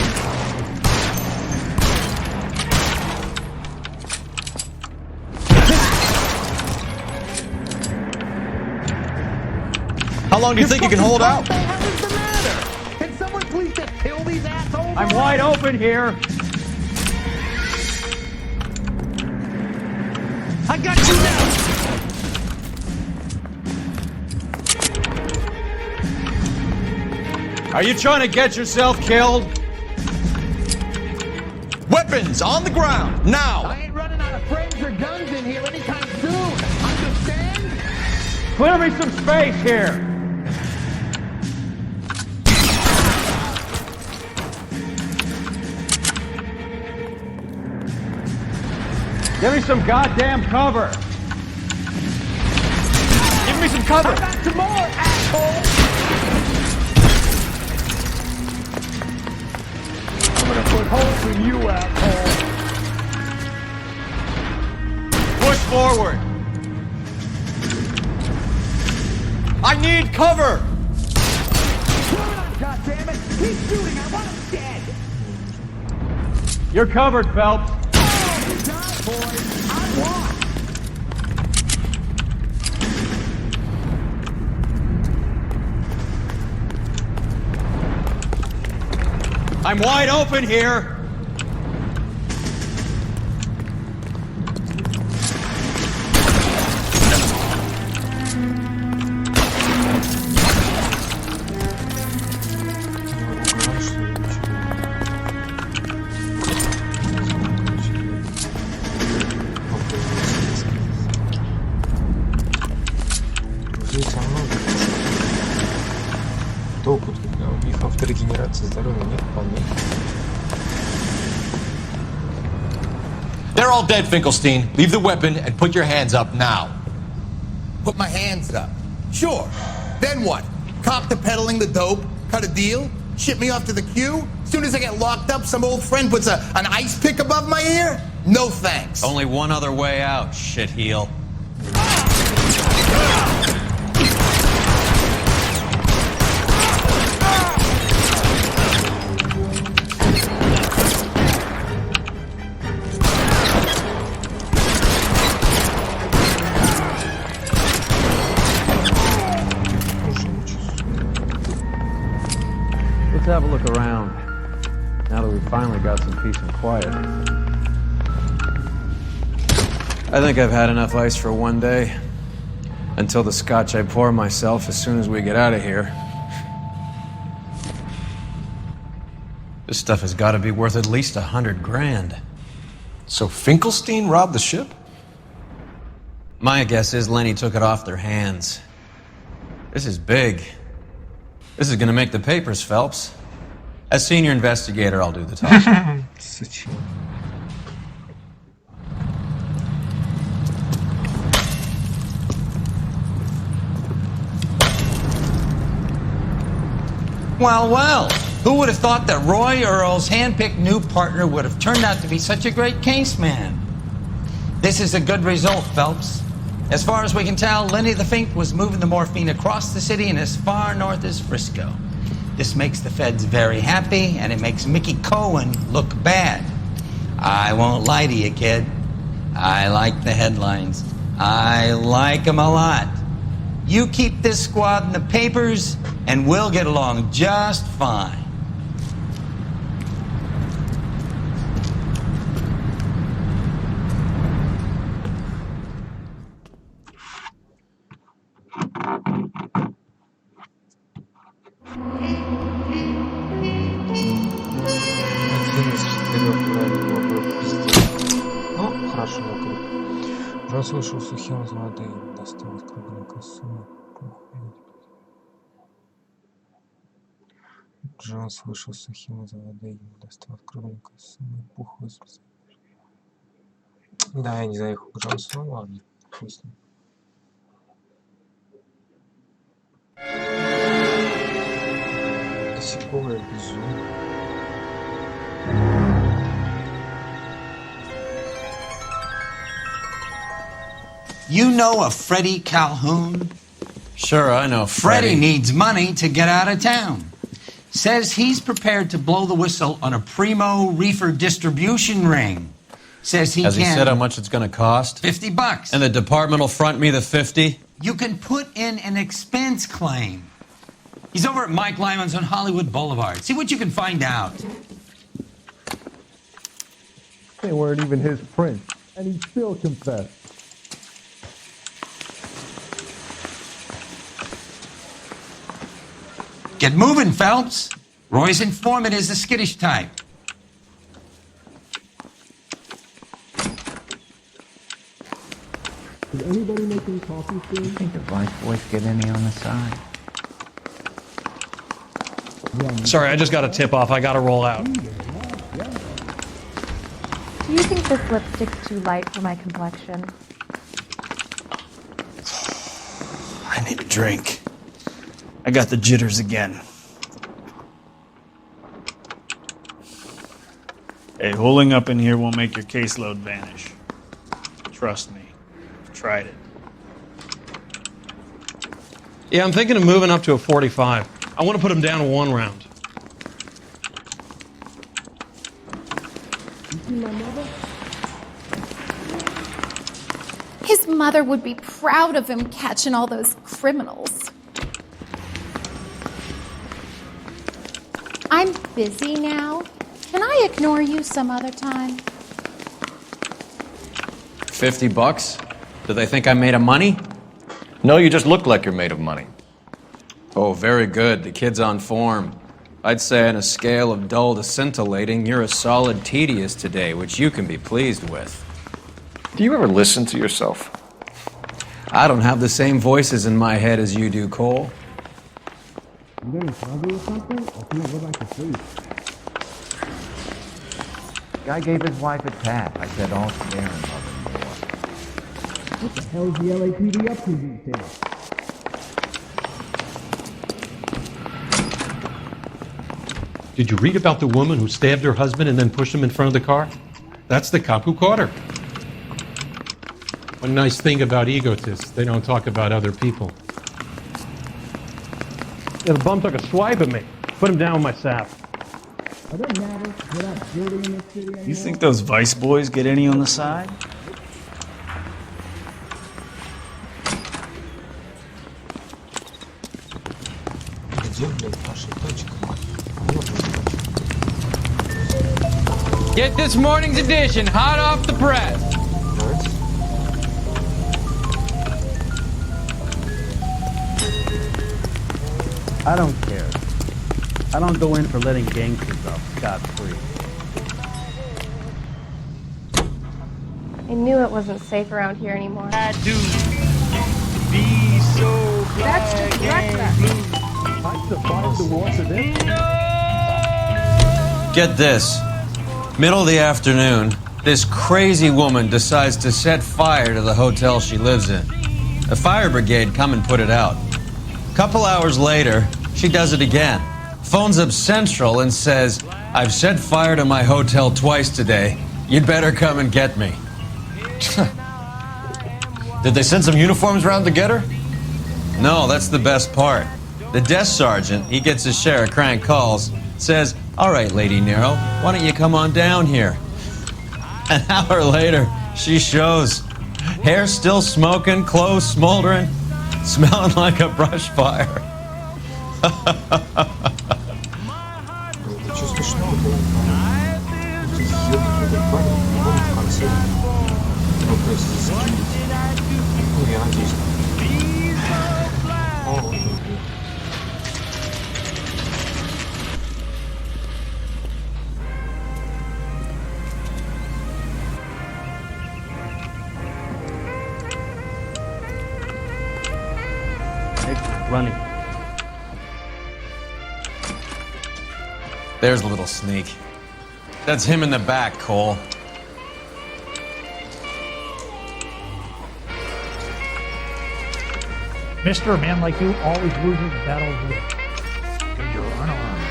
How long do you think you can hold out? What the hell is the matter? Can someone please just kill these assholes? I'm wide open here. I got you now! Are you trying to get yourself killed? Weapons on the ground, now! I ain't running out of frames or guns in here anytime soon. Understand? Clear me some space here. Give me some goddamn cover. Give me some cover. I got some more, asshole. I'm gonna put holes in you, asshole. Push forward. I need cover. God damn it! He's shooting. I want him dead. You're covered, Phelps. I'm wide open here. со мной. Толку, когда у них авторегенерации здоровья нет вполне. They're all dead, Finkelstein. Leave the weapon and put your hands up now. Put my hands up. Sure. Then what? Cop to peddling the dope? Cut a deal? Ship me off to the queue? As soon as I get locked up, some old friend puts an ice pick above my ear? No thanks. Only one other way out, shitheel. Let's have a look around, now that we've finally got some peace and quiet. I think I've had enough ice for one day. Until the scotch I pour myself as soon as we get out of here. This stuff has got to be worth at least $100 grand. So Finkelstein robbed the ship? My guess is Lenny took it off their hands. This is big. This is gonna make the papers, Phelps. As senior investigator, I'll do the talking. Well, well, who would have thought that Roy Earl's hand-picked new partner would have turned out to be such a great case man? This is a good result, Phelps. As far as we can tell, Lenny the Fink was moving the morphine across the city and as far north as Frisco. This makes the feds very happy, and it makes Mickey Cohen look bad. I won't lie to you, kid. I like the headlines. I like them a lot. You keep this squad in the papers, and we'll get along just fine. Ну, хорошо, вокруг. Джонс вышел сухим из воды и достал из круглой косу. Джонс вышел сухим из воды и достал круглой косу. Пух из... Да, я не заехал к Джонсу, ну ладно, пусть. Косяковое безумие. You know a Freddie Calhoun? Sure, I know Freddie needs money to get out of town. Says he's prepared to blow the whistle on a primo reefer distribution ring. Says he Has can... he said how much it's going to cost? $50. And the department will front me the 50? You can put in an expense claim. He's over at Mike Lyman's on Hollywood Boulevard. See what you can find out. They weren't even his print, and he still confessed. Get moving, Phelps. Roy's informant is the skittish type. Did anybody make any coffee soon? I think the vice boys get any on the side. Sorry, I just got a tip off. I gotta roll out. Do you think this lipstick's too light for my complexion? I need a drink. I got the jitters again. Hey, holding up in here won't make your caseload vanish. Trust me. I've tried it. Yeah, I'm thinking of moving up to a 45. I want to put him down one round. His mother would be proud of him catching all those criminals. I'm busy now. Can I ignore you some other time? $50? Do they think I'm made of money? No, you just look like you're made of money. Oh, very good. The kid's on form. I'd say on a scale of dull to scintillating, you're a solid tedious today, which you can be pleased with. Do you ever listen to yourself? I don't have the same voices in my head as you do, Cole. You getting trouble or something? Or can I go back to sleep? Guy gave his wife a tap. I said, all staring of him more. What the hell is the LAPD up to these days? Did you read about the woman who stabbed her husband and then pushed him in front of the car? That's the cop who caught her. One nice thing about egotists, they don't talk about other people. Yeah, the bum took a swipe at me. Put him down with my sap. Are there matters without building in this city anymore? You think those Vice boys get any on the side? Get this morning's edition hot off the press. I don't care. I don't go in for letting gangsters off scot-free. I knew it wasn't safe around here anymore. I do be so That's just reckless. I survived the war to this. Get this. Middle of the afternoon, this crazy woman decides to set fire to the hotel she lives in. The fire brigade come and put it out. Couple hours later, she does it again. Phones up Central and says, I've set fire to my hotel twice today. You'd better come and get me. Did they send some uniforms around to get her? No, that's the best part. The desk sergeant, he gets his share of crank calls, says, all right, Lady Nero, why don't you come on down here? An hour later, she shows. Hair still smoking, clothes smoldering, smelling like a brush fire. Running. There's a little sneak. That's him in the back, Cole. Mister, a man like you always loses the battle of wit. Because you're unarmed.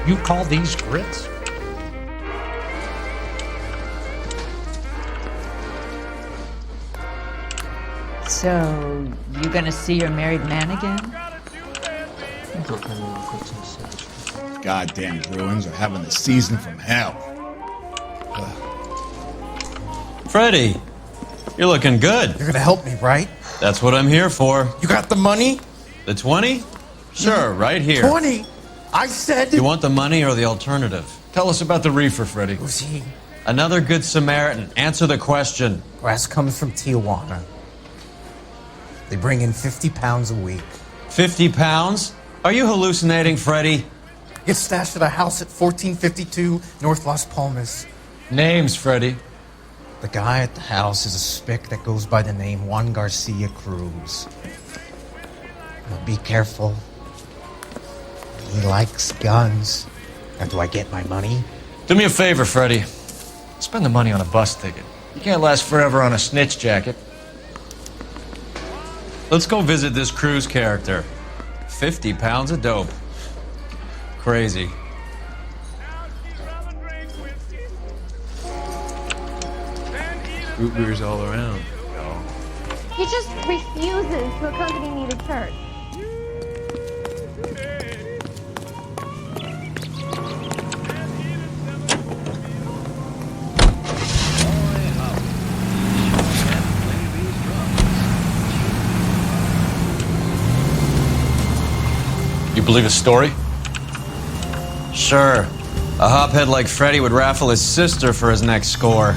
You call these grits? So, you gonna see your married man again? Goddamn Bruins are having the season from hell. Freddie, you're looking good. You're gonna help me, right? That's what I'm here for. You got the money? The 20? Sure, right here. 20? I said... You want the money or the alternative? Tell us about the reefer, Freddie. Who's he? Another good Samaritan. Answer the question. Grass comes from Tijuana. They bring in 50 pounds a week. 50 pounds? Are you hallucinating, Freddie? Gets stashed at a house at 1452 North Las Palmas. Names, Freddie. The guy at the house is a spick that goes by the name Juan Garcia Cruz. Now be careful. He likes guns. Now, do I get my money? Do me a favor, Freddie. Spend the money on a bus ticket. You can't last forever on a snitch jacket. Let's go visit this Cruz character. 50 pounds of dope. Crazy. Root beers all around. He just refuses to accompany me to church. You believe his story? Sure. A hophead like Freddie would raffle his sister for his next score.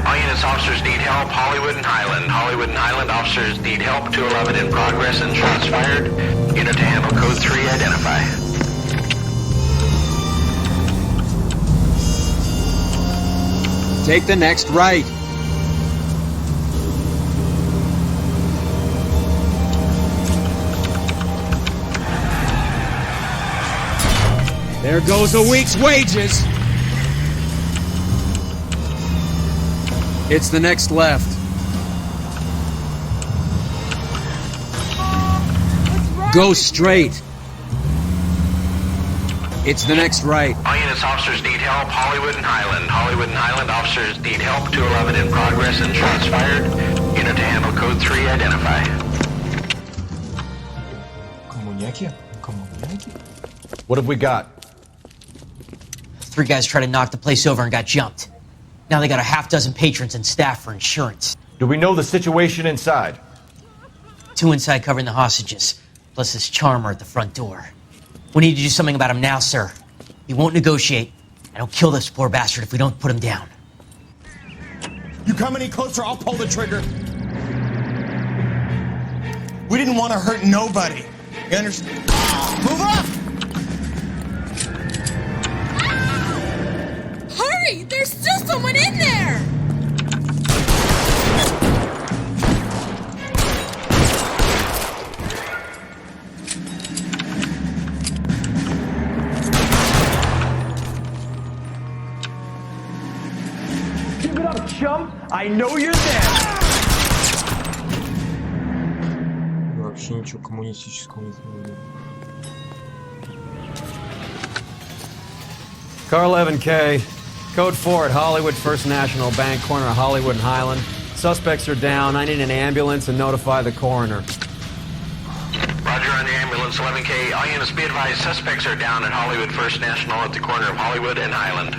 All units officers need help. Hollywood and Highland. Hollywood and Highland officers need help. 211 in progress and shots fired. Unit to handle code 3, identify. Take the next right. There goes a week's wages. It's the next left. Go straight. It's the next right. All units, officers need help. Hollywood and Highland. Hollywood and Highland officers need help. 211 in progress and shots fired. Unit to handle code 3, identify. Коммуняки? Коммуняки? What have we got? 3 guys tried to knock the place over and got jumped. Now they got a half dozen patrons and staff for insurance. Do we know the situation inside? 2 inside covering the hostages, plus this charmer at the front door. We need to do something about him now, sir. He won't negotiate, and he'll kill this poor bastard if we don't put him down. You come any closer, I'll pull the trigger. We didn't want to hurt nobody. You understand? Move up! Hurry! There's still someone in there! Give it up, chump! I know you're there! Вообще ничего коммунистического не знаю. Car 11K, code 4 at Hollywood First National Bank, corner of Hollywood and Highland. Suspects are down. I need an ambulance and notify the coroner. Roger on the ambulance, 11K. All units be advised, suspects are down at Hollywood First National at the corner of Hollywood and Highland.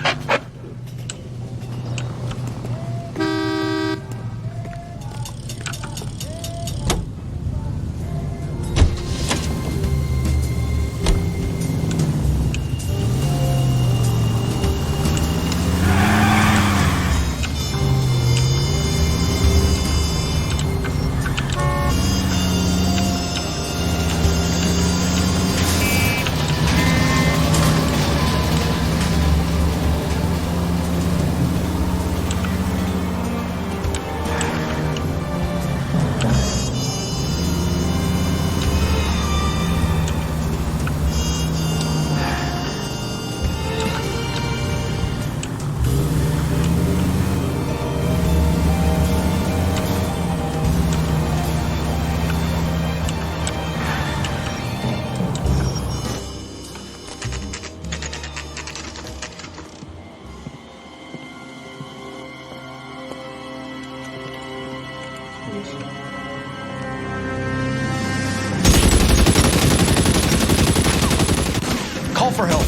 Call for help.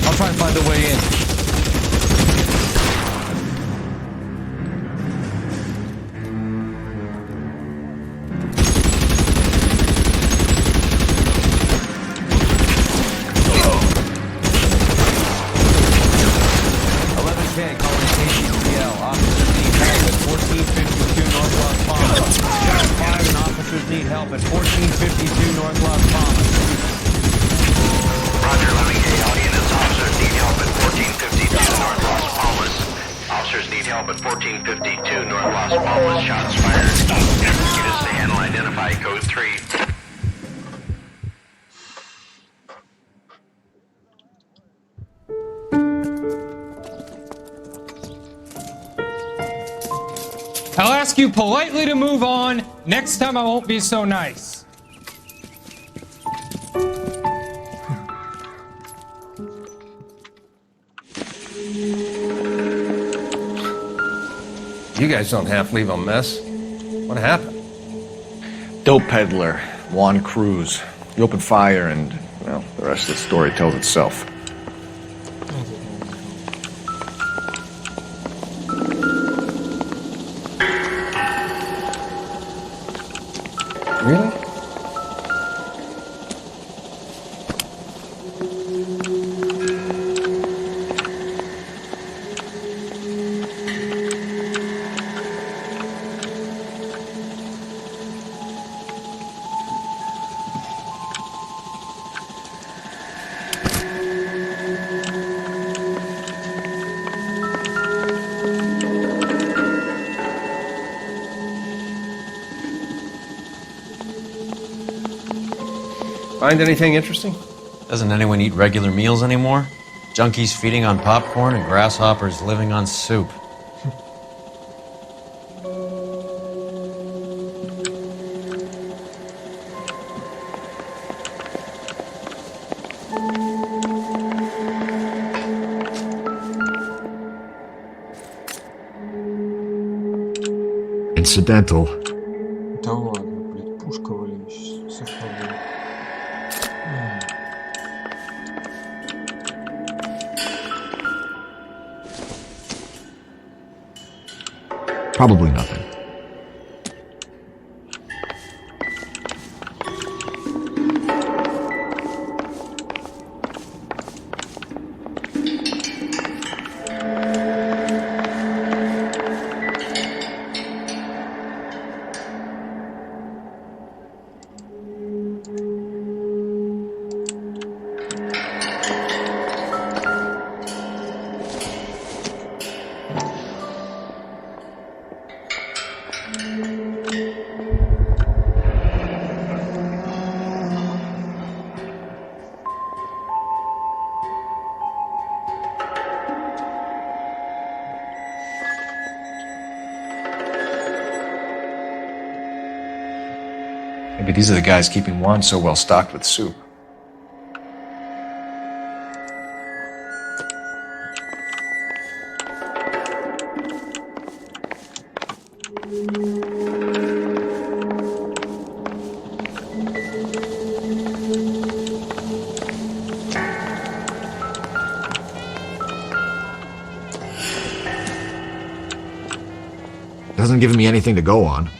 I'll try and find a way in. I'll ask you politely to move on. Next time I won't be so nice. You guys don't half leave a mess. What happened? Dope peddler, Juan Cruz. He opened fire and, well, the rest of the story tells itself. Really? Find anything interesting? Doesn't anyone eat regular meals anymore? Junkies feeding on popcorn and grasshoppers living on soup. Incidental. Да ладно, блядь, пушка валялась со шнуром. Probably nothing. Maybe these are the guys keeping Juan so well stocked with soup. Doesn't give me anything to go on.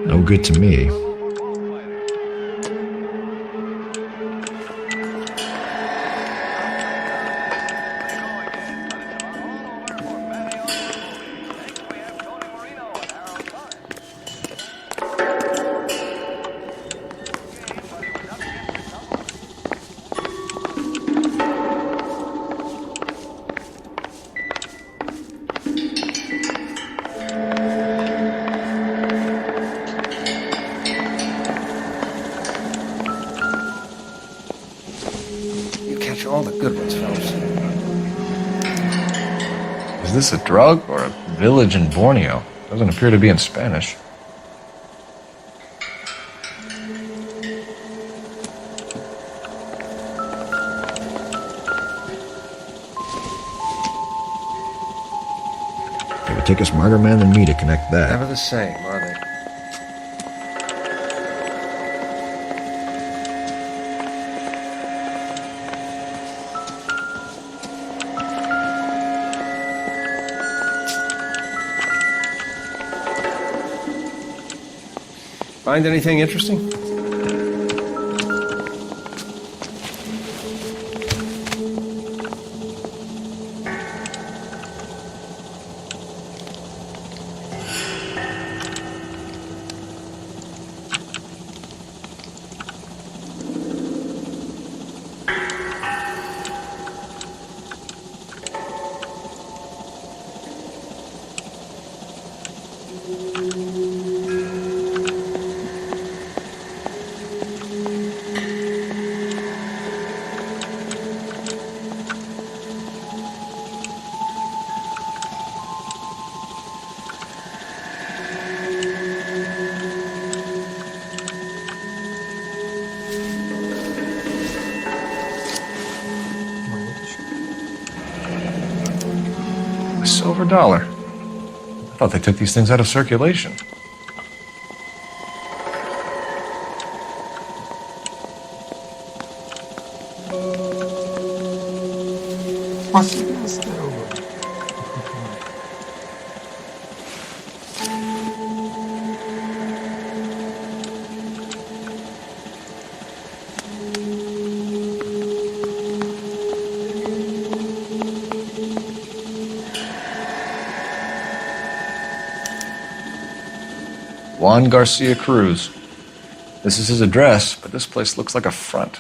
No good to me. All the good ones, fellas. Is this a drug or a village in Borneo? Doesn't appear to be in Spanish. It would take a smarter man than me to connect that. Never the same, are they? Find anything interesting? silver dollar. I thought they took these things out of circulation. Juan Garcia Cruz. This is his address, but this place looks like a front.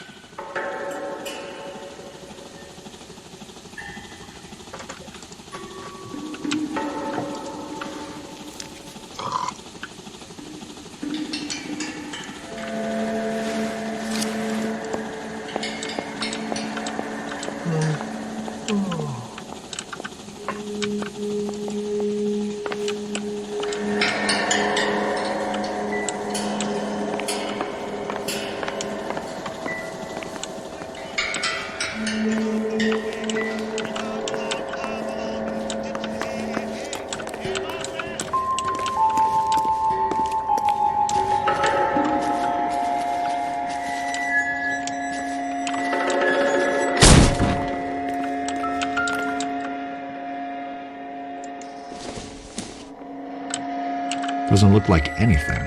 Doesn't look like anything.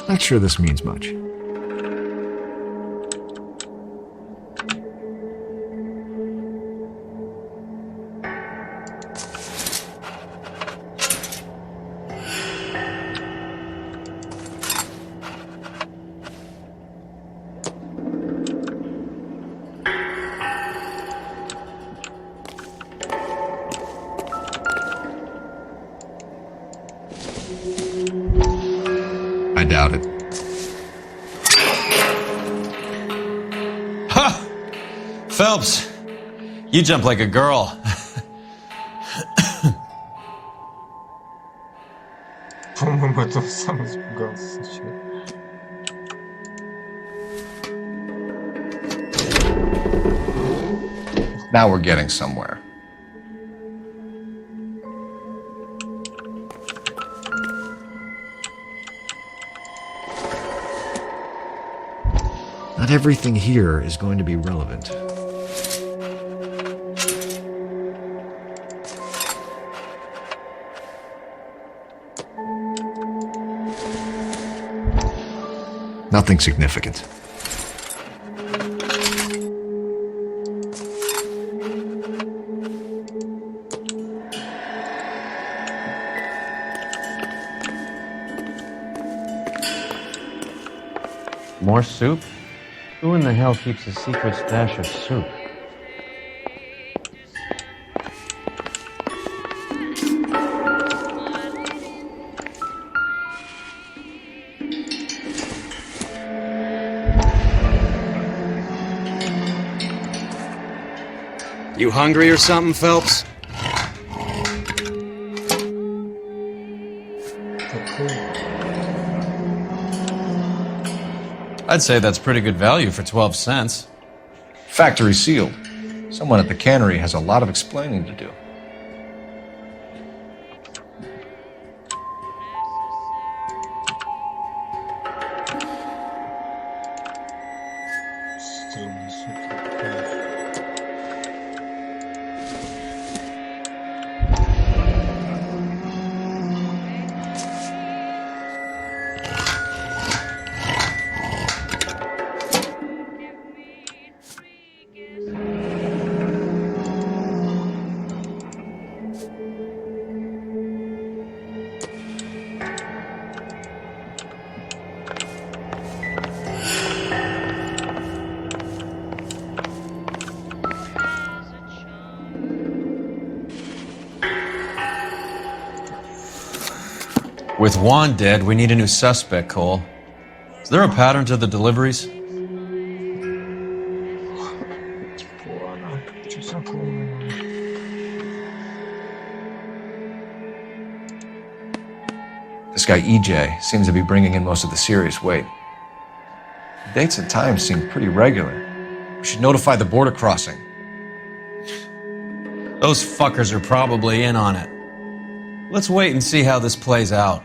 Not sure this means much. I doubt it. Ha! Phelps, you jump like a girl. По-моему, это сам испугался сейчас. Now we're getting somewhere. Not everything here is going to be relevant. Nothing significant. More soup? Who in the hell keeps a secret stash of soup? You hungry or something, Phelps? I'd say that's pretty good value for 12 cents. Factory sealed. Someone at the cannery has a lot of explaining to do. With Juan dead, we need a new suspect, Cole. Is there a pattern to the deliveries? This guy EJ seems to be bringing in most of the serious weight. The dates and times seem pretty regular. We should notify the border crossing. Those fuckers are probably in on it. Let's wait and see how this plays out.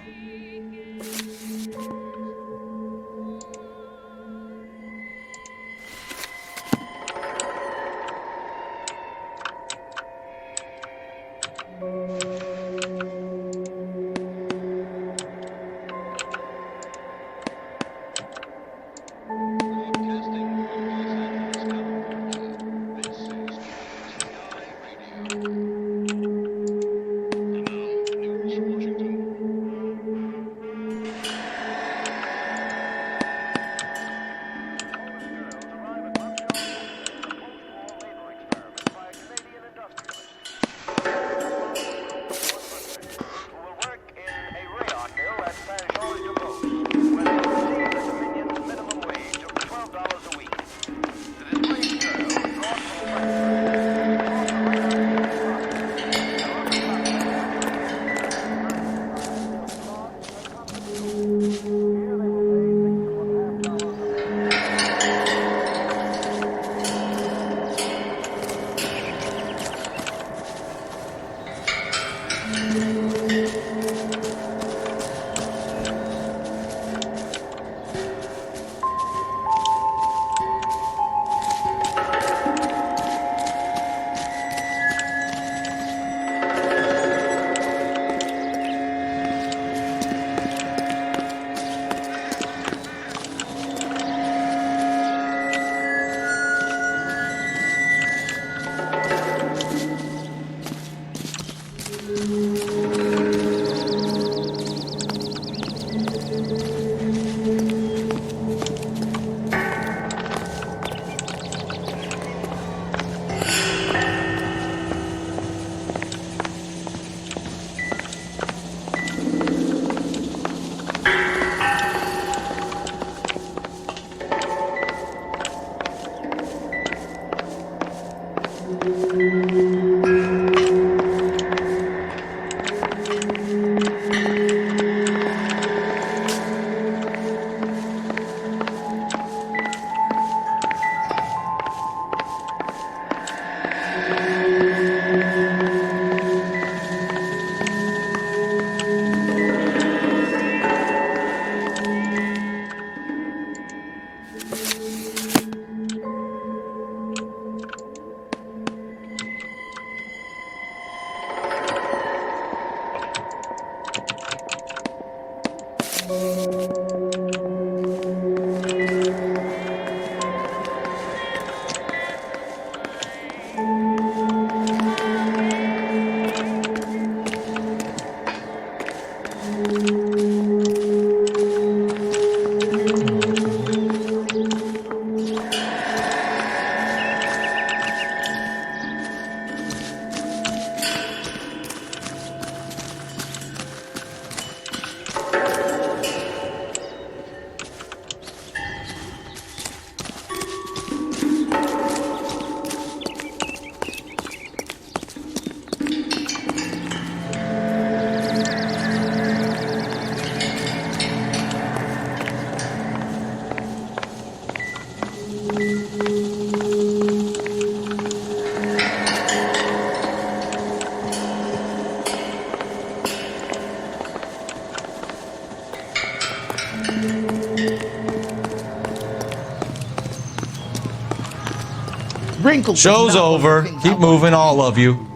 Show's over. Keep moving, all of you.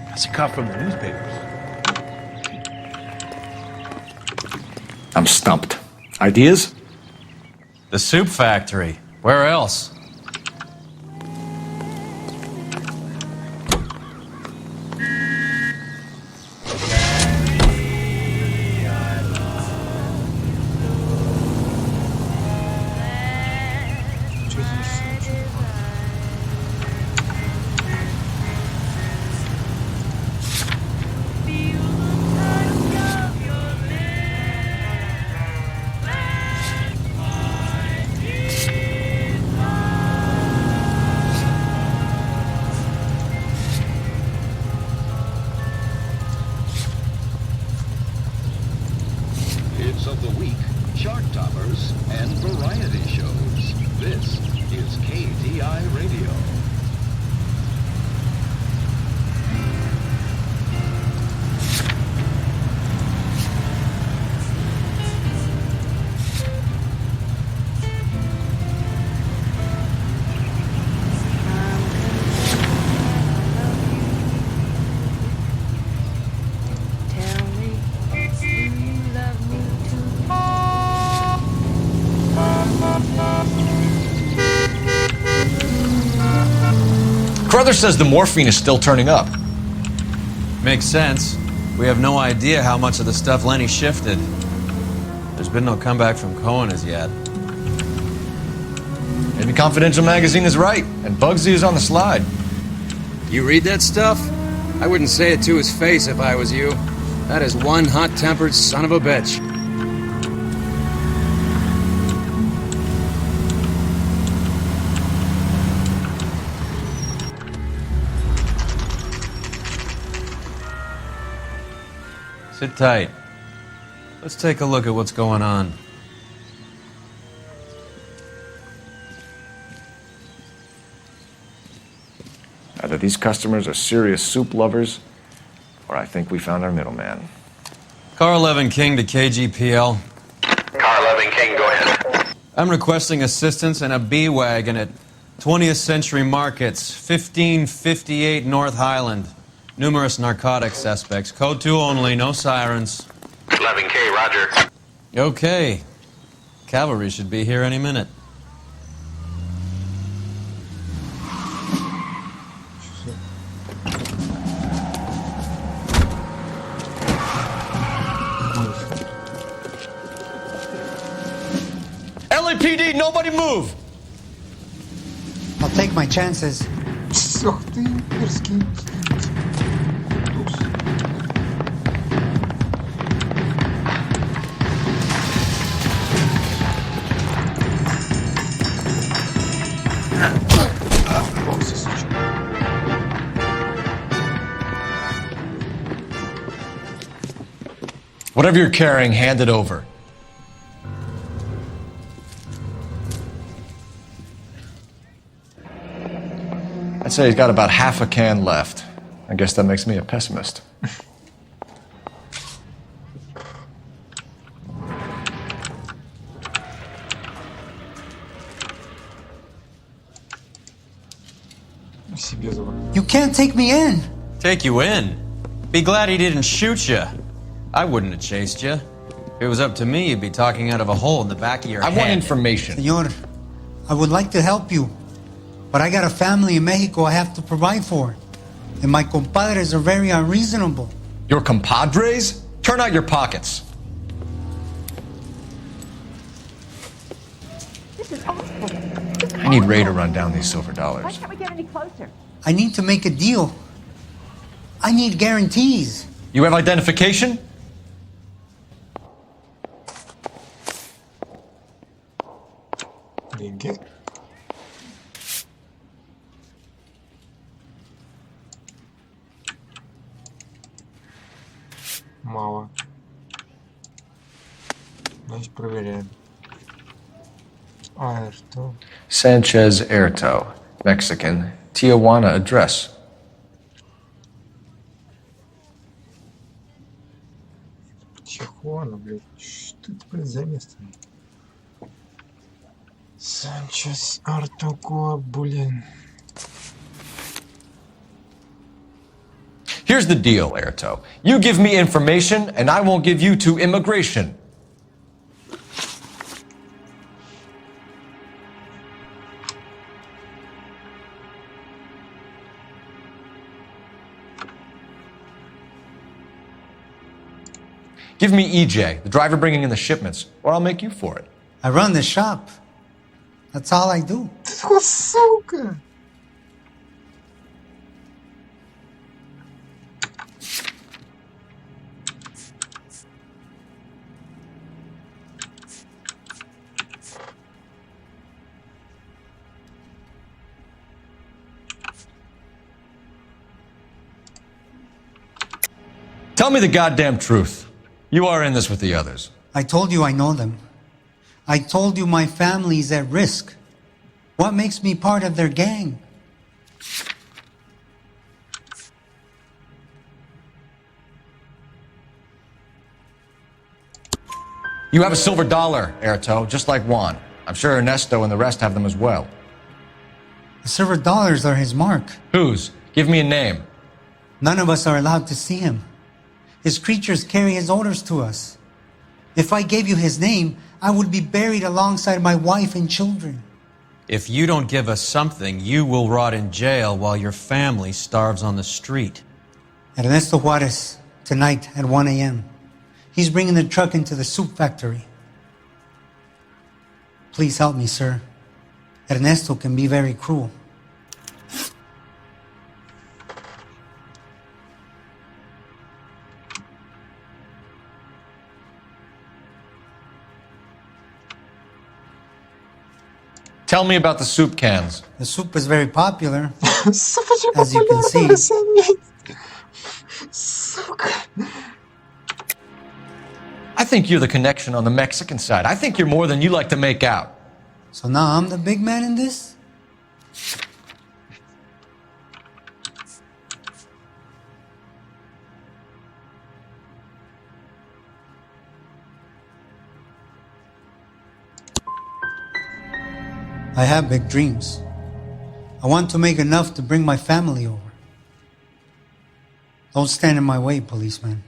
That's a cut from the newspapers. I'm stumped. Ideas? The soup factory. Where else? news and variety shows. This is KDI Radio. Carruthers says the morphine is still turning up. Makes sense. We have no idea how much of the stuff Lenny shifted. There's been no comeback from Cohen as yet. Maybe Confidential magazine is right, and Bugsy is on the slide. You read that stuff? I wouldn't say it to his face if I was you. That is one hot-tempered son of a bitch. Sit tight. Let's take a look at what's going on. Either these customers are serious soup lovers, or I think we found our middleman. Car 11 King to KGPL. Car 11 King, go ahead. I'm requesting assistance in a B-Wagon at 20th Century Markets, 1558 North Highland. Numerous narcotic suspects. Code 2 only, no sirens. 11K, roger. Okay. Cavalry should be here any minute. LAPD, nobody move! I'll take my chances. Ох ты, мерзкий. Whatever you're carrying, hand it over. I'd say he's got about half a can left. I guess that makes me a pessimist. You can't take me in. Take you in? Be glad he didn't shoot you. I wouldn't have chased you. If it was up to me, you'd be talking out of a hole in the back of your head. I want information. Senor, I would like to help you, but I got a family in Mexico I have to provide for. And my compadres are very unreasonable. Your compadres? Turn out your pockets. This is awful. I need Ray to run down these silver dollars. Why can't we get any closer? I need to make a deal. I need guarantees. You have identification? Деньги. Мало. Значит, проверяем. А что? Sanchez Erto, Mexican, Tijuana address. Тихуана, блядь. Что это, блядь, за место? Санчес Артуко, блин. Here's the deal, Erto. You give me information, and I won't give you to immigration. Give me EJ, the driver bringing in the shipments, or I'll make you for it. I run the shop. That's all I do. Сука! Tell me the goddamn truth. You are in this with the others. I told you I know them. I told you my family is at risk. What makes me part of their gang? You have a silver dollar, Erto, just like Juan. I'm sure Ernesto and the rest have them as well. The silver dollars are his mark. Whose? Give me a name. None of us are allowed to see him. His creatures carry his orders to us. If I gave you his name, I would be buried alongside my wife and children. If you don't give us something, you will rot in jail while your family starves on the street. Ernesto Juarez, tonight at 1 a.m. He's bringing the truck into the soup factory. Please help me, sir. Ernesto can be very cruel. Tell me about the soup cans. The soup is very popular, as you can see. I think you're the connection on the Mexican side. I think you're more than you like to make out. So now I'm the big man in this? I have big dreams. I want to make enough to bring my family over. Don't stand in my way, policeman.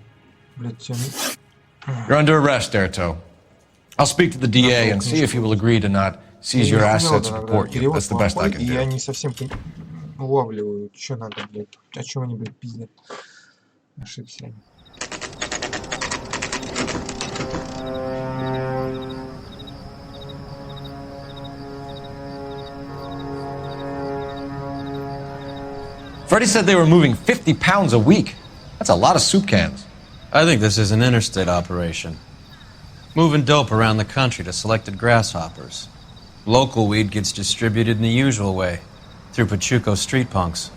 You're under arrest, Erto. I'll speak to the DA and see if he will agree to not seize your assets and report you. That's the best I can do. Я не совсем улавливаю, что надо, блядь. О чем они, блядь, пиздят. Ошибся они. Freddie said they were moving 50 pounds a week. That's a lot of soup cans. I think this is an interstate operation. Moving dope around the country to selected grasshoppers. Local weed gets distributed in the usual way, through Pachuco street punks.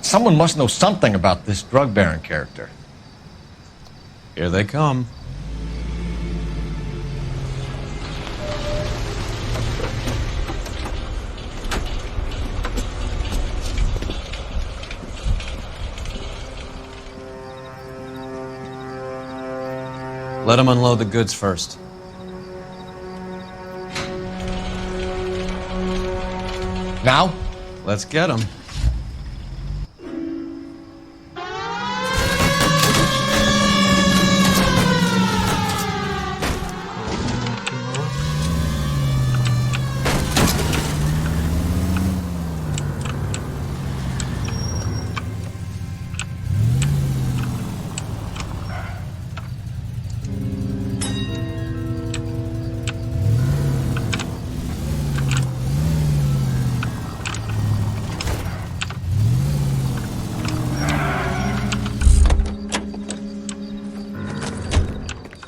Someone must know something about this drug baron character. Here they come. Let them unload the goods first. Now? Let's get them.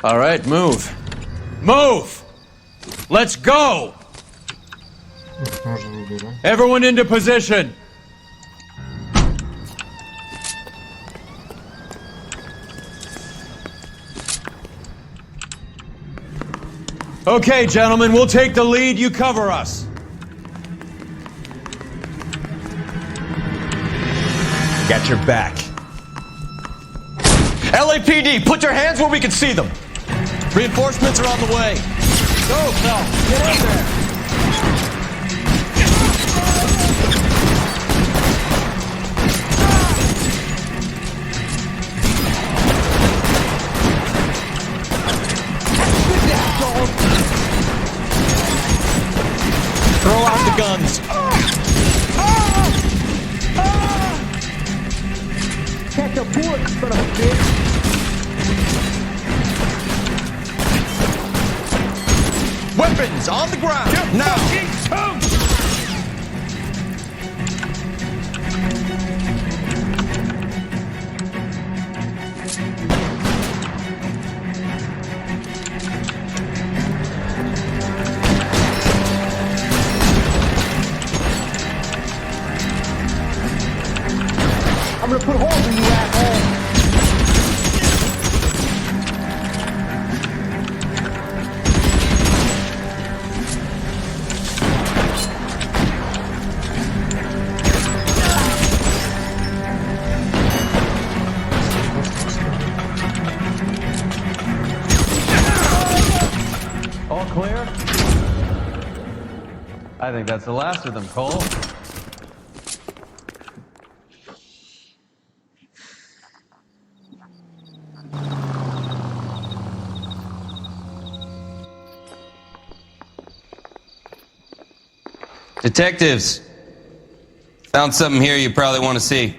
All right, move. Move! Let's go! Everyone into position! Okay, gentlemen, we'll take the lead. You cover us. Got your back. LAPD, put your hands where we can see them. Reinforcements are on the way. Go, Phil. Get in there. Throw out the guns. Catch a bullet, son of a bitch. Weapons on the ground! Now! I'm gonna put holes in you, asshole. I think that's the last of them, Cole. Detectives, found something here you probably want to see.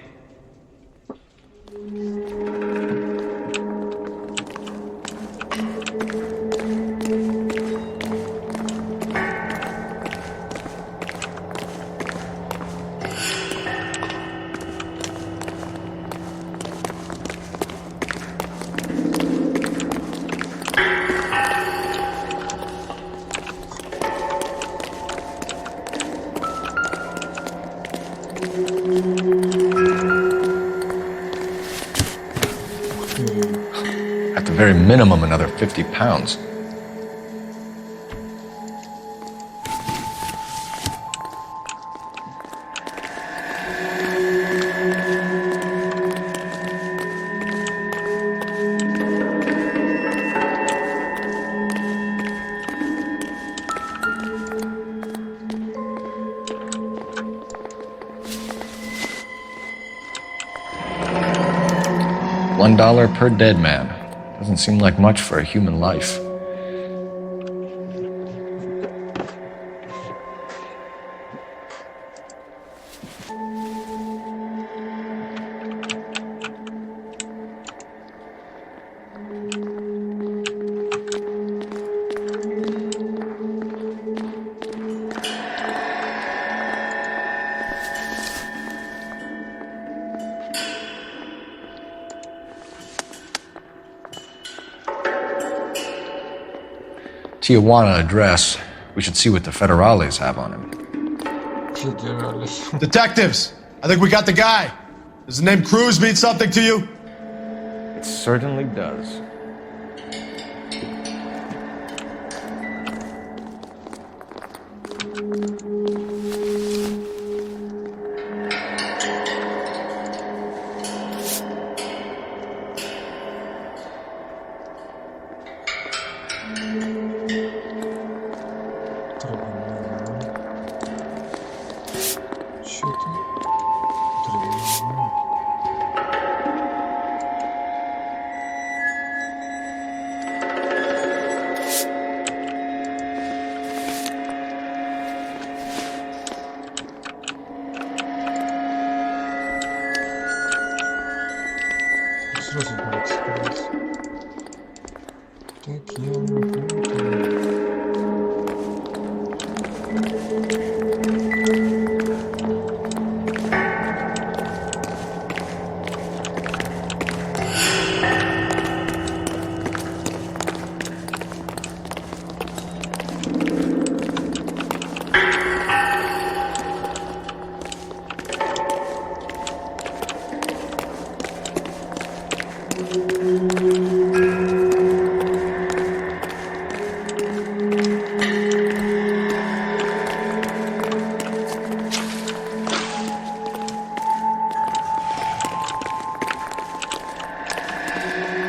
At the very minimum, another 50 pounds. $1 per dead man. Doesn't seem like much for a human life. Tijuana address. We should see what the federales have on him. Detectives, I think we got the guy. Does the name Cruz mean something to you? It certainly does.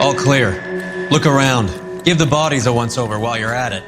All clear. Look around. Give the bodies a once-over while you're at it.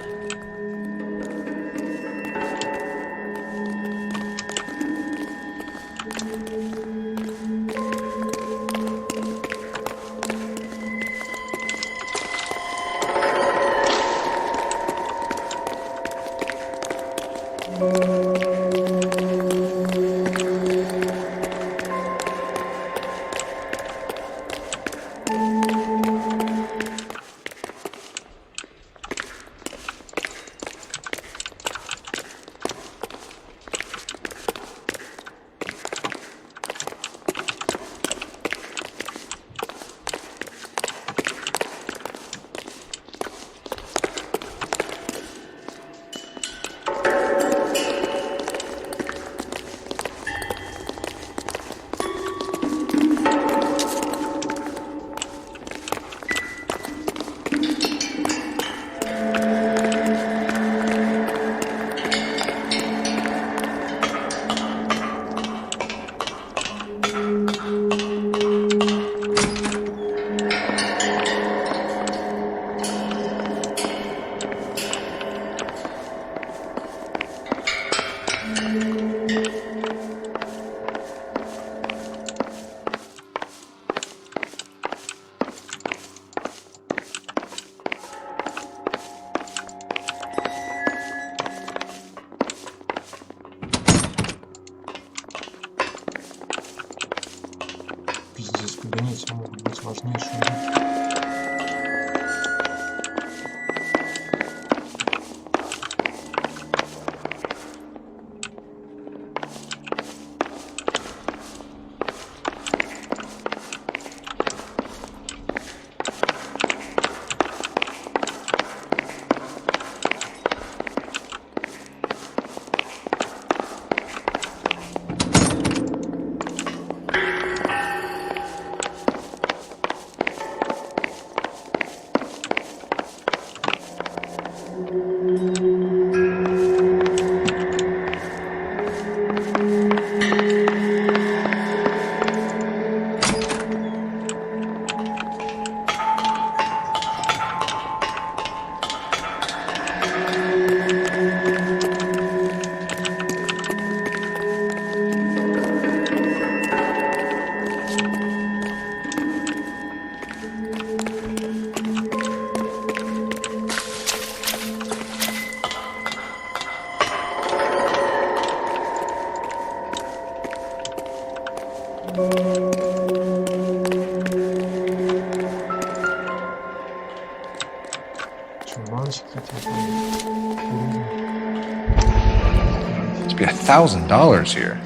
Must be $1,000 here.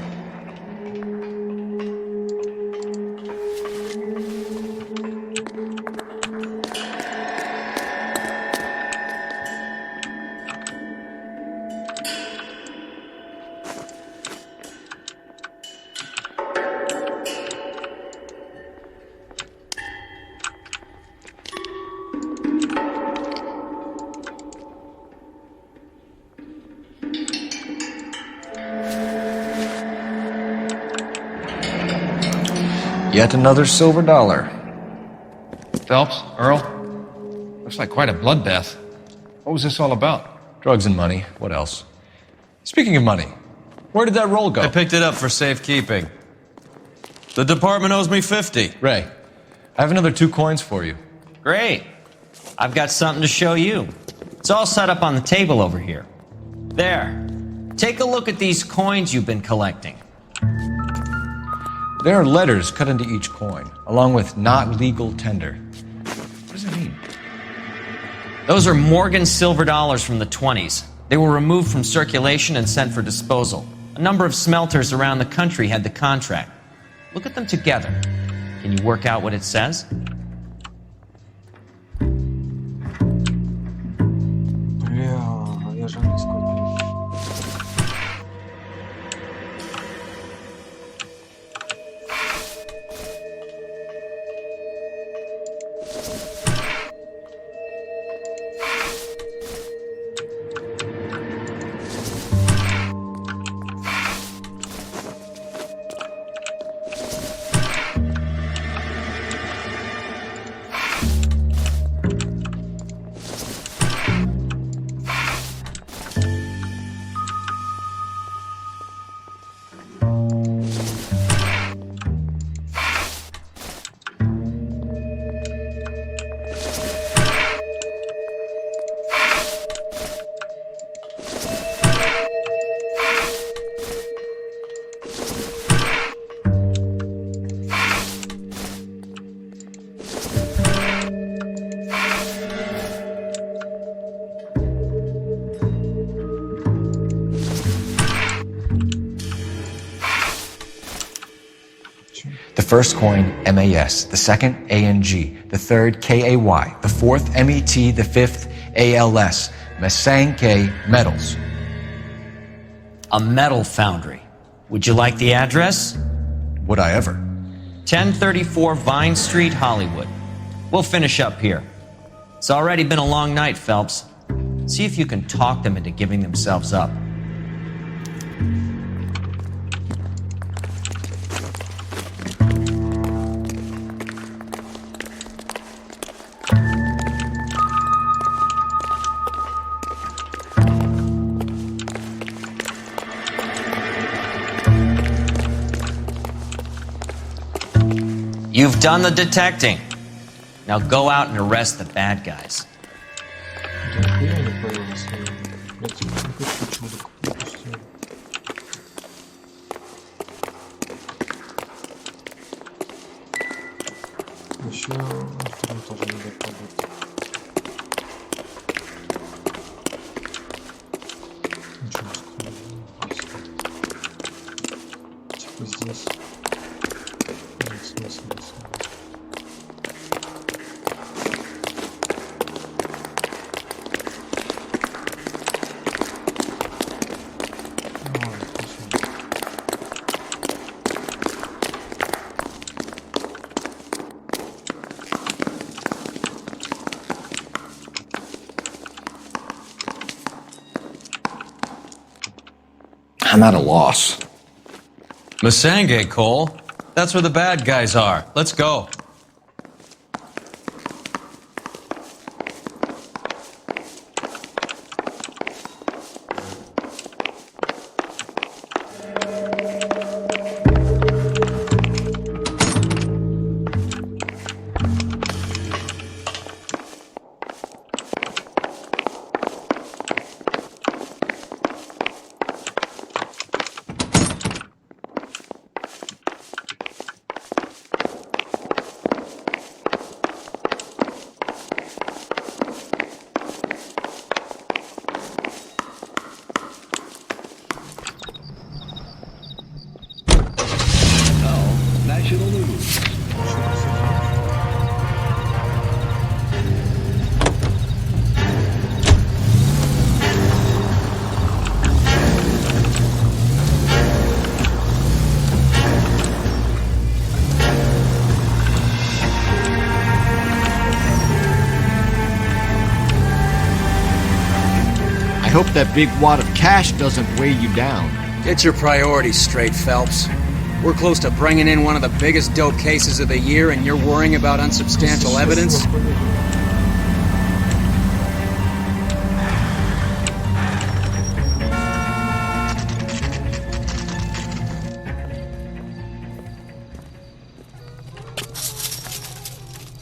Yet another silver dollar. Phelps, Earl, looks like quite a bloodbath. What was this all about? Drugs and money. What else? Speaking of money, where did that roll go? I picked it up for safekeeping. The department owes me 50. Ray, I have another 2 coins for you. Great. I've got something to show you. It's all set up on the table over here. There. Take a look at these coins you've been collecting. There are letters cut into each coin, along with not legal tender. What does it mean? Those are Morgan silver dollars from the 20s. They were removed from circulation and sent for disposal. A number of smelters around the country had the contract. Look at them together. Can you work out what it says? Бля, я же английского. The first coin, MAS, the second, ANG, the third, KAY, the fourth, MET, the fifth, ALS, Masanke Metals. A metal foundry. Would you like the address? Would I ever? 1034 Vine Street, Hollywood. We'll finish up here. It's already been a long night, Phelps. See if you can talk them into giving themselves up. You've done the detecting. Now go out and arrest the bad guys. Еще Второй тоже не дает побыть. Ничего скажу. Типа здесь. Нет смысла. I'm at a loss. Masange, Cole. That's where the bad guys are. Let's go. National news. I hope that big wad of cash doesn't weigh you down. Get your priorities straight, Phelps. We're close to bringing in one of the biggest dope cases of the year, and you're worrying about unsubstantial evidence?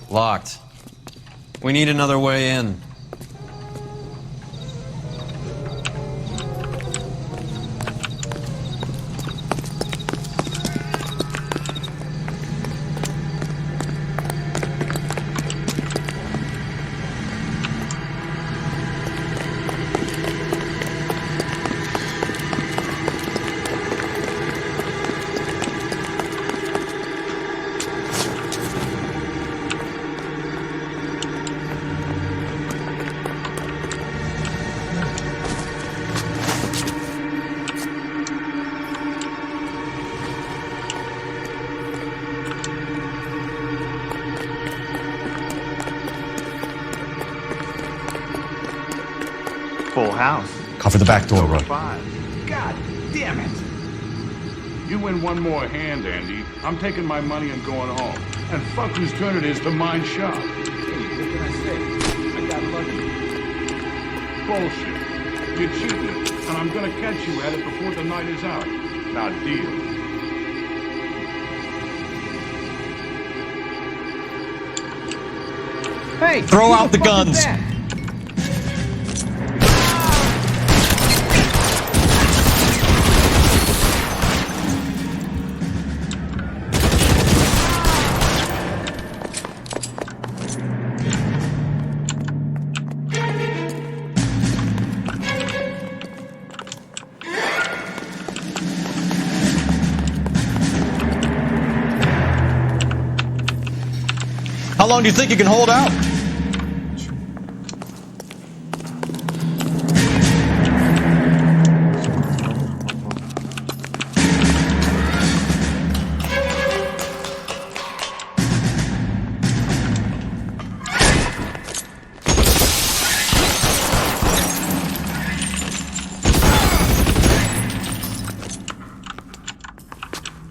Locked. We need another way in. Full house. Cover the back door, Roy. God damn it! You win one more hand, Andy. I'm taking my money and going home. And fuck whose turn it is to mind shop. Hey, what can I say? I got lucky. Bullshit. You're cheating, and I'm gonna catch you at it before the night is out. Now deal. Hey! Throw out the guns! How long do you think you can hold out?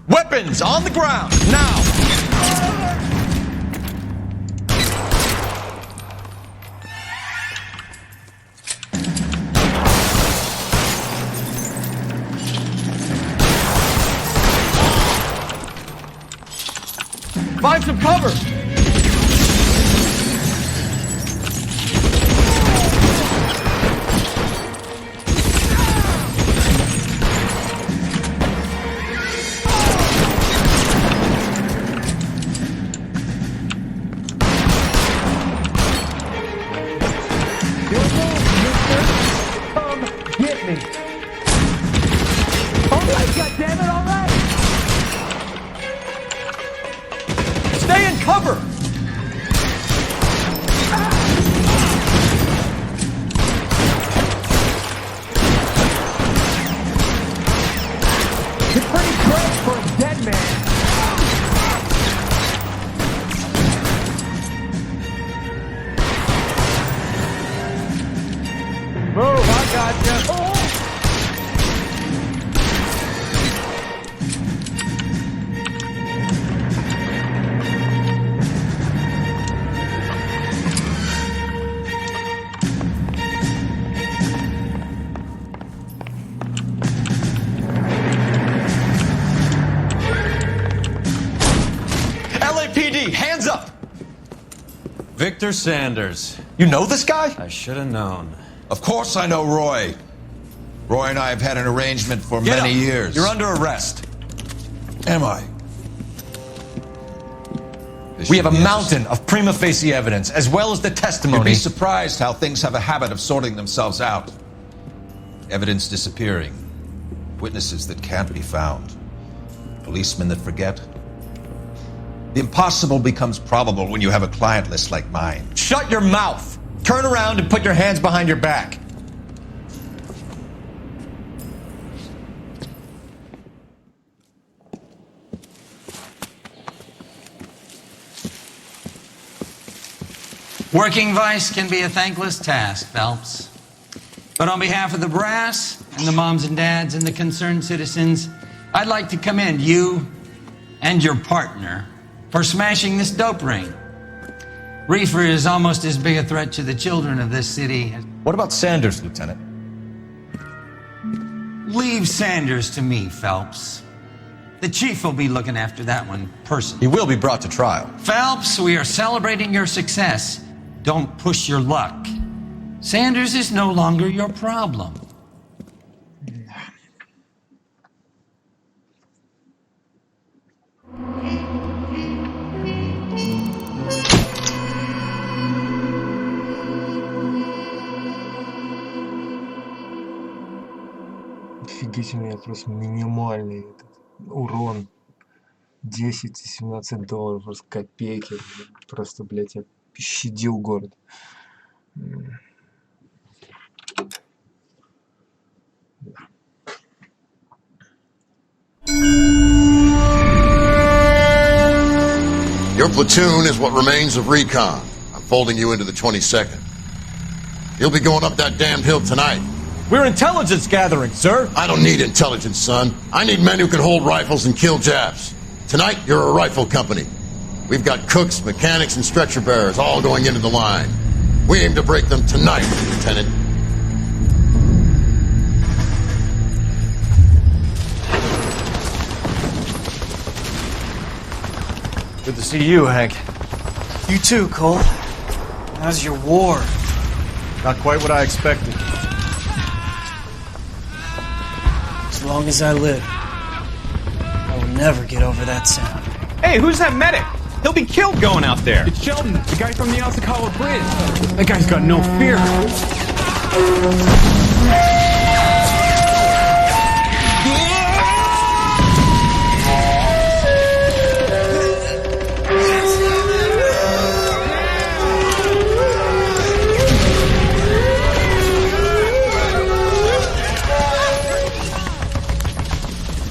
Weapons on the ground, now! Find some cover! me. All right, goddammit, all right. Stay in cover! You're pretty close for a dead man. Move, I got you. LAPD, hands up! Victor Sanders. You know this guy? I should have known. Of course I know Roy. Roy and I have had an arrangement for many years. You're under arrest. Am I? We have a mountain of prima facie evidence, as well as the testimony. You'd be surprised how things have a habit of sorting themselves out. Evidence disappearing. Witnesses that can't be found. Policemen that forget. The impossible becomes probable when you have a client list like mine. Shut your mouth! Turn around and put your hands behind your back. Working vice can be a thankless task, Phelps. But on behalf of the brass and the moms and dads and the concerned citizens, I'd like to commend you and your partner for smashing this dope ring. Reefer is almost as big a threat to the children of this city as... What about Sanders, Lieutenant? Leave Sanders to me, Phelps. The chief will be looking after that one personally. He will be brought to trial. Phelps, we are celebrating your success. Don't push your luck. Sanders is no longer your problem. Офигеть, у меня просто минимальный этот урон. 10-17 просто копейки. Просто, блядь, я щадил город. Your platoon is what remains of recon. I'm folding you into the 22nd. You'll be going up that damned hill tonight. We're intelligence gathering, sir. I don't need intelligence, son. I need men who can hold rifles and kill Japs. Tonight, you're a rifle company. We've got cooks, mechanics, and stretcher bearers all going into the line. We aim to break them tonight, Lieutenant. Good to see you, Hank. You too, Cole. How's your war? Not quite what I expected. As long as I live, I will never get over that sound. Hey, who's that medic? He'll be killed going out there. It's Sheldon, the guy from the Asakawa Bridge. That guy's got no fear.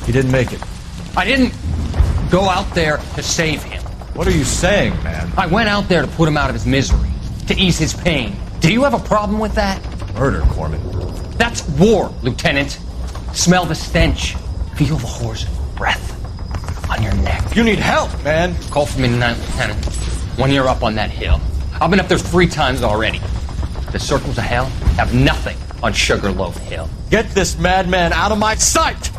He didn't make it. I didn't go out there to save him. What are you saying, man? I went out there to put him out of his misery, to ease his pain. Do you have a problem with that? Murder, Corman. That's war, Lieutenant. Smell the stench. Feel the horse's breath on your neck. You need help, man. Call for me tonight, Lieutenant. When you're up on that hill. I've been up there 3 times already. The circles of hell have nothing on Sugarloaf Hill. Get this madman out of my sight!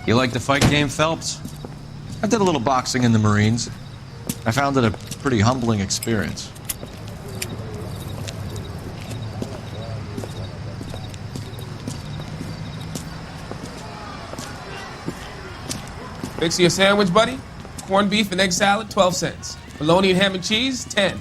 You like the fight game, Phelps? I did a little boxing in the Marines. I found it a pretty humbling experience. Fix you a sandwich, buddy? Corned beef and egg salad, 12 cents. Bologna and ham and cheese, 10.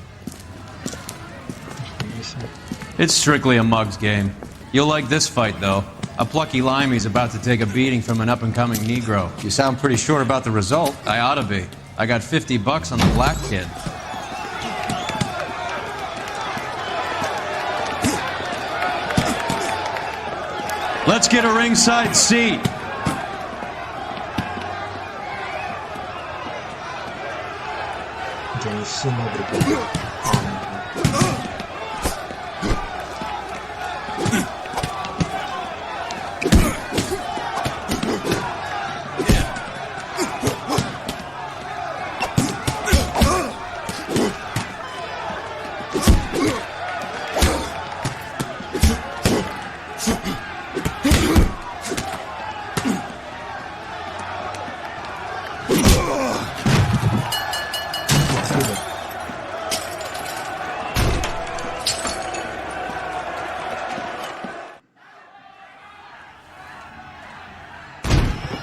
It's strictly a mug's game. You'll like this fight, though. A plucky limey's about to take a beating from an up-and-coming Negro. You sound pretty sure about the result. I ought to be. I got $50 on the black kid. Let's get a ringside seat.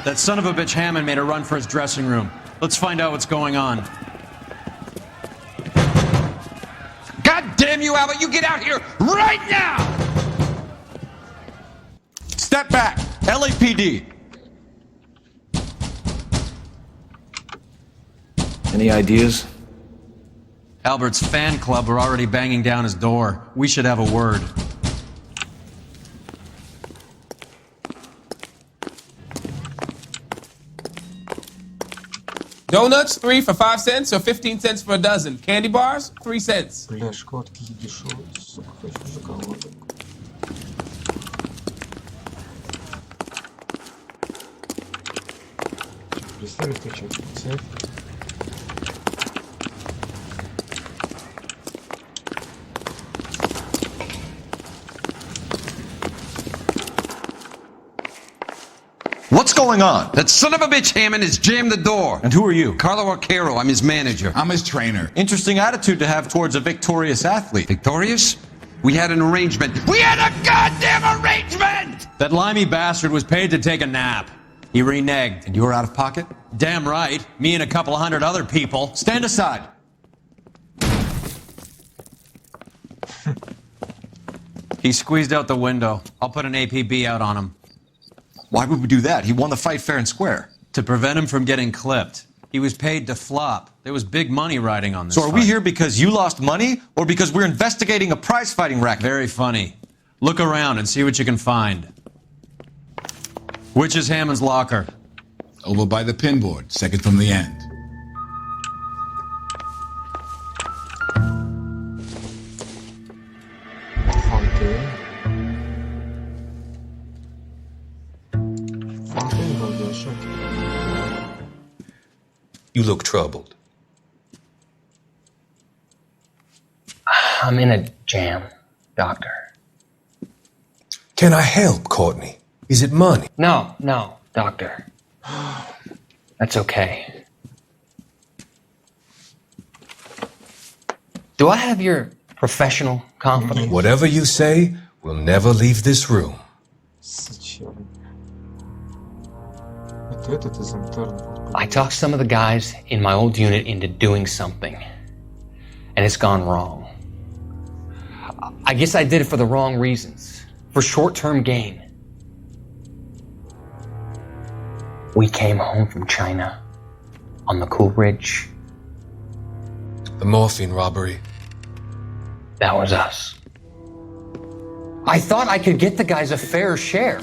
That son of a bitch Hammond made a run for his dressing room. Let's find out what's going on. God damn you, Albert! You get out here right now! Step back! LAPD! Any ideas? Albert's fan club are already banging down his door. We should have a word. Donuts, 3 for 5 cents or 15 cents for a dozen. Candy bars, 3 cents. Бля, шоколадки дешевые, сука, хочу шоколадок. Представь, что человек цепь. What's going on? That son of a bitch Hammond has jammed the door. And who are you? Carlo Arcaro, I'm his manager. I'm his trainer. Interesting attitude to have towards a victorious athlete. Victorious? We had an arrangement. We had a goddamn arrangement! That limey bastard was paid to take a nap. He reneged. And you were out of pocket? Damn right. Me and a couple hundred other people. Stand aside. He squeezed out the window. I'll put an APB out on him. Why would we do that? He won the fight fair and square. To prevent him from getting clipped. He was paid to flop. There was big money riding on this So are fight. we here because you lost money or because we're investigating a prize-fighting racket? Very funny. Look around and see what you can find. Which is Hammond's locker? Over by the pinboard, second from the end. You look troubled. I'm in a jam, Doctor. Can I help, Courtney? Is it money? No, Doctor. That's okay. Do I have your professional confidence? Whatever you say, we'll never leave this room. I talked some of the guys in my old unit into doing something, and it's gone wrong. I guess I did it for the wrong reasons, for short-term gain. We came home from China on the Coolidge. The morphine robbery. That was us. I thought I could get the guys a fair share.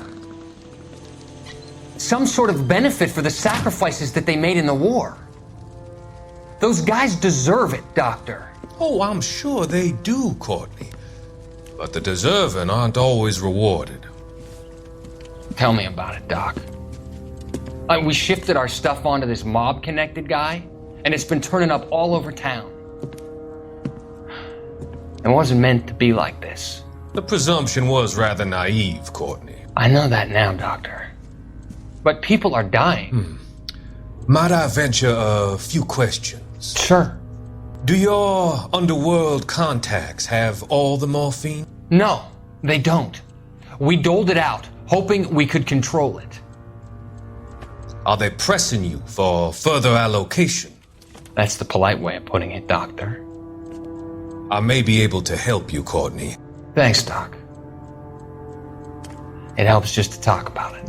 Some sort of benefit for the sacrifices that they made in the war. Those guys deserve it, Doctor. Oh, I'm sure they do, Courtney. But the deserving aren't always rewarded. Tell me about it, Doc. We shifted our stuff onto this mob-connected guy, and it's been turning up all over town. It wasn't meant to be like this. The presumption was rather naive, Courtney. I know that now, Doctor. But people are dying. Might I venture a few questions? Sure. Do your underworld contacts have all the morphine? No, they don't. We doled it out, hoping we could control it. Are they pressing you for further allocation? That's the polite way of putting it, Doctor. I may be able to help you, Courtney. Thanks, Doc. It helps just to talk about it.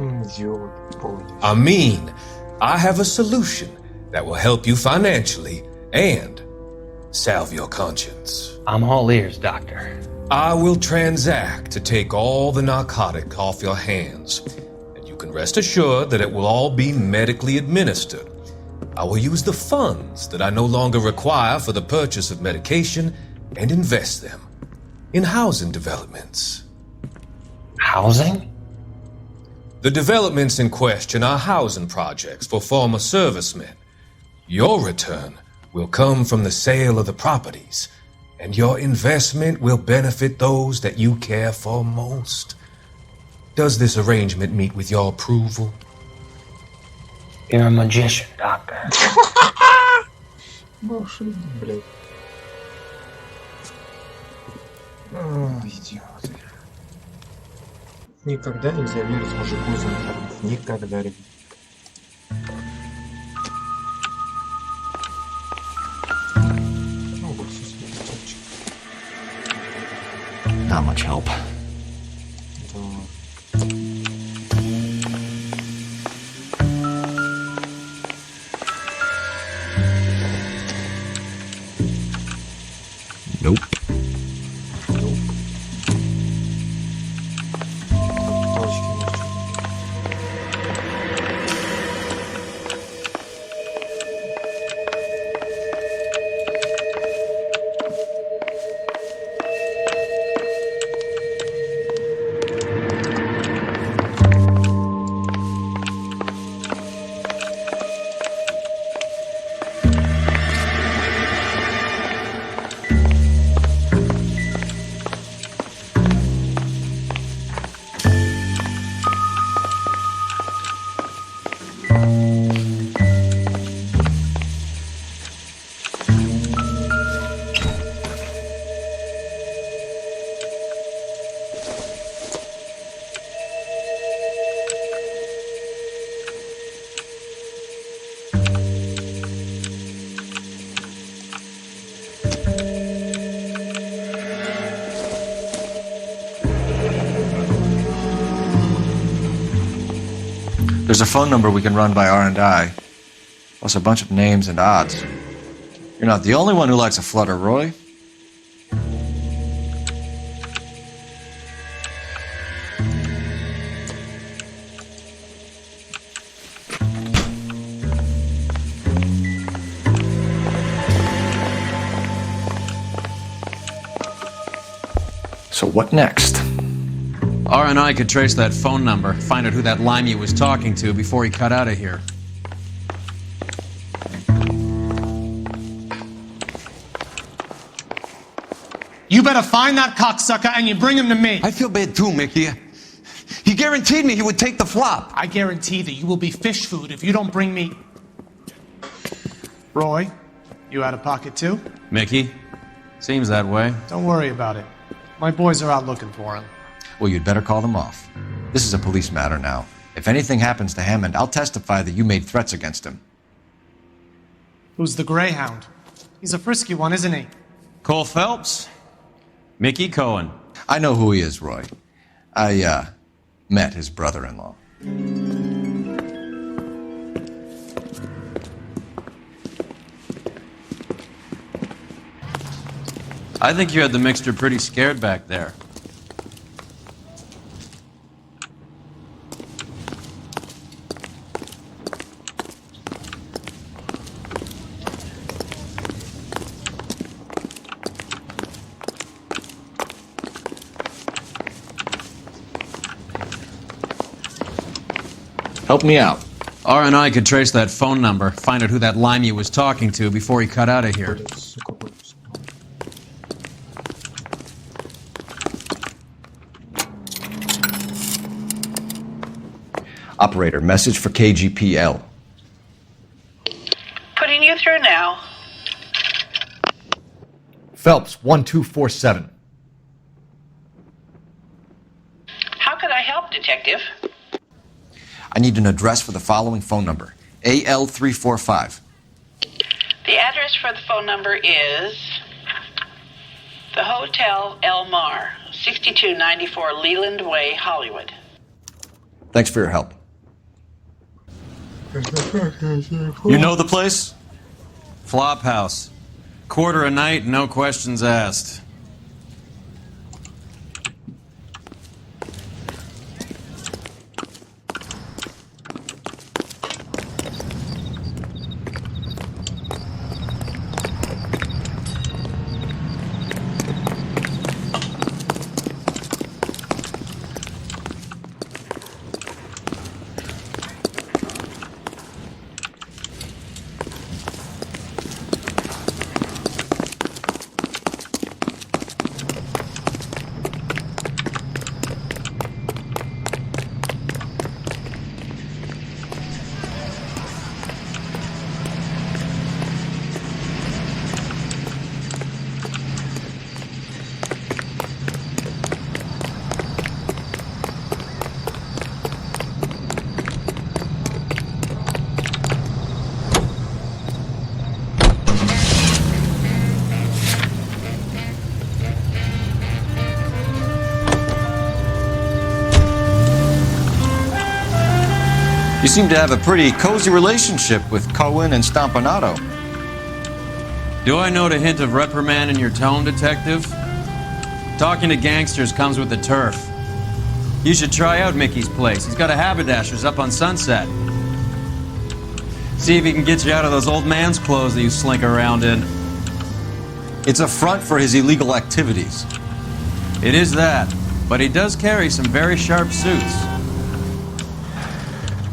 I mean, I have a solution that will help you financially and salve your conscience. I'm all ears, Doctor. I will transact to take all the narcotic off your hands, and you can rest assured that it will all be medically administered. I will use the funds that I no longer require for the purchase of medication and invest them in housing developments. Housing? The developments in question are housing projects for former servicemen. Your return will come from the sale of the properties, and your investment will benefit those that you care for most. Does this arrangement meet with your approval? You're a magician, Doctor. Волшебник, блядь. Идиоты. Никогда нельзя верить мужику из интернета. Никогда, ребят. Ну, вот, Not much help. Nope. There's a phone number we can run by R&I, plus a bunch of names and odds. You're not the only one who likes a flutter, Roy. So what next? R&I could trace that phone number, find out who that limey was talking to before he cut out of here. You better find that cocksucker and you bring him to me. I feel bad too, Mickey. He guaranteed me he would take the flop. I guarantee that you will be fish food if you don't bring me... Roy, you out of pocket too? Mickey? Seems that way. Don't worry about it. My boys are out looking for him. Well, you'd better call them off. This is a police matter now. If anything happens to Hammond, I'll testify that you made threats against him. Who's the Greyhound? He's a frisky one, isn't he? Cole Phelps? Mickey Cohen. I know who he is, Roy. I, met his brother-in-law. I think you had the mixture pretty scared back there. Help me out. R&I could trace that phone number, find out who that limey was talking to before he cut out of here. Operator, message for KGPL. Phelps, 1247. How could I help, Detective? I need an address for the following phone number. AL345. The address for the phone number is the Hotel El Mar, 6294 Leland Way, Hollywood. Thanks for your help. You know the place? Flophouse. Quarter a night, no questions asked. You seem to have a pretty cozy relationship with Cohen and Stompanato. Do I note a hint of reprimand in your tone, Detective? Talking to gangsters comes with the turf. You should try out Mickey's place. He's got a haberdasher's up on Sunset. See if he can get you out of those old man's clothes that you slink around in. It's a front for his illegal activities. It is that, but he does carry some very sharp suits.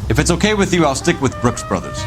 If it's okay with you, I'll stick with Brooks Brothers.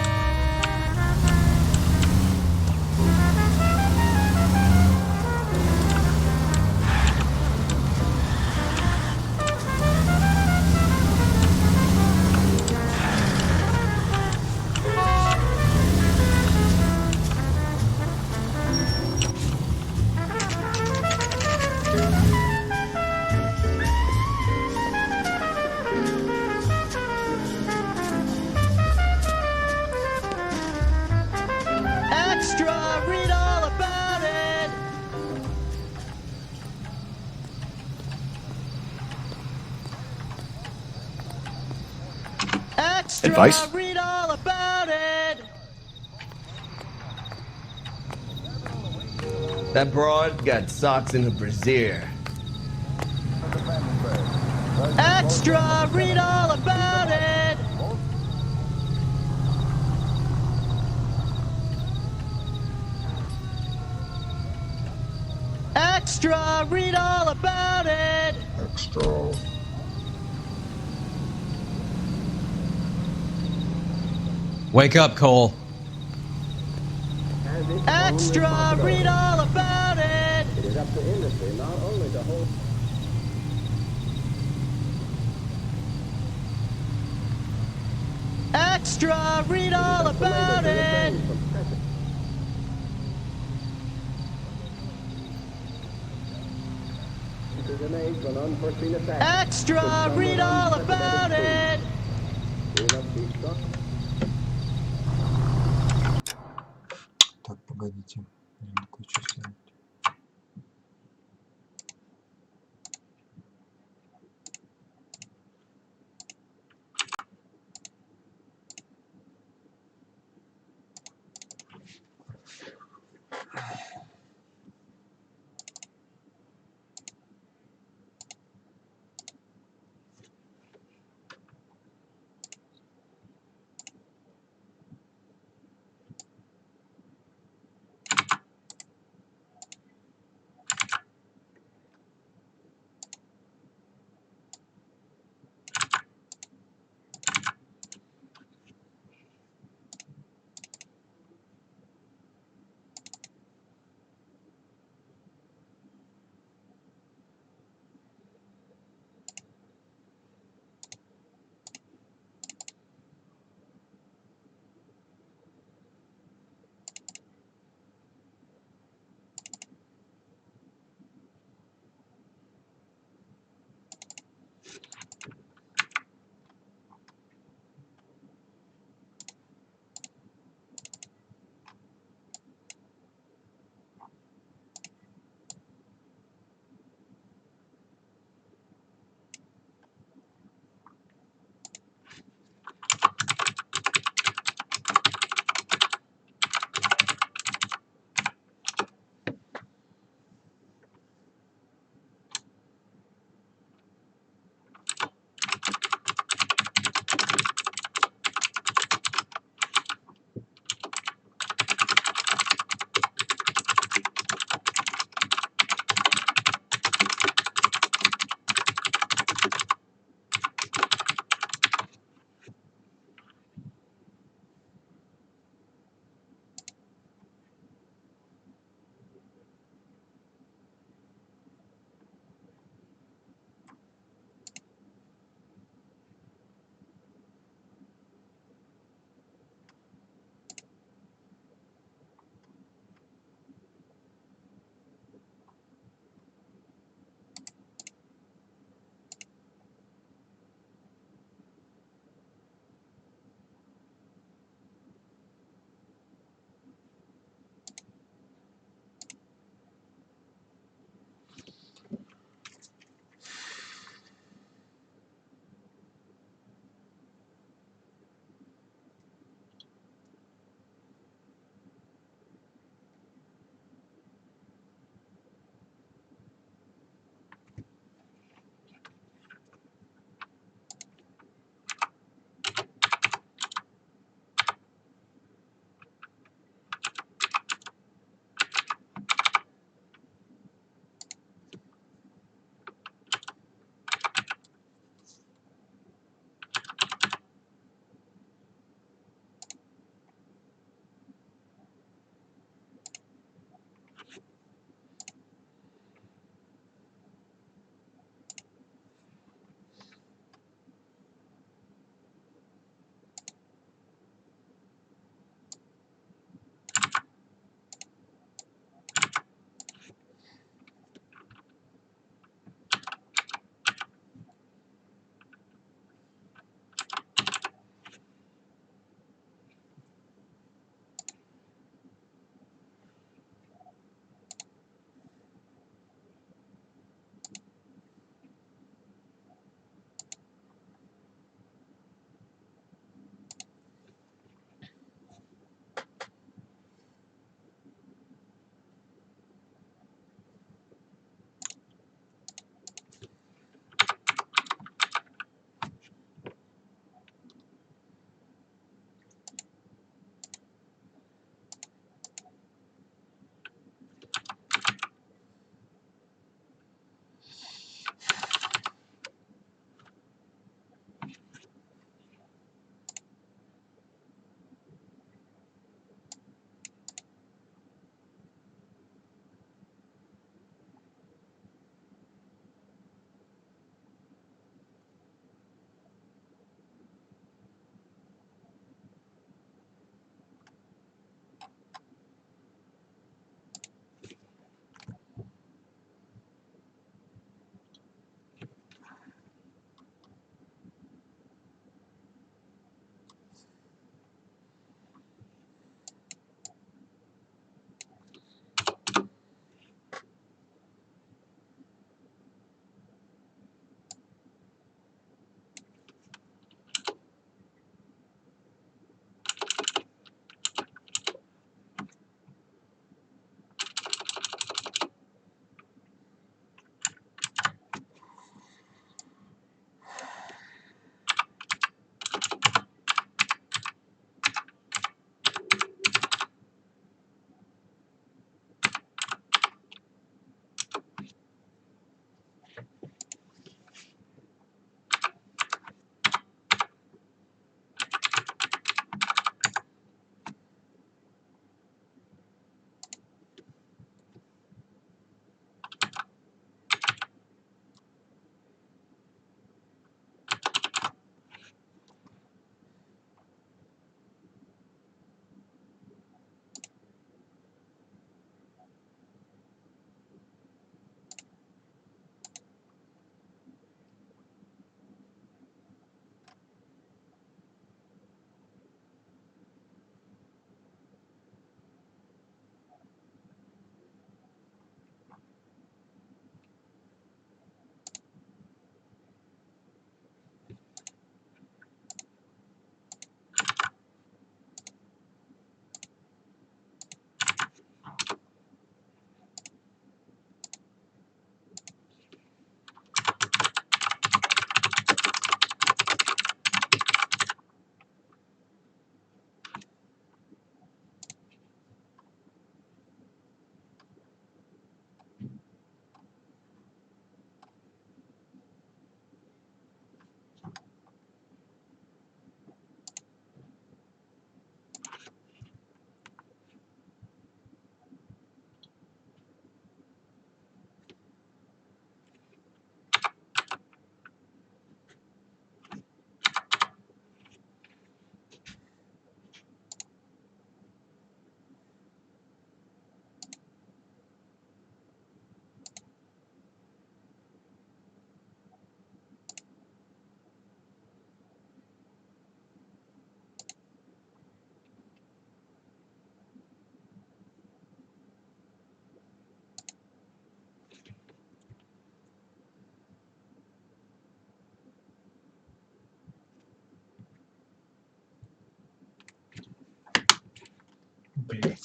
Advice? Read all about it. That broad got socks in her brassiere. Extra, read all about it. Extra, read all about it. Extra. Wake up, Cole. Extra, read all about it. It is up to industry not only to hold. Extra, read all about it. Extra, read all about it. Так, погодите. Надо кое-что сделать.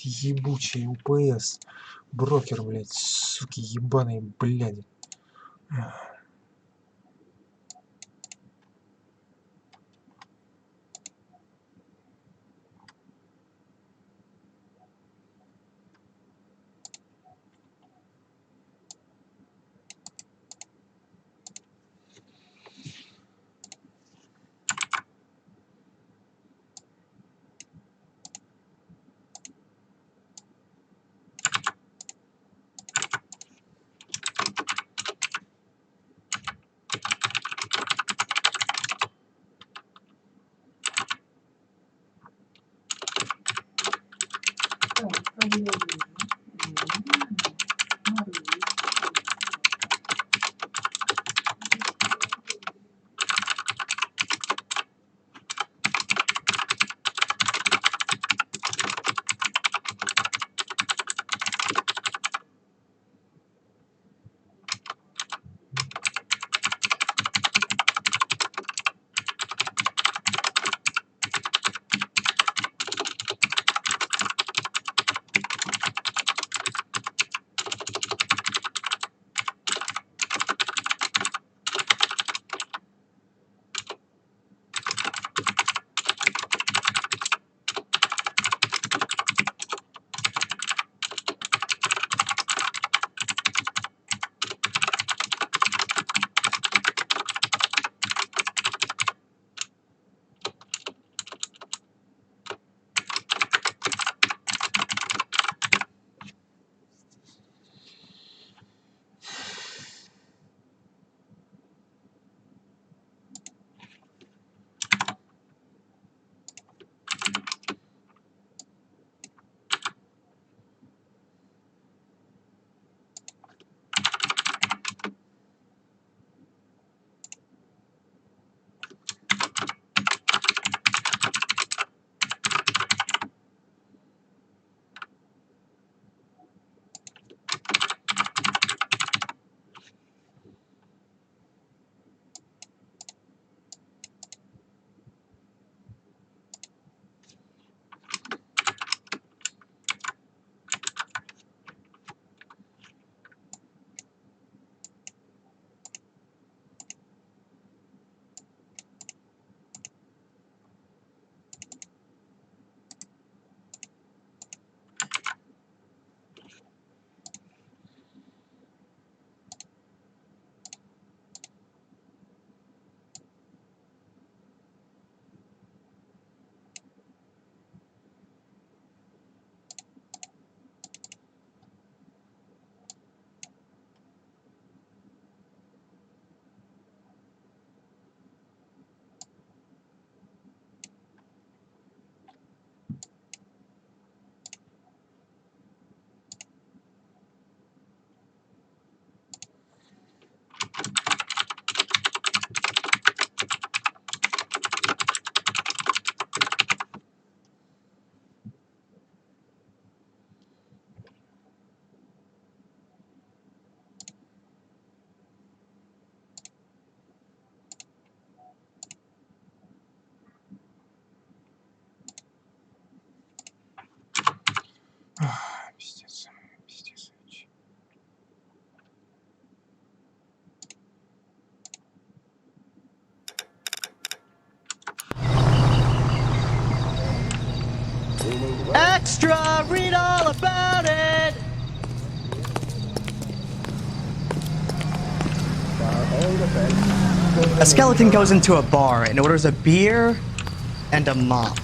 ебучий УПС. Брокер, блядь, суки ебаные, бляди. Пиздец. Пиздец. Extra! Read all about it! A skeleton goes into a bar and orders a beer and a mop.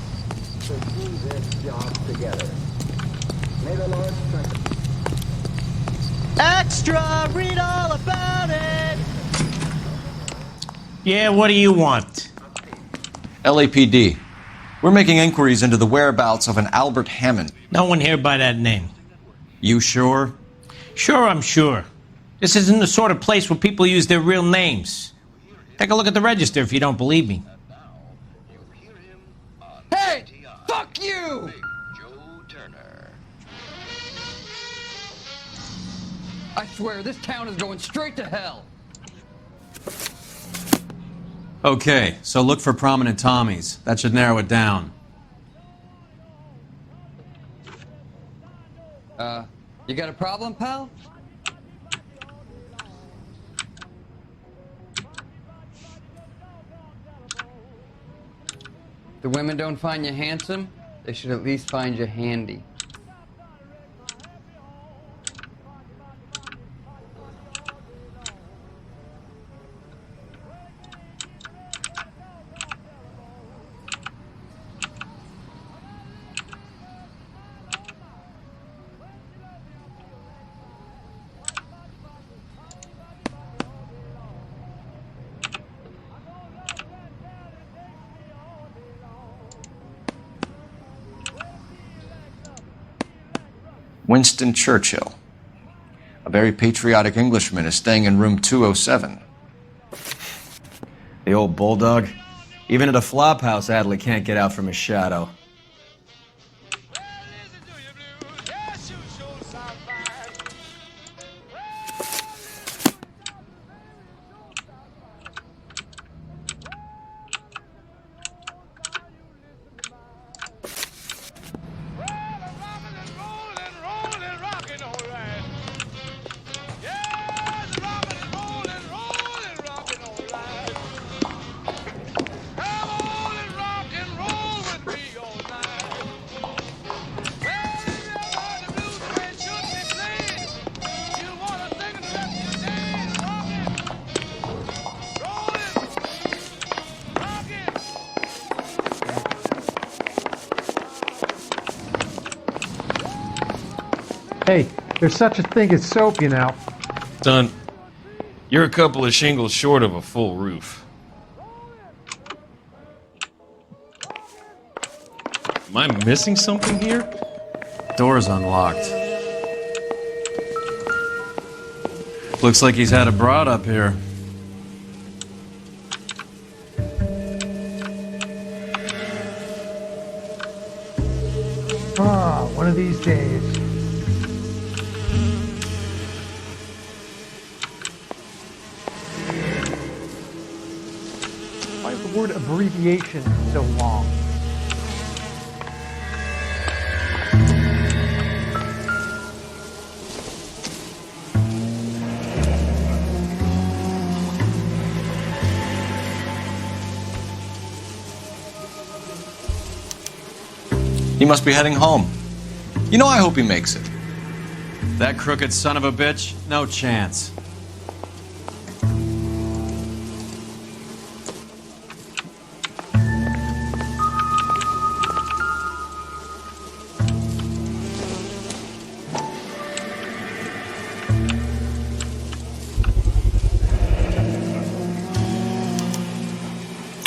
Extra! Read all about it! Yeah, what do you want? LAPD. We're making inquiries into the whereabouts of an Albert Hammond. No one here by that name. You sure? Sure, I'm sure. This isn't the sort of place where people use their real names. Take a look at the register if you don't believe me. Hey! Fuck you! I swear, this town is going straight to hell. Okay, so look for prominent Tommies. That should narrow it down. You got a problem, pal? The women don't find you handsome, they should at least find you handy. Winston Churchill. A very patriotic Englishman is staying in room 207. The old bulldog. Even at a flop house, Adley can't get out from his shadow. Hey, there's such a thing as soap, you know. Son, you're a couple of shingles short of a full roof. Am I missing something here? Door's unlocked. Looks like he's had a broad up here. Ah, one of these days. Why is the word abbreviation so long? He must be heading home. You know, I hope he makes it. That crooked son of a bitch? No chance.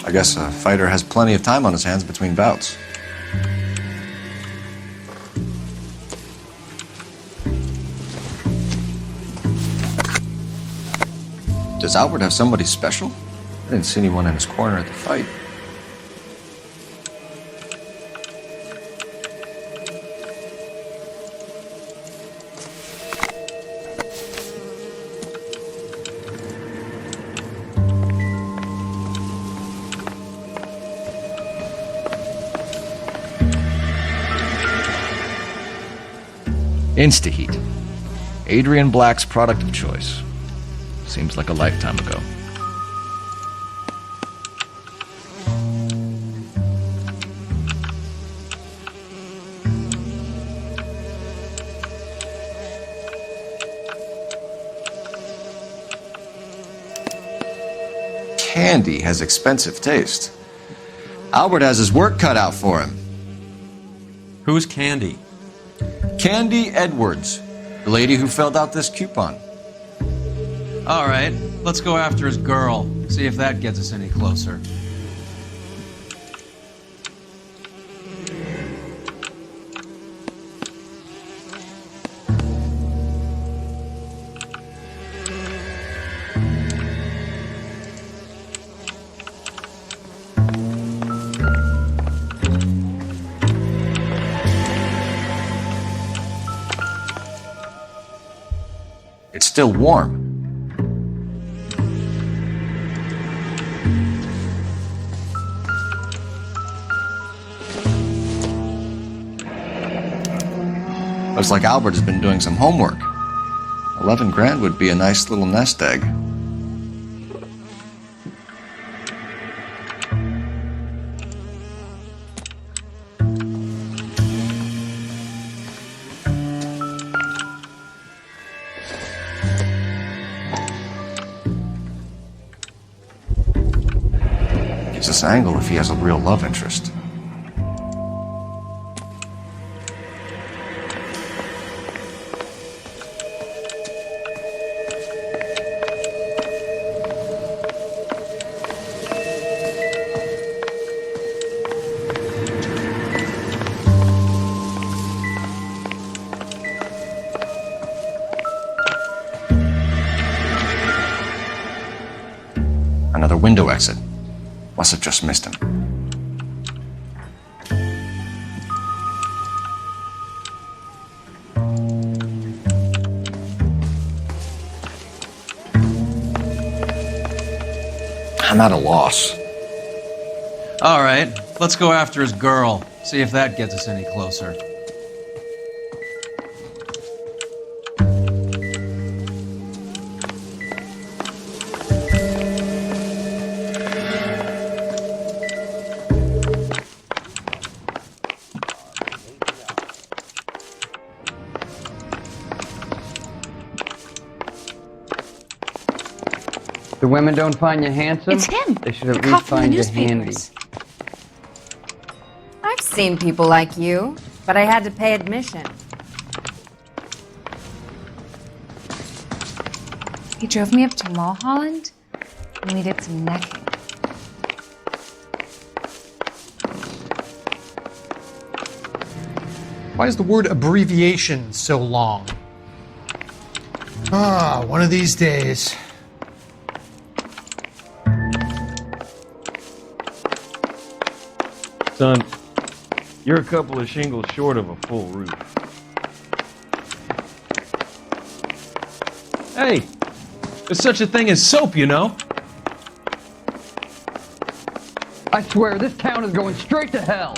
I guess a fighter has plenty of time on his hands between bouts. Does Albert have somebody special? I didn't see anyone in his corner at the fight. Instaheat. Adrian Black's product of choice. Seems like a lifetime ago. Candy has expensive taste. Albert has his work cut out for him. Who's Candy? Candy Edwards, the lady who filled out this coupon. All right, let's go after his girl. See if that gets us any closer. It's still warm. Looks like Albert has been doing some homework. 11 grand would be a nice little nest egg. Gives us angle if he has a real love interest. Another window exit. Must have just missed him. I'm at a loss. All right, let's go after his girl. See if that gets us any closer. The women don't find you handsome? It's him. They should at least find you handy. I've seen people like you, but I had to pay admission. He drove me up to Mulholland, and we did some necking. Why is the word abbreviation so long? Ah, one of these days. Son, you're a couple of shingles short of a full roof. Hey, there's such a thing as soap, you know? I swear, this town is going straight to hell.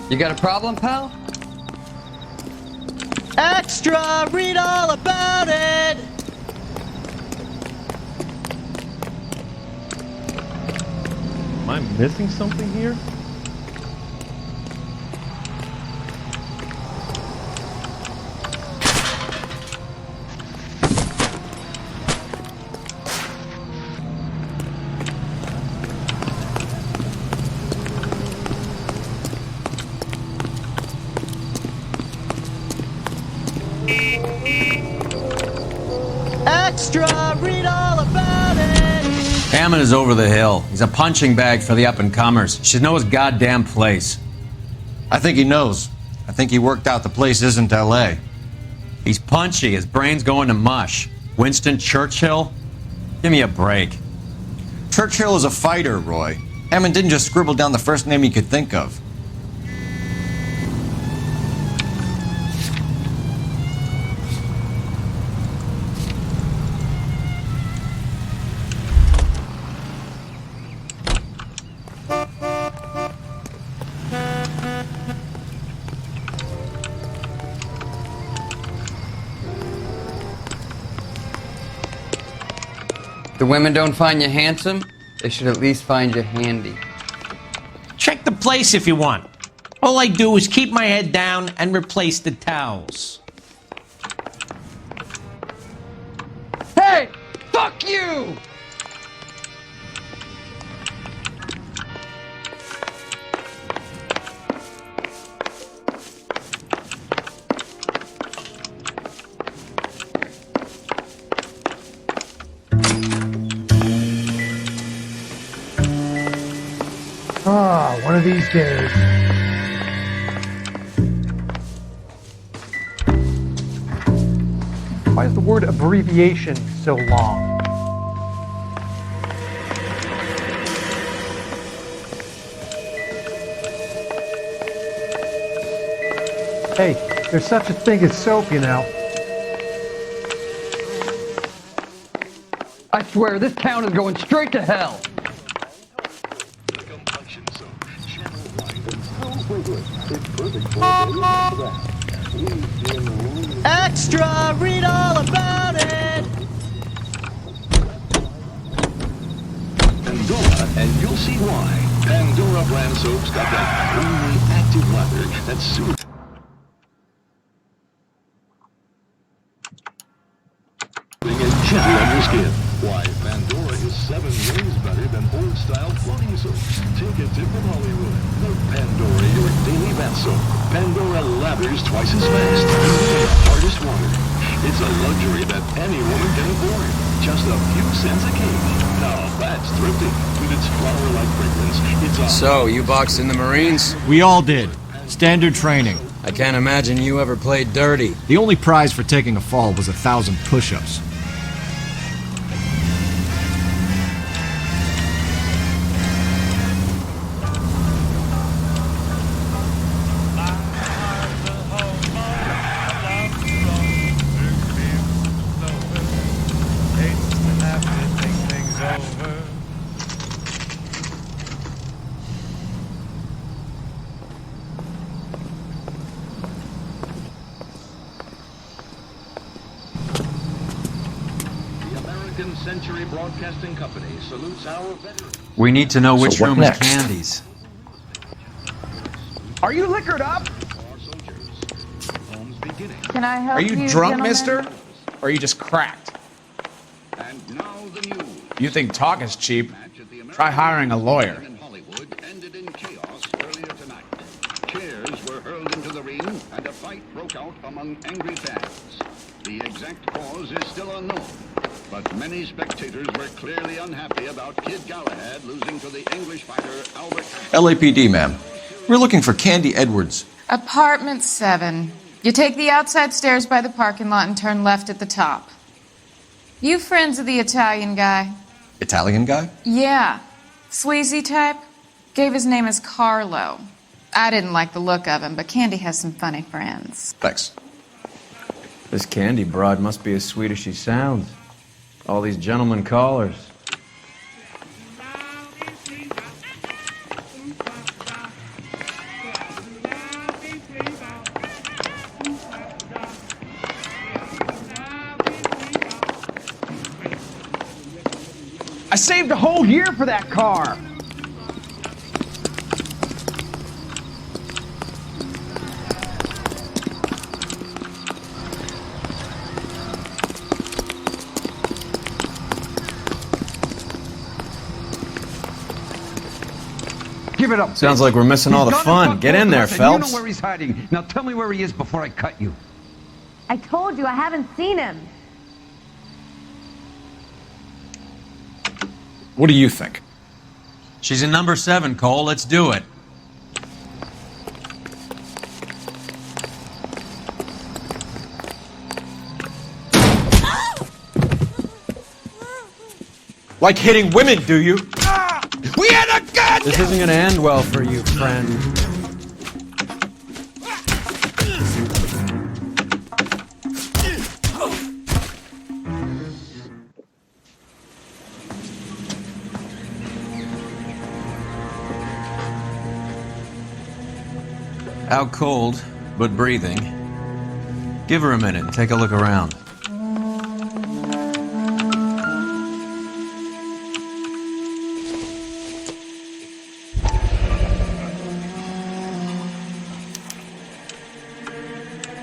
You got a problem, pal? Extra! Read all about it! Am I missing something here? Extra! Read all about it! Hammond is over the hill. He's a punching bag for the up-and-comers. He should know his goddamn place. I think he knows. I think he worked out the place isn't L.A. He's punchy. His brain's going to mush. Winston Churchill? Give me a break. Churchill is a fighter, Roy. Hammond didn't just scribble down the first name he could think of. The women don't find you handsome? They should at least find you handy. Check the place if you want. All I do is keep my head down and replace the towels. Hey! Fuck you! Ah, one of these days. Why is the word abbreviation so long? Hey, there's such a thing as soap, you know. I swear, this town is going straight to hell. Extra! Read all about it! Pandora, and you'll see why. Pandora brand soap's got that creamy, active lather that's soothing and gentle on your skin. Why, Pandora is 7 ways better than old-style floating soaps. Take a tip from Hollywood. Make Pandora your daily bath soap. Pandora lathers twice as fast, even in the hardest water. It's a luxury that any woman can afford. Just a few cents a cake. Now that's thrifty. With its flower-like fragrance, it's a... So, you boxed in the Marines? We all did. Standard training. I can't imagine you ever played dirty. The only prize for taking a fall was 1,000 push-ups. Century Broadcasting Company salutes our veterans. We need to know which what room next? is Candy's. Are you liquored up? Can I help Are you, you drunk, gentlemen? mister? Or are you just cracked? And now the news. You think talk is cheap? Try hiring a lawyer. In Hollywood ended in chaos earlier tonight. Chairs were hurled into the ring and a fight broke out among angry fans. The exact cause is still unknown, but many spectators were clearly unhappy about Kid Galahad losing to the English fighter Albert. LAPD, ma'am. We're looking for Candy Edwards. Apartment 7. You take the outside stairs by the parking lot and turn left at the top. You friends of the Italian guy? Italian guy? Yeah. Sleazy type? Gave his name as Carlo. I didn't like the look of him, but Candy has some funny friends. Thanks. This Candy broad must be as sweet as she sounds. All these gentlemen callers. I saved a whole year for that car. Give it up. Sounds like we're missing all the fun. Get in there, You Phelps. know where he's hiding. Now tell me where he is before I cut you. I told you I haven't seen him. What do you think? She's in number 7, Cole. Let's do it. Like hitting women, do you? We had a gun! This isn't gonna end well for you, friend. Out cold, but breathing. Give her a minute and take a look around.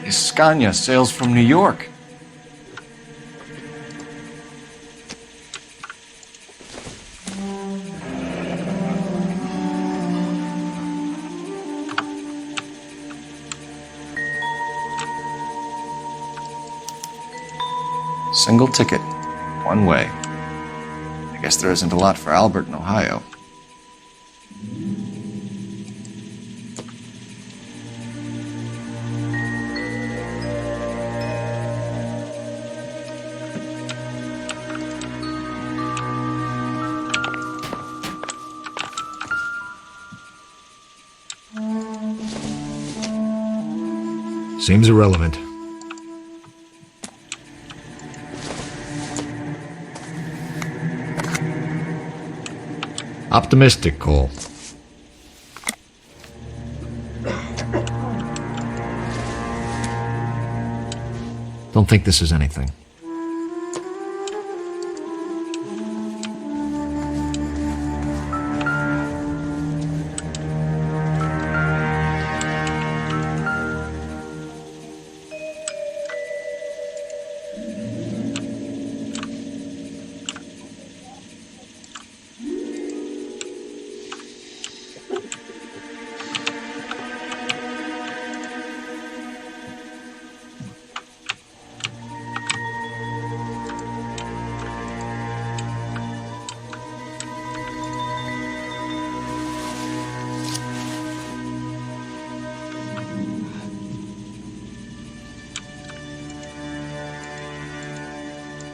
Scania sails from New York. Single ticket, one way. I guess there isn't a lot for Albert in Ohio. Seems irrelevant. Optimistic, Cole. Don't think this is anything.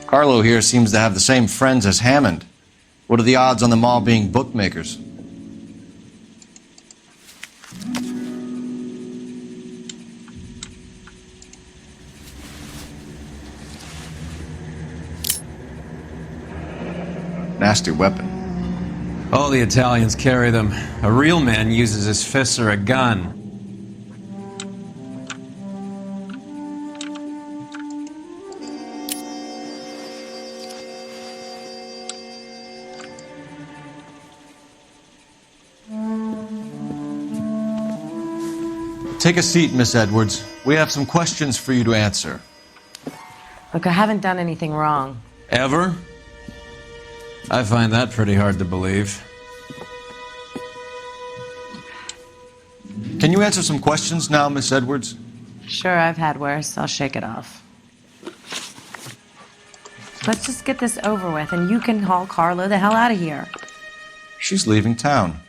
Carlo here seems to have the same friends as Hammond. What are the odds on them all being bookmakers? Nasty weapon. All the Italians carry them. A real man uses his fists or a gun. Take a seat, Miss Edwards. We have some questions for you to answer. Look, I haven't done anything wrong. Ever? I find that pretty hard to believe. Can you answer some questions now, Miss Edwards? Sure, I've had worse. I'll shake it off. Let's just get this over with, and you can haul Carlo the hell out of here. She's leaving town.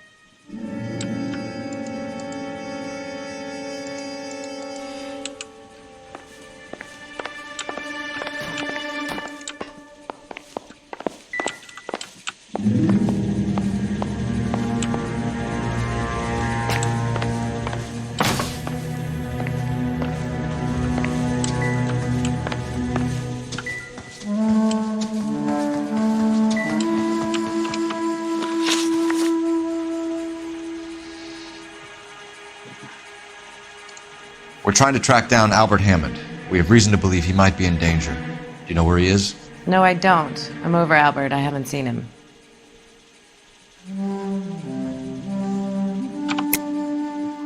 We're trying to track down Albert Hammond. We have reason to believe he might be in danger. Do you know where he is? No, I don't. I'm over Albert. I haven't seen him.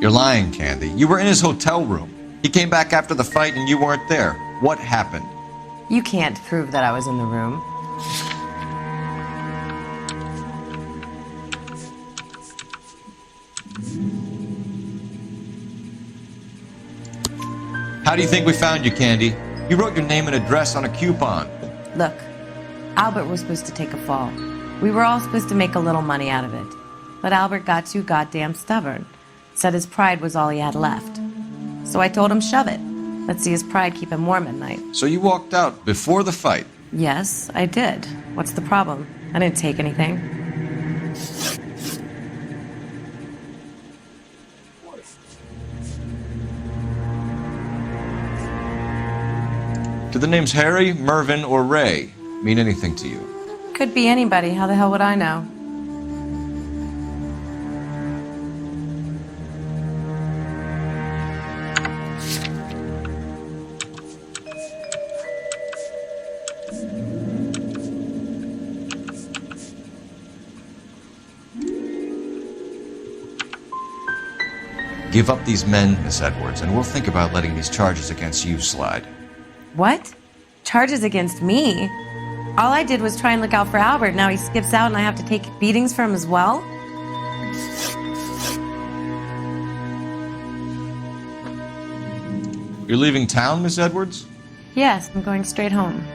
You're lying, Candy. You were in his hotel room. He came back after the fight and you weren't there. What happened? You can't prove that I was in the room. How do you think we found you, Candy? You wrote your name and address on a coupon. Look, Albert was supposed to take a fall. We were all supposed to make a little money out of it. But Albert got too goddamn stubborn. Said his pride was all he had left. So I told him shove it. Let's see his pride keep him warm at night. So you walked out before the fight? Yes, I did. What's the problem? I didn't take anything. Do the names Harry, Mervyn, or Ray mean anything to you? Could be anybody. How the hell would I know? Give up these men, Miss Edwards, and we'll think about letting these charges against you slide. What? Charges against me? All I did was try and look out for Albert. Now he skips out and I have to take beatings for him as well? You're leaving town, Miss Edwards? Yes, I'm going straight home.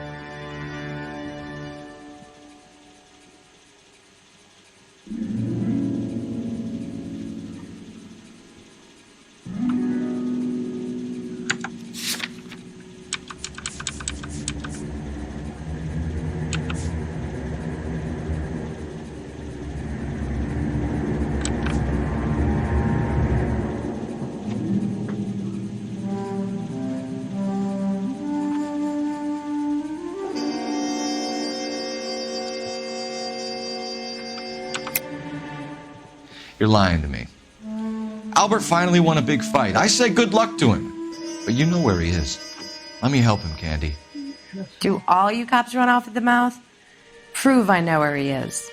You're lying to me. Albert finally won a big fight. I say good luck to him. But you know where he is. Let me help him, Candy. Do all you cops run off at the mouth? Prove I know where he is.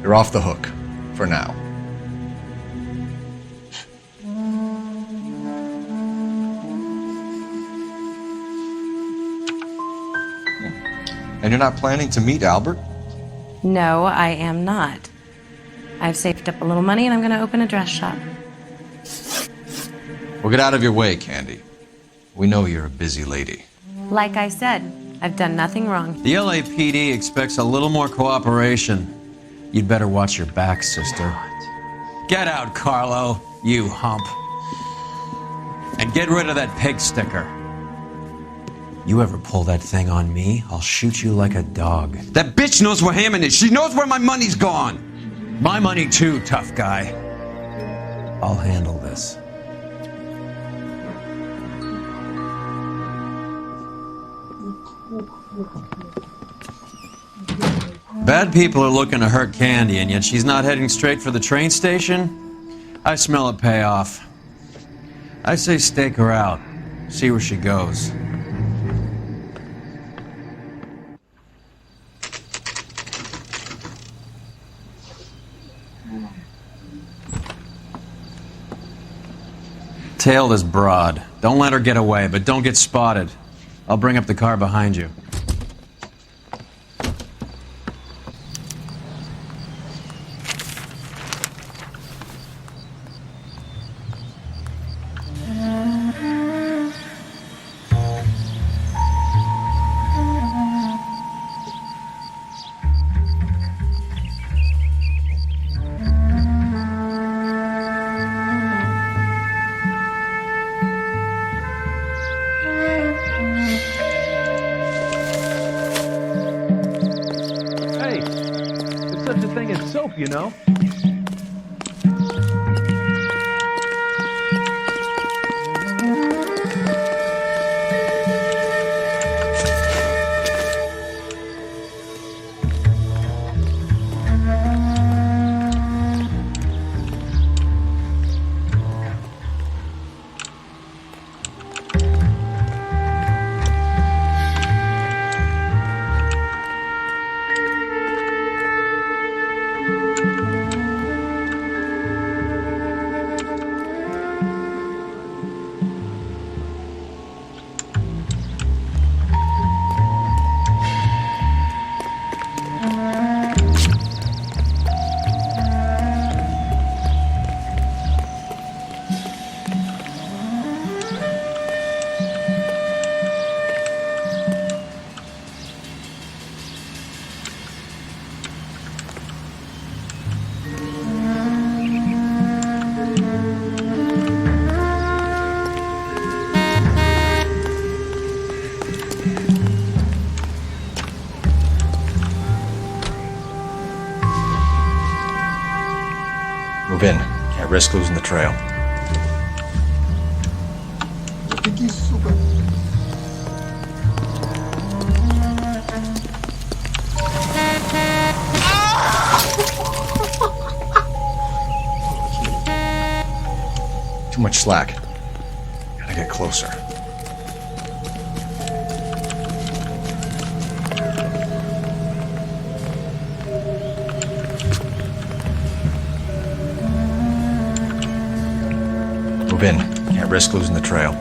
You're off the hook. For now. And you're not planning to meet Albert? No, I am not. I've saved up a little money and I'm going to open a dress shop. Well, get out of your way, Candy. We know you're a busy lady. Like I said, I've done nothing wrong. The LAPD expects a little more cooperation. You'd better watch your back, sister. Get out, Carlo, you hump. And get rid of that pig sticker. You ever pull that thing on me, I'll shoot you like a dog. That bitch knows where Hammond is. She knows where my money's gone. My money too, tough guy. I'll handle this. Bad people are looking to hurt Candy, and yet she's not heading straight for the train station? I smell a payoff. I say stake her out. See where she goes. Tail this broad. Don't let her get away, but don't get spotted. I'll bring up the car behind you. You know? Move in. Can't risk losing the trail. Too much slack. Gotta get closer. Move in. Can't risk losing the trail.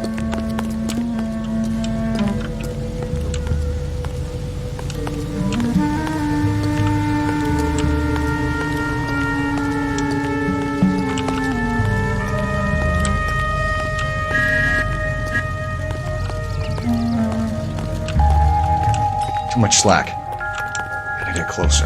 Too much slack. Gotta get closer.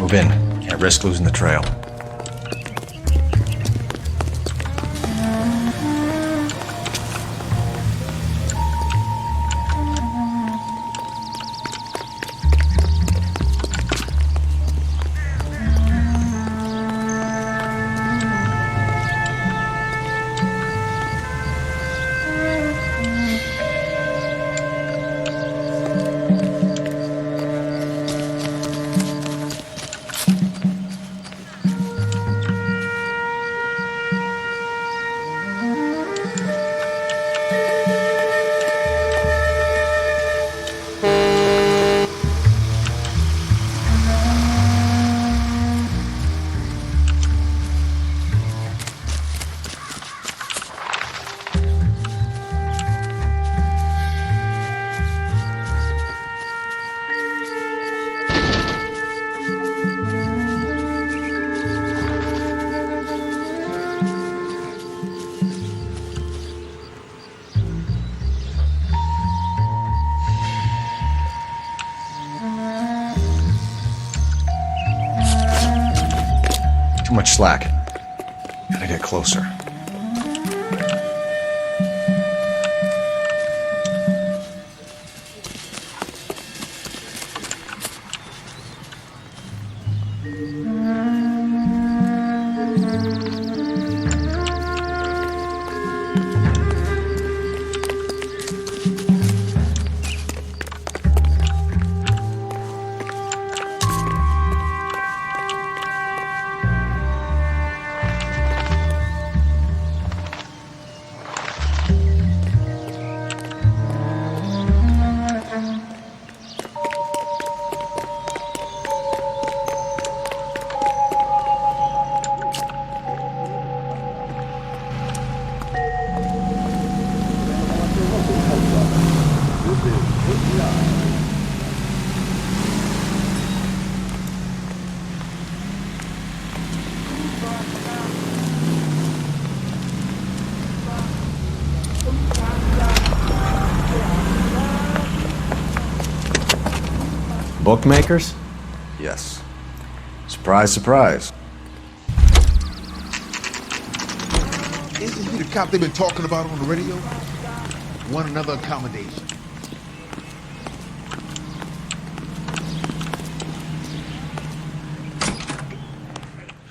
Move in. Can't risk losing the trail. Too much slack. Gotta get closer. Bookmakers? Yes. Surprise, surprise. Isn't he the cop they've been talking about on the radio? Want another accommodation.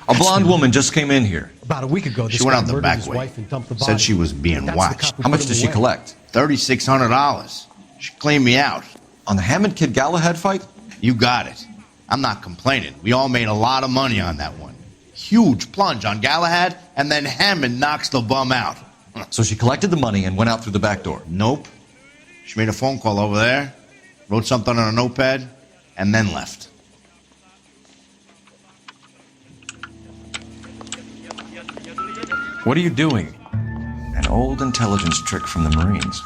A blonde woman just came in here. About a week ago, this She went guy out the murdered back his way. wife and dumped the body. Said she was being That's the watched. cop who How much put did him she away. collect? $3,600. She cleaned me out. On the Hammond Kid Galahad fight? You got it. I'm not complaining. We all made a lot of money on that one. Huge plunge on Galahad, and then Hammond knocks the bum out. So she collected the money and went out through the back door? Nope. She made a phone call over there, wrote something on a notepad, and then left. What are you doing? An old intelligence trick from the Marines.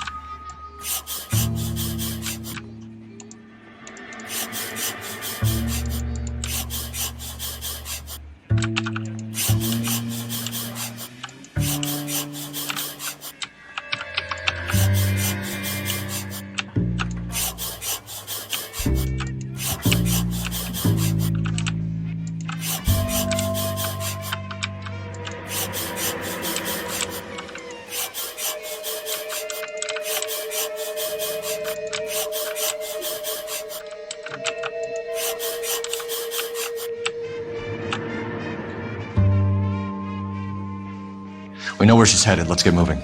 We know where she's headed. Let's get moving.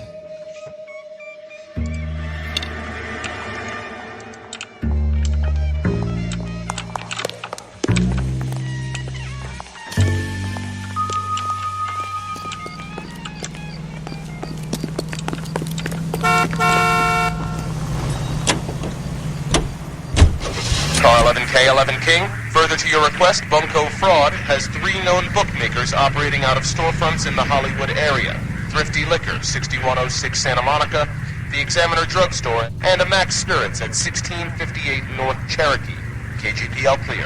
Car 11K, 11 King. Further to your request, Bunko Fraud has 3 known bookmakers operating out of storefronts in the Hollywood area. Thrifty Liquor, 6106 Santa Monica, the Examiner Drugstore, and a Max Spirits at 1658 North Cherokee. KGPL clear.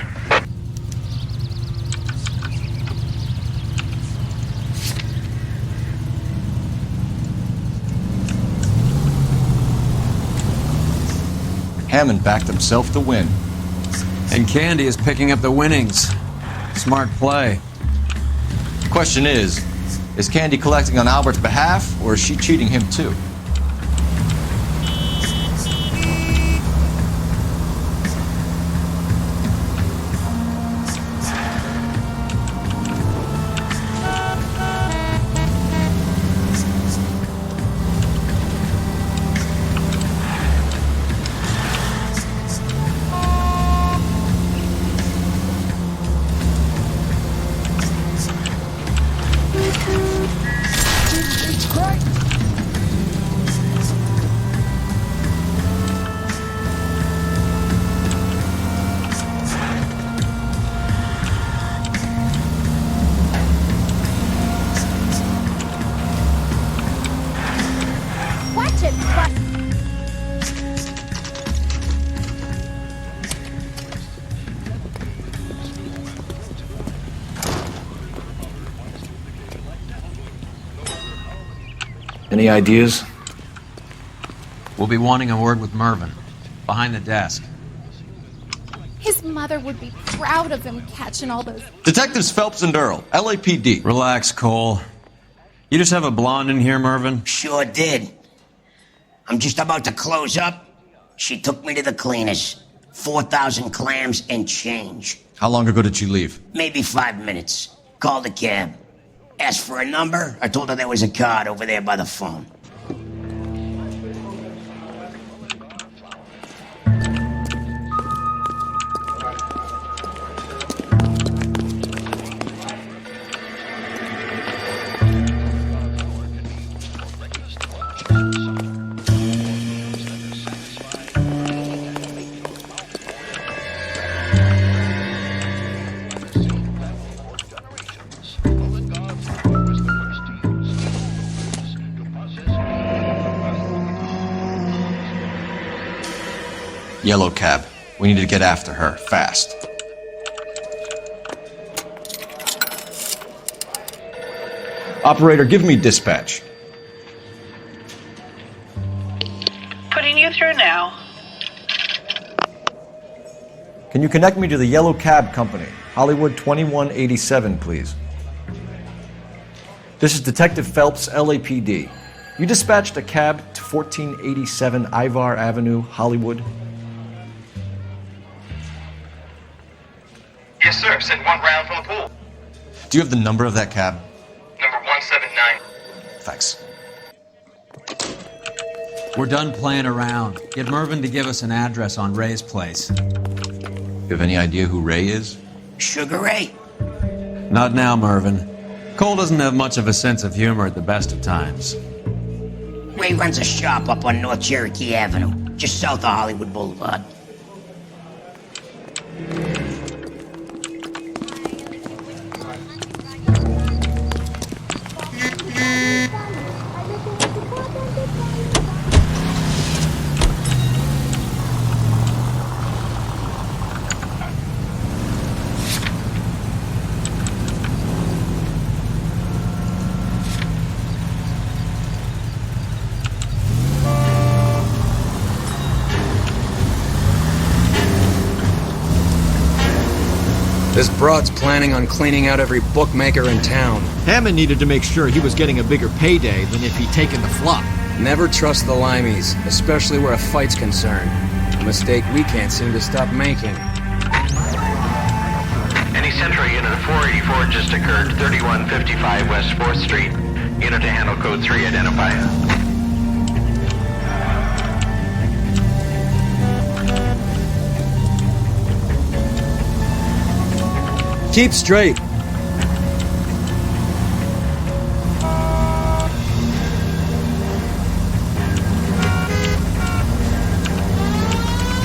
Hammond backed himself to win. And Candy is picking up the winnings. Smart play. Question is Candy collecting on Albert's behalf, or is she cheating him too? Any ideas? We'll be wanting a word with Mervyn, behind the desk. His mother would be proud of him catching all those... Detectives Phelps and Earl, LAPD. Relax, Cole. You just have a blonde in here, Mervyn? Sure did. I'm just about to close up. She took me to the cleaners. 4,000 clams and change. How long ago did she leave? Maybe 5 minutes. Called a cab. Asked for a number. I told her there was a card over there by the phone. Yellow cab. We need to get after her, fast. Operator, give me dispatch. Putting you through now. Can you connect me to the Yellow Cab Company? Hollywood 2187, please. This is Detective Phelps, LAPD. You dispatched a cab to 1487 Ivar Avenue, Hollywood. Yes, sir. Send one round from the pool. Do you have the number of that cab? Number 179. Thanks. We're done playing around. Get Mervyn to give us an address on Ray's place. You have any idea who Ray is? Sugar Ray? Not now, Mervyn. Cole doesn't have much of a sense of humor at the best of times. Ray runs a shop up on North Cherokee Avenue, just south of Hollywood Boulevard. This broad's planning on cleaning out every bookmaker in town. Hammond needed to make sure he was getting a bigger payday than if he'd taken the flop. Never trust the limeys, especially where a fight's concerned. A mistake we can't seem to stop making. Any Central Unit of 484 just occurred, 3155 West 4th Street. Unit to handle code 3, identify. Keep straight.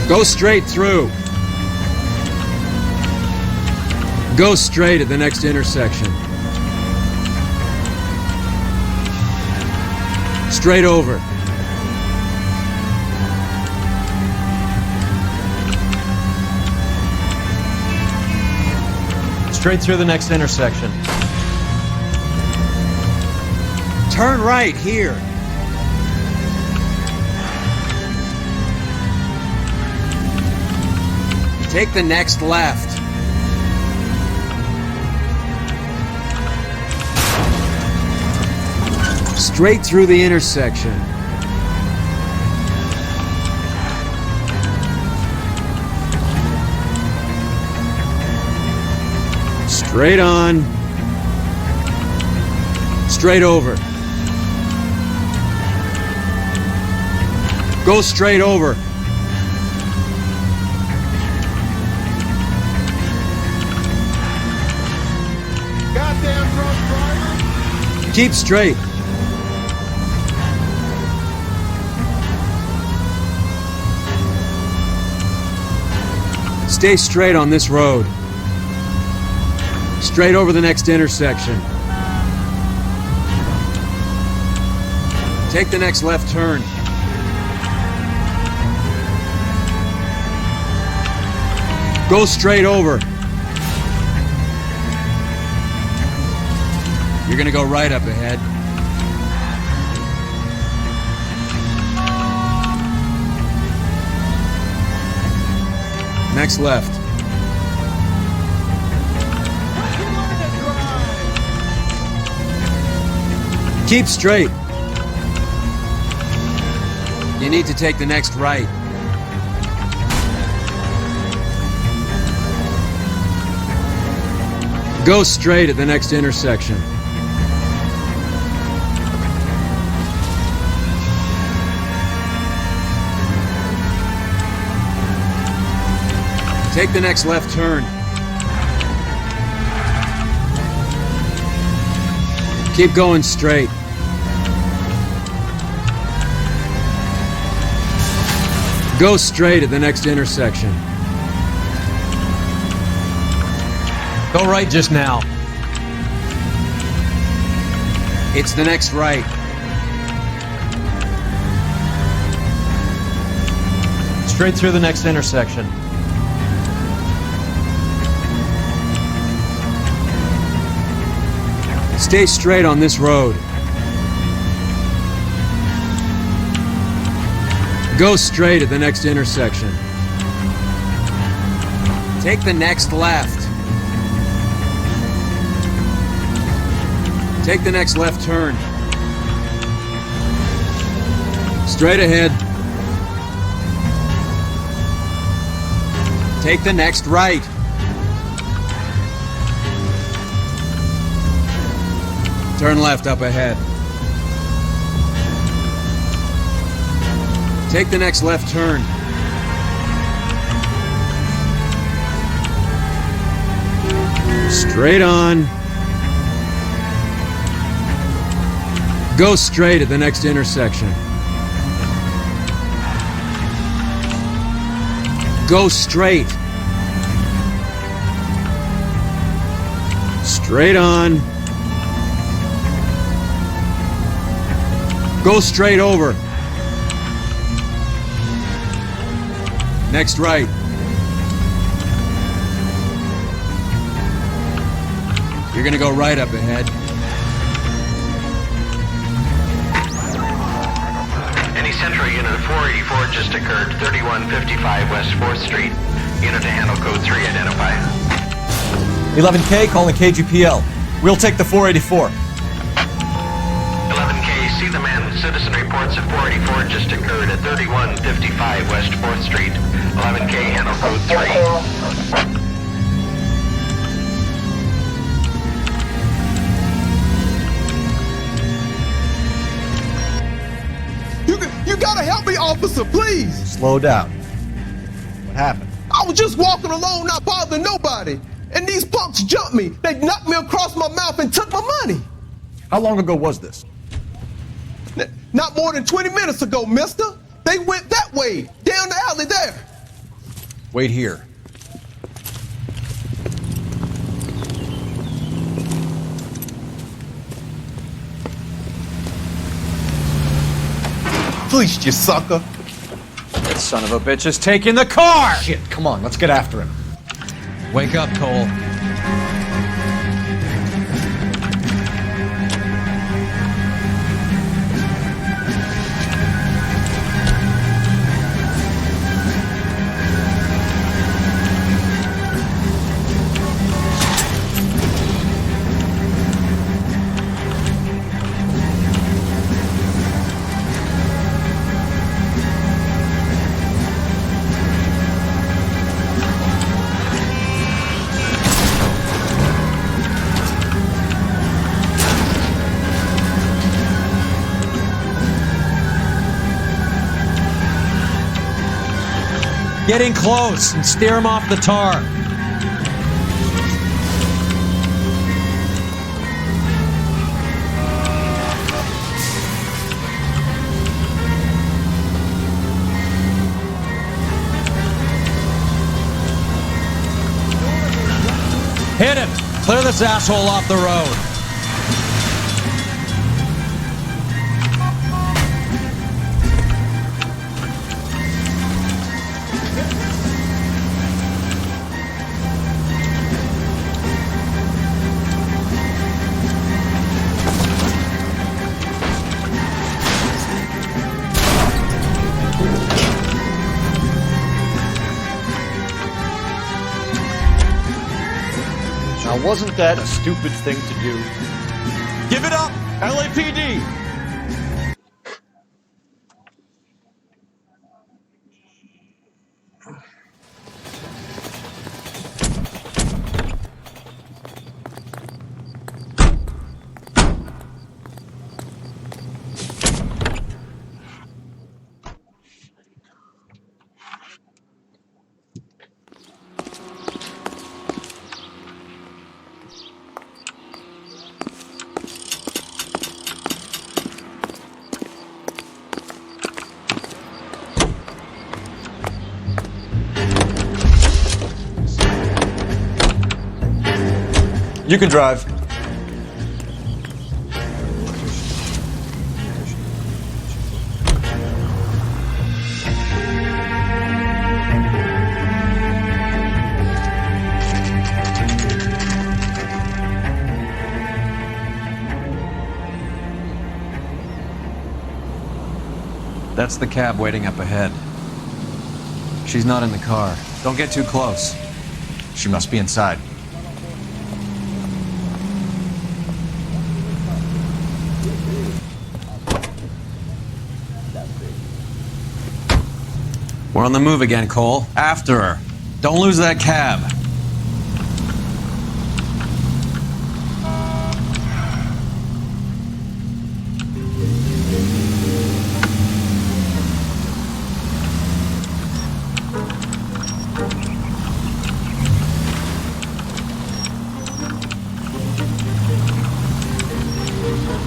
Go straight through. Go straight at the next intersection. Straight over. Straight through the next intersection. Turn right here. Take the next left. Straight through the intersection. Straight on. Straight over. Go straight over. Goddamn drunk driver! Keep straight. Stay straight on this road. Straight over the next intersection. Take the next left turn. Go straight over. You're gonna go right up ahead. Next left. Keep straight. You need to take the next right. Go straight at the next intersection. Take the next left turn. Keep going straight. Go straight at the next intersection. Go right just now. It's the next right. Straight through the next intersection. Stay straight on this road. Go straight at the next intersection. Take the next left. Take the next left turn. Straight ahead. Take the next right. Turn left up ahead. Take the next left turn. Straight on. Go straight at the next intersection. Go straight. Straight on. Go straight over. Next right. You're gonna go right up ahead. Any Central Unit 484 just occurred, 3155 West 4th Street. Unit to handle code 3 identify. 11K calling KGPL. We'll take the 484. 11K, see the man. Citizen reports that 484 just occurred at 3155 West 4th Street. 11K, handle code 3. You gotta help me, officer, please! Slow down. What happened? I was just walking along, not bothering nobody. And these punks jumped me. They knocked me across my mouth and took my money. How long ago was this? Not more than 20 minutes ago, mister. They went that way, down the alley there. Wait here. Please, you sucker. That son of a bitch is taking the car! Shit, come on, let's get after him. Wake up, Cole. Get in close and steer him off the tar. Hit him! Clear this asshole off the road. Now, wasn't that a stupid thing to do? Give it up, LAPD! You can drive. That's the cab waiting up ahead. She's not in the car. Don't get too close. She must be inside. We're on the move again, Cole. After her. Don't lose that cab.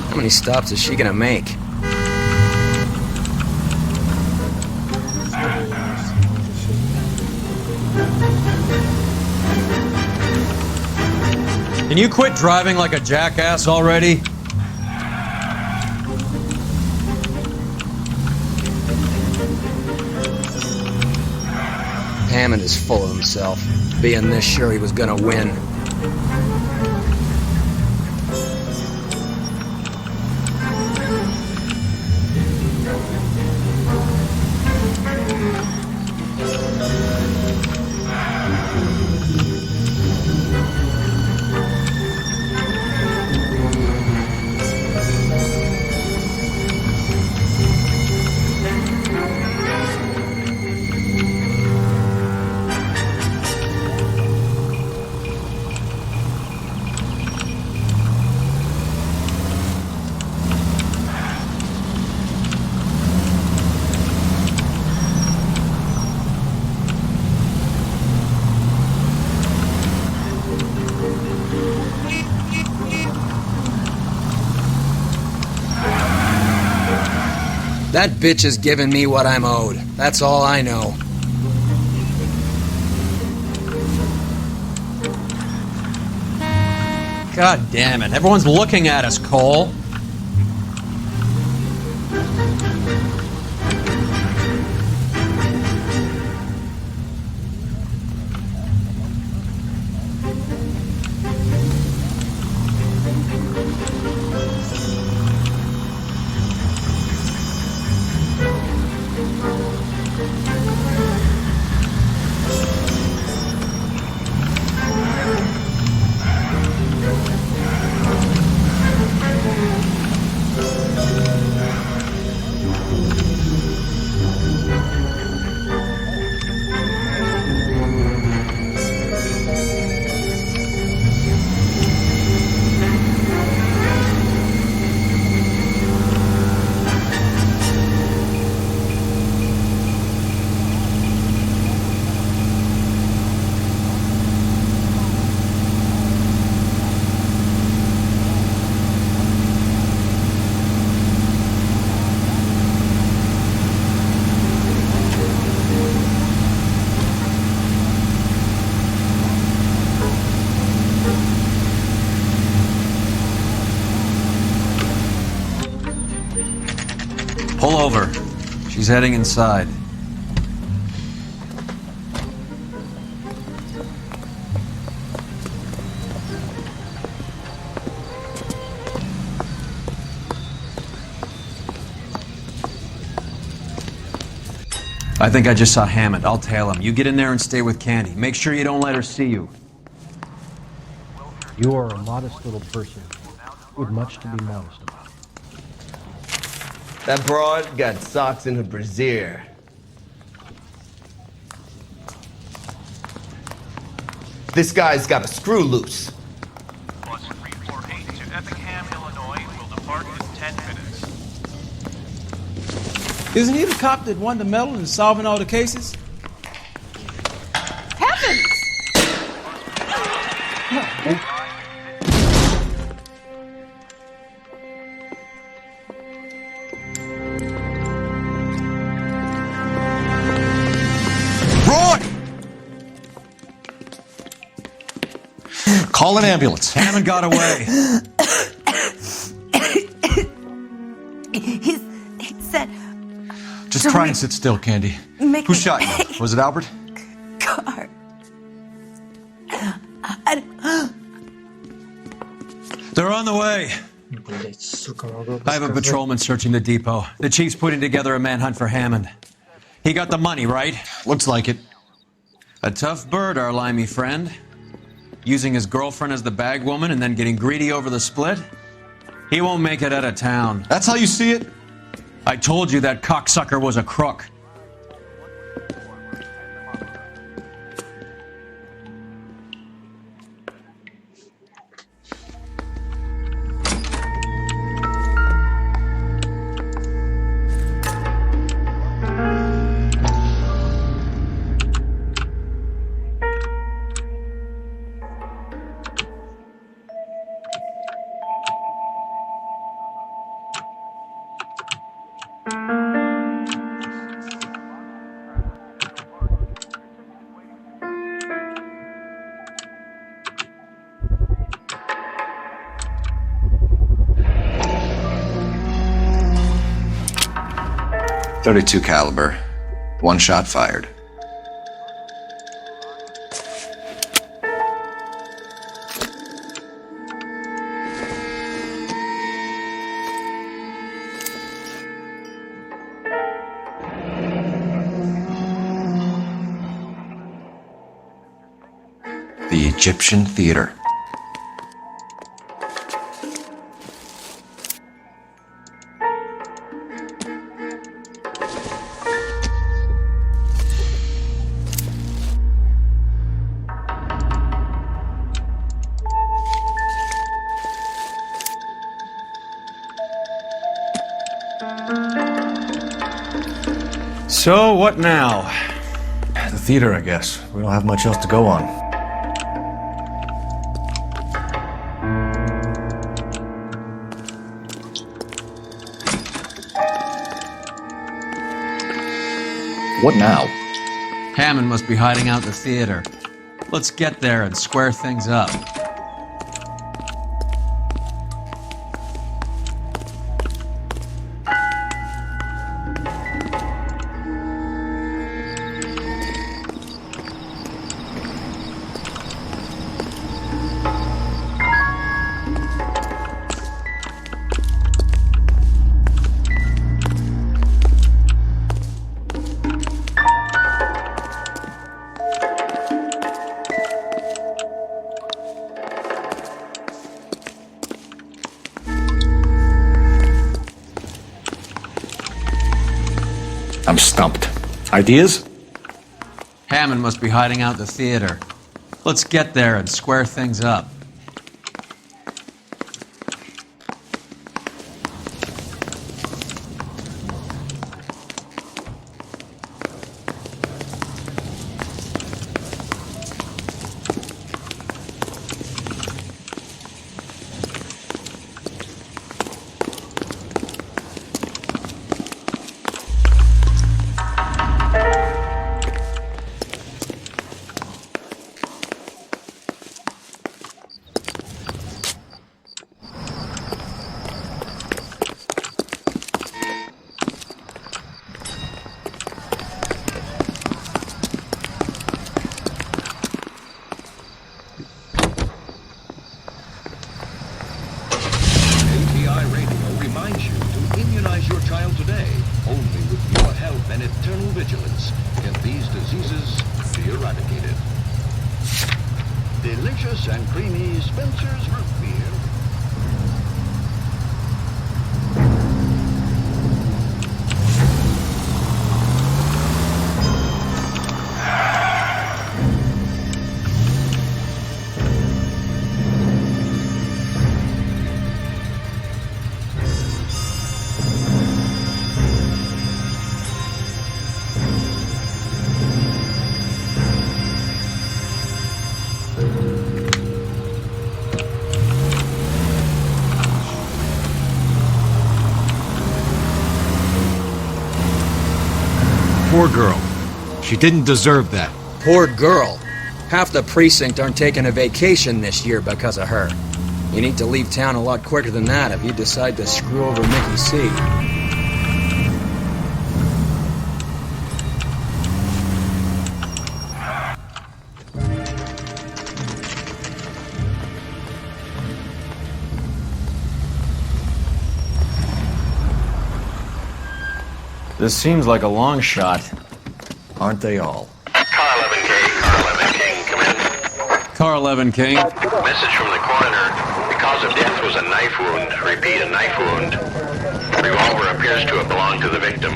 How many stops is she gonna make? Can you quit driving like a jackass already? Hammond is full of himself, being this sure he was gonna win. That bitch is giving me what I'm owed. That's all I know. God damn it. Everyone's looking at us, Cole. Pull over. She's heading inside. I think I just saw Hammond. I'll tail him. You get in there and stay with Candy. Make sure you don't let her see you. You are a modest little person with much to be modest about. That broad got socks in her brassiere. This guy's got a screw loose. Bus 348 to Effingham, Illinois will depart in 10 minutes. Isn't he the cop that won the medal in solving all the cases? Heavens! Roy! Call an ambulance. Hammond got away. He said... Just try and sit still, Candy. Who shot you? Was it Albert? Car. They're on the way. I have a patrolman searching the depot. The chief's putting together a manhunt for Hammond. He got the money, right? Looks like it. A tough bird, our limey friend. Using his girlfriend as the bag woman and then getting greedy over the split. He won't make it out of town. That's how you see it? I told you that cocksucker was a crook. .32 caliber. One shot fired. The Egyptian Theater. So, what now? The theater, I guess. We don't have much else to go on. What now? Hammond must be hiding out the theater. Let's get there and square things up. I'm stumped. Ideas? Hammond must be hiding out the theater. Let's get there and square things up. delicious and creamy Spencer's root beer. Poor girl. She didn't deserve that. Poor girl. Half the precinct aren't taking a vacation this year because of her. You need to leave town a lot quicker than that if you decide to screw over Mickey C. This seems like a long shot. Aren't they all? Car 11K, Car 11 King, come in. Car 11 King. Message from the coroner. The cause of death was a knife wound. Repeat, a knife wound. Revolver appears to have belonged to the victim.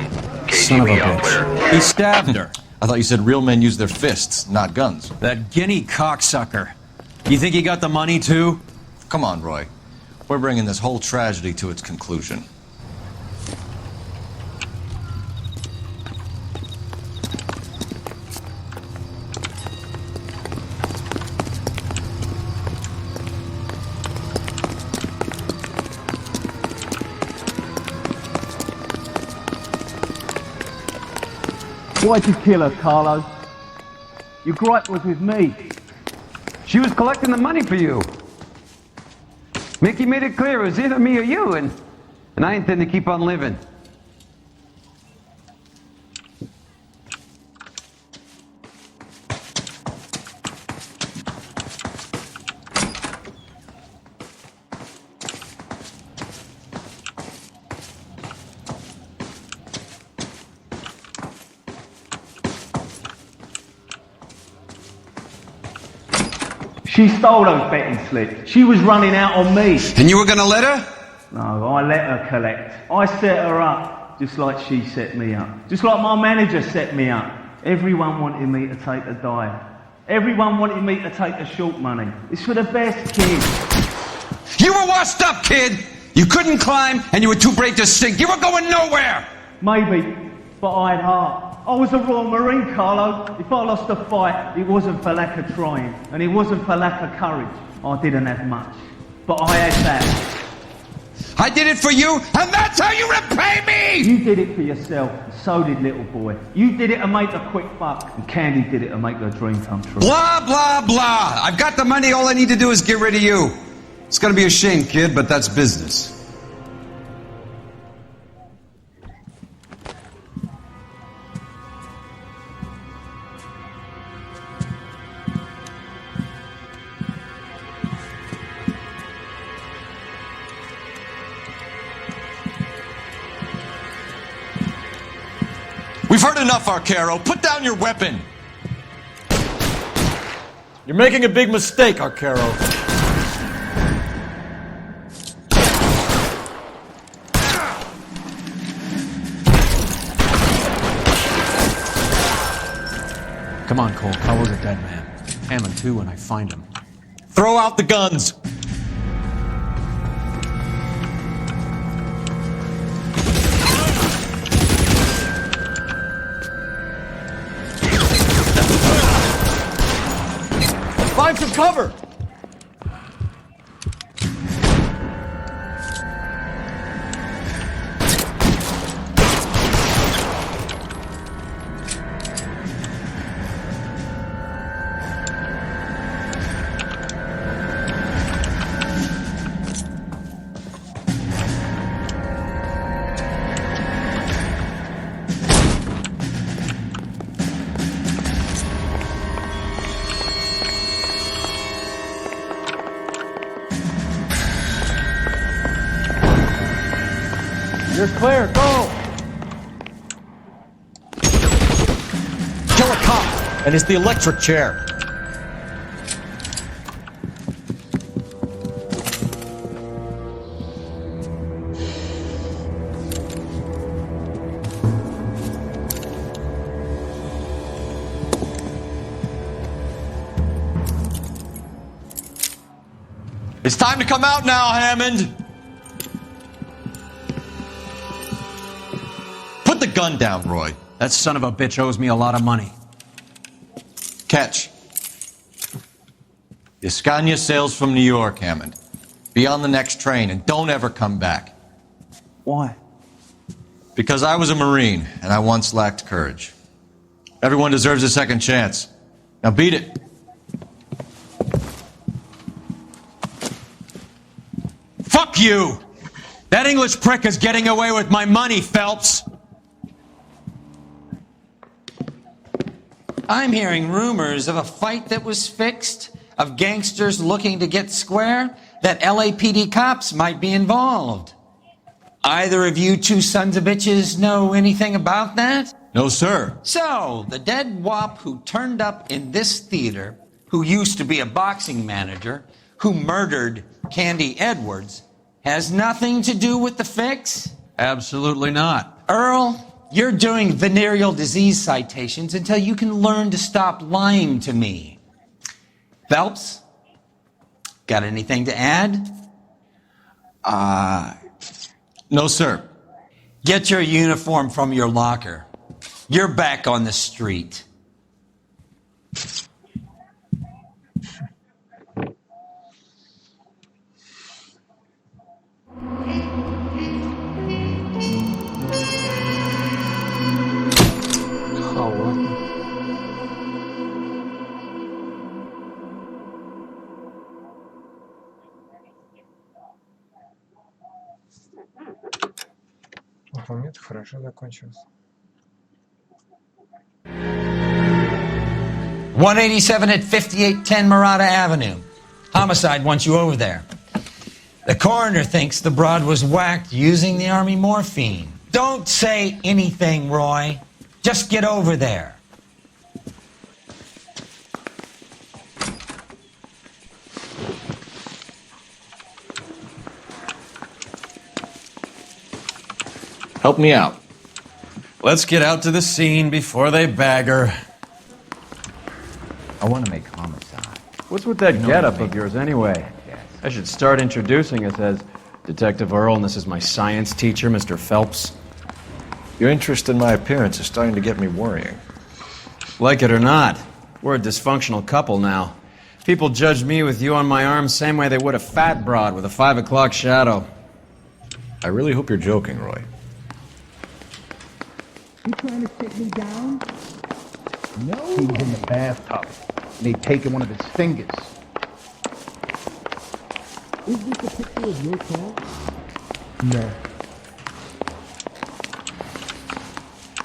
Son of a KGB all clear. He stabbed her. I thought you said real men use their fists, not guns. That guinea cocksucker. You think he got the money too? Come on, Roy. We're bringing this whole tragedy to its conclusion. Why'd you kill her, Carlo? Your gripe was with me. She was collecting the money for you. Mickey made it clear it was either me or you, and I intend to keep on living. She stole those betting slips. She was running out on me. And you were gonna let her? No, I let her collect. I set her up, just like she set me up. Just like my manager set me up. Everyone wanted me to take a dive. Everyone wanted me to take the short money. It's for the best, kid. You were washed up, kid! You couldn't climb, and you were too brave to sink. You were going nowhere! Maybe, but I had heart. I was a Royal Marine, Carlo. If I lost a fight, it wasn't for lack of trying, and it wasn't for lack of courage. I didn't have much, but I had that. I did it for you, and that's how you repay me! You did it for yourself, and so did little boy. You did it to make a quick buck, and Candy did it to make her dream come true. Blah, blah, blah. I've got the money. All I need to do is get rid of you. It's gonna be a shame, kid, but that's business. We've heard enough, Arcaro. Put down your weapon. You're making a big mistake, Arcaro. Come on, Cole. Carlo's a dead man. Hammond too when I find him. Throw out the guns. Find some cover! You're clear, go! Kill a cop, and it's the electric chair. It's time to come out now, Hammond! Put the gun down, Roy. That son of a bitch owes me a lot of money. Catch. The Scania sails from New York, Hammond. Be on the next train and don't ever come back. Why? Because I was a Marine and I once lacked courage. Everyone deserves a second chance. Now beat it. Fuck you! That English prick is getting away with my money, Phelps! I'm hearing rumors of a fight that was fixed, of gangsters looking to get square, that LAPD cops might be involved. Either of you two sons of bitches know anything about that? No, sir. So, the dead wop who turned up in this theater, who used to be a boxing manager, who murdered Candy Edwards, has nothing to do with the fix? Absolutely not. Earl, you're doing venereal disease citations until you can learn to stop lying to me. Phelps, got anything to add? No, sir. Get your uniform from your locker. You're back on the street. Момент хорошо закончился. 187 at 5810 Murata Avenue. Homicide wants you over there. The coroner thinks the broad was whacked using the army morphine. Don't say anything, Roy. Just get over there. Help me out. Let's get out to the scene before they bag her. I want to make homicide. What's with that getup of yours anyway? I should start introducing us as Detective Earl, and this is my science teacher, Mr. Phelps. Your interest in my appearance is starting to get me worrying. Like it or not, we're a dysfunctional couple now. People judge me with you on my arm same way they would a fat broad with a 5 o'clock shadow. I really hope you're joking, Roy. You trying to sit me down? No. He was in the bathtub, and they'd taken one of his fingers. Is this a picture of your car? No.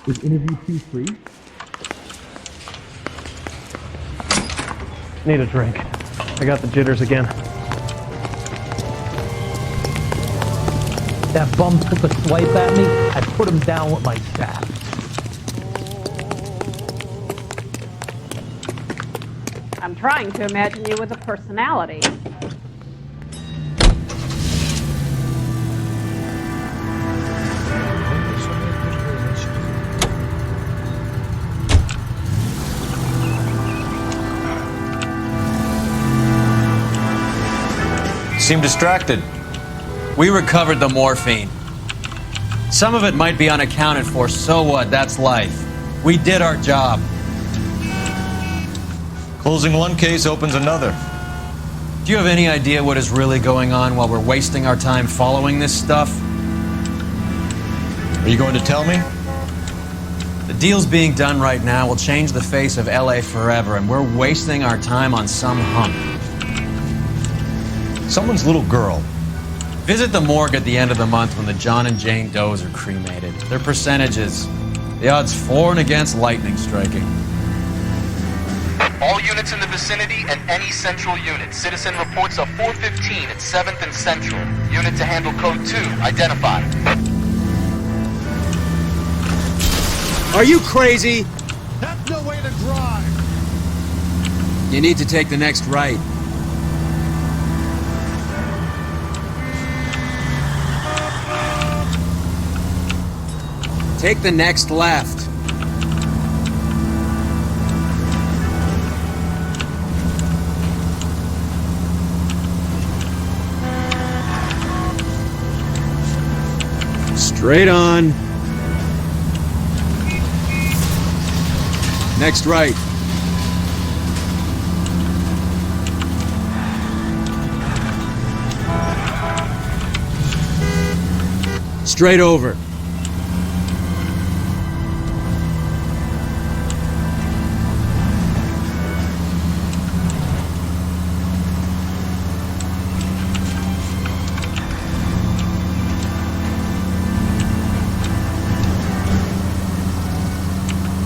Is interview 2 free? Need a drink. I got the jitters again. That bum took a swipe at me. I put him down with my staff. I'm trying to imagine you with a personality. Seem distracted. We recovered the morphine. Some of it might be unaccounted for, so what? That's life. We did our job. Closing one case opens another. Do you have any idea what is really going on while we're wasting our time following this stuff? Are you going to tell me? The deals being done right now will change the face of LA forever, and we're wasting our time on some hunk. Someone's little girl. Visit the morgue at the end of the month when the John and Jane Does are cremated. Their percentages. The odds for and against lightning striking. All units in the vicinity and any central unit. Citizen reports of 415 at 7th and Central. Unit to handle code 2. Identified. Are you crazy? That's no way to drive. You need to take the next right. Take the next left. Straight on. Next right. Straight over.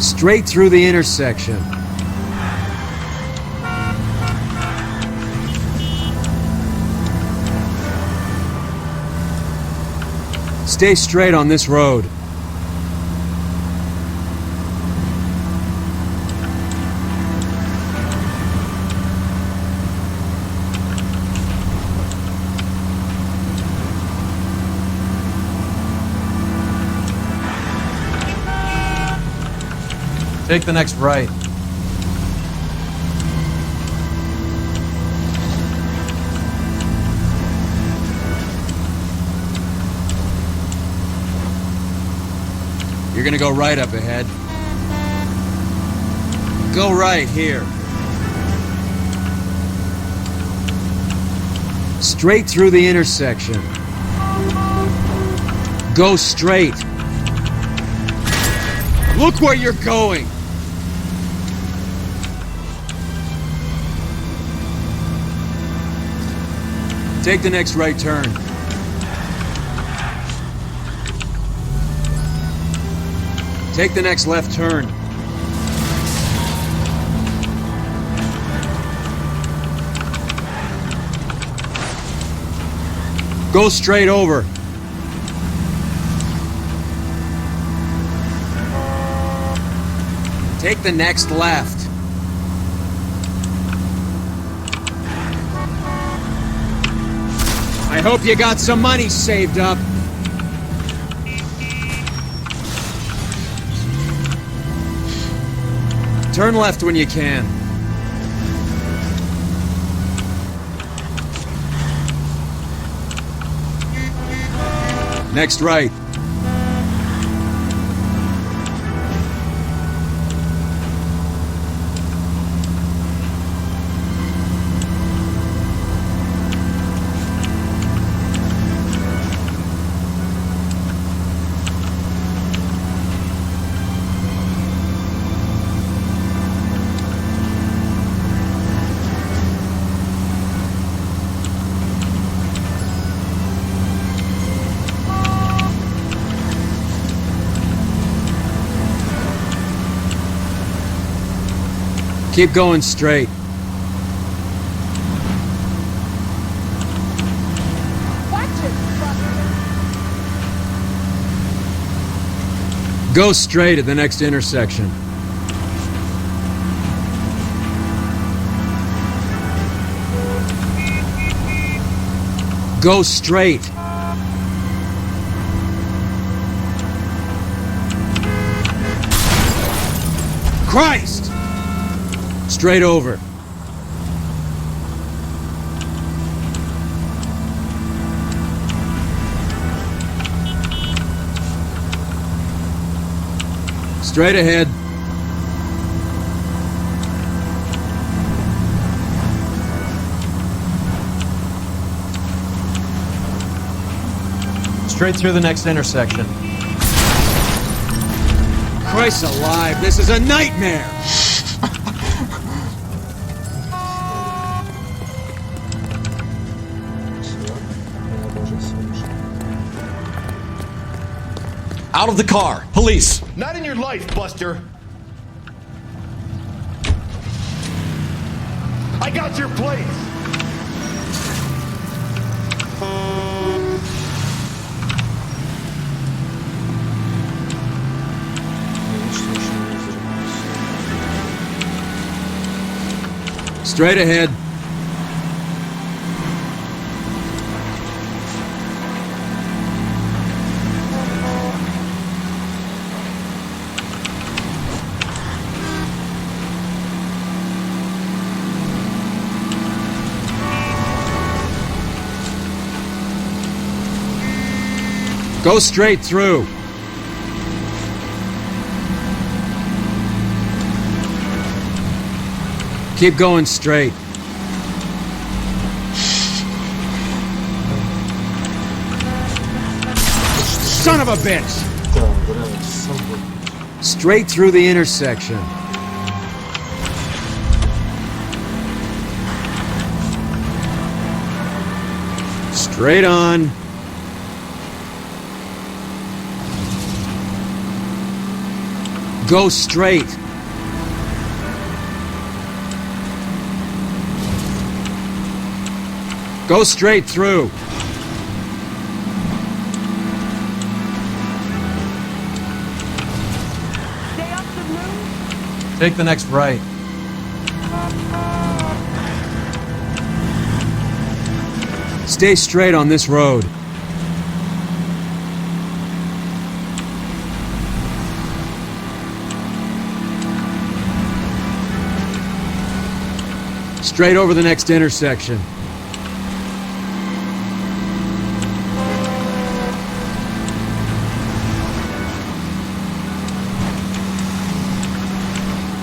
Straight through the intersection. Stay straight on this road. Take the next right. You're gonna go right up ahead. Go right here. Straight through the intersection. Go straight. Look where you're going. Take the next right turn. Take the next left turn. Go straight over. Take the next left. I hope you got some money saved up. Turn left when you can. Next right. Keep going straight. Go straight at the next intersection. Go straight. Christ! Straight over. Straight ahead. Straight through the next intersection. Christ alive, this is a nightmare! Out of the car! Police! Not in your life, Buster! I got your place! Straight ahead. Go straight through. Keep going straight. Son of a bitch! Straight through the intersection. Straight on. Go straight. Go straight through. Take the next right. Stay straight on this road. Straight over the next intersection.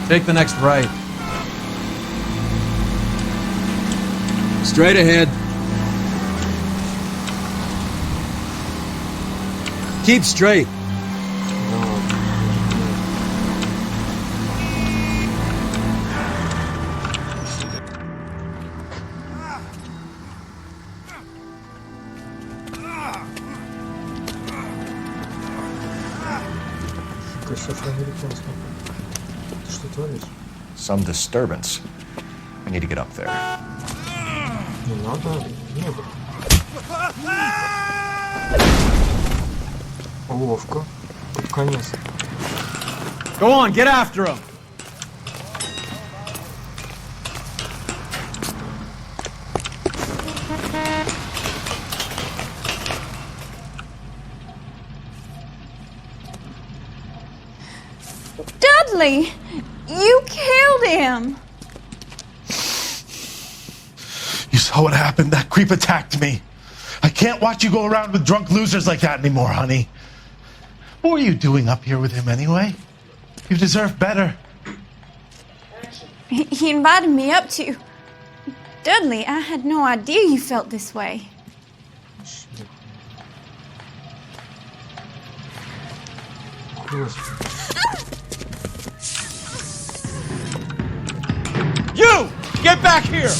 Take the next right. Straight ahead. Keep straight. Some disturbance. I need to get up there. Go on, get after him. Dudley, you killed him. You saw what happened? That creep attacked me. I can't watch you go around with drunk losers like that anymore, honey. What were you doing up here with him anyway? You deserve better. He invited me up to. Dudley, I had no idea you felt this way. You! Get back here!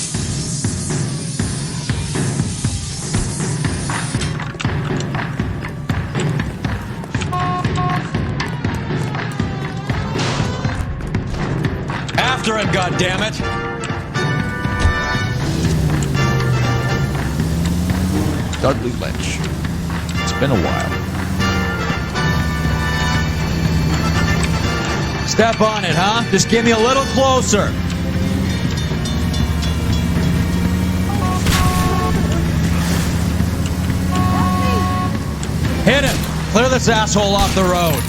After him, goddammit! Dudley Lynch. It's been a while. Step on it, huh? Just get me a little closer. Hit him! Clear this asshole off the road.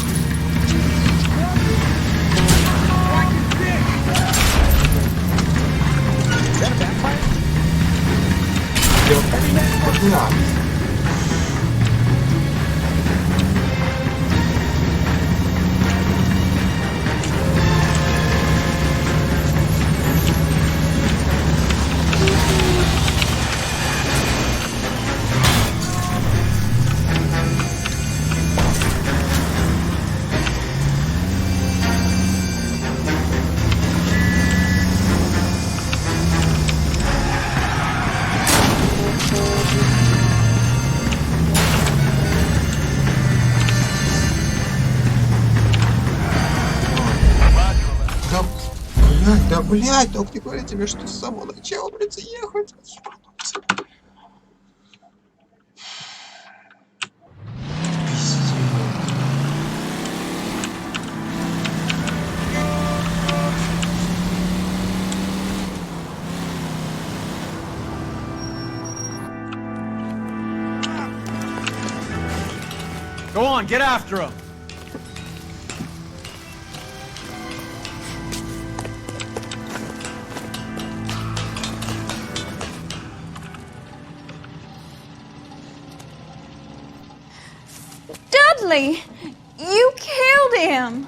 Да, блядь, только не говори тебе, что с самого начала придется ехать. Go on, get after him. Dudley, you killed him.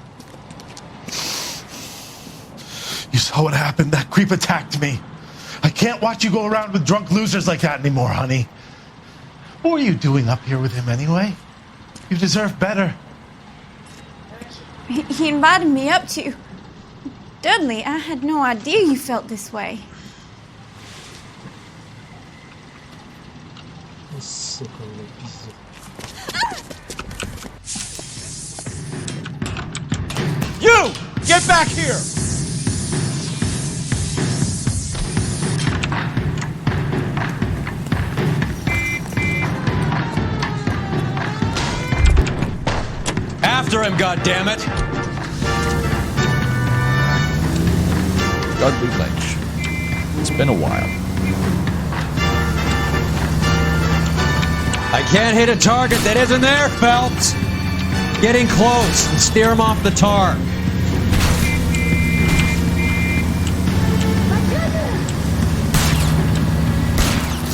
You saw what happened. That creep attacked me. I can't watch you go around with drunk losers like that anymore, honey. What were you doing up here with him anyway? You deserve better. He invited me up to... Dudley, I had no idea you felt this way. You! Get back here! After him, goddammit! Dudley Lynch. It's been a while. I can't hit a target that isn't there, Phelps! Getting close and steer him off the tar.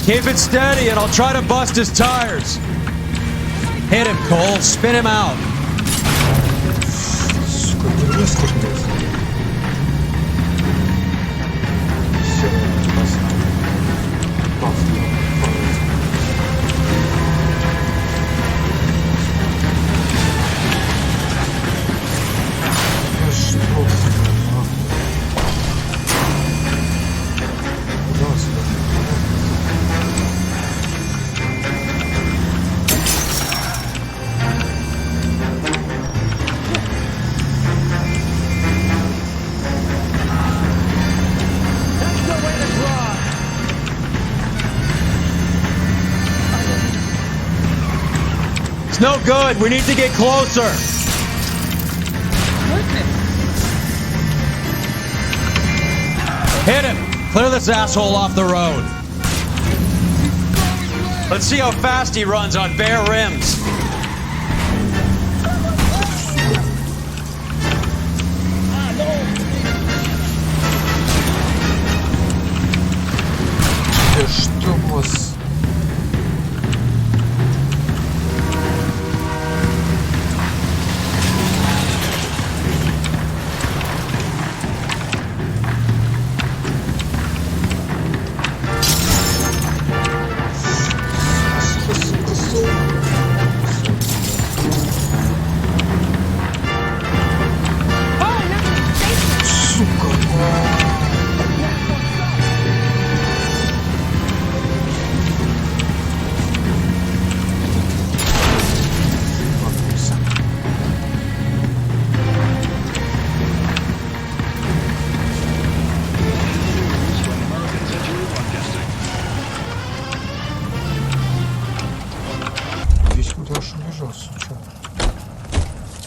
Keep it steady and I'll try to bust his tires. Hit him, Cole. Spin him out. It's no good. We need to get closer. Hit him. Clear this asshole off the road. Let's see how fast he runs on bare rims. Что у вас?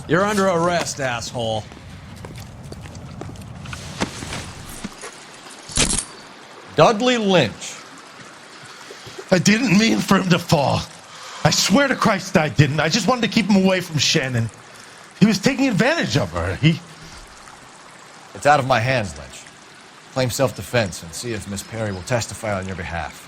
You're under arrest, asshole. Dudley Lynch. I didn't mean for him to fall. I swear to Christ I didn't. I just wanted to keep him away from Shannon. He was taking advantage of her. It's out of my hands, Lynch. Claim self-defense and see if Miss Perry will testify on your behalf.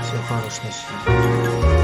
Все, барышня,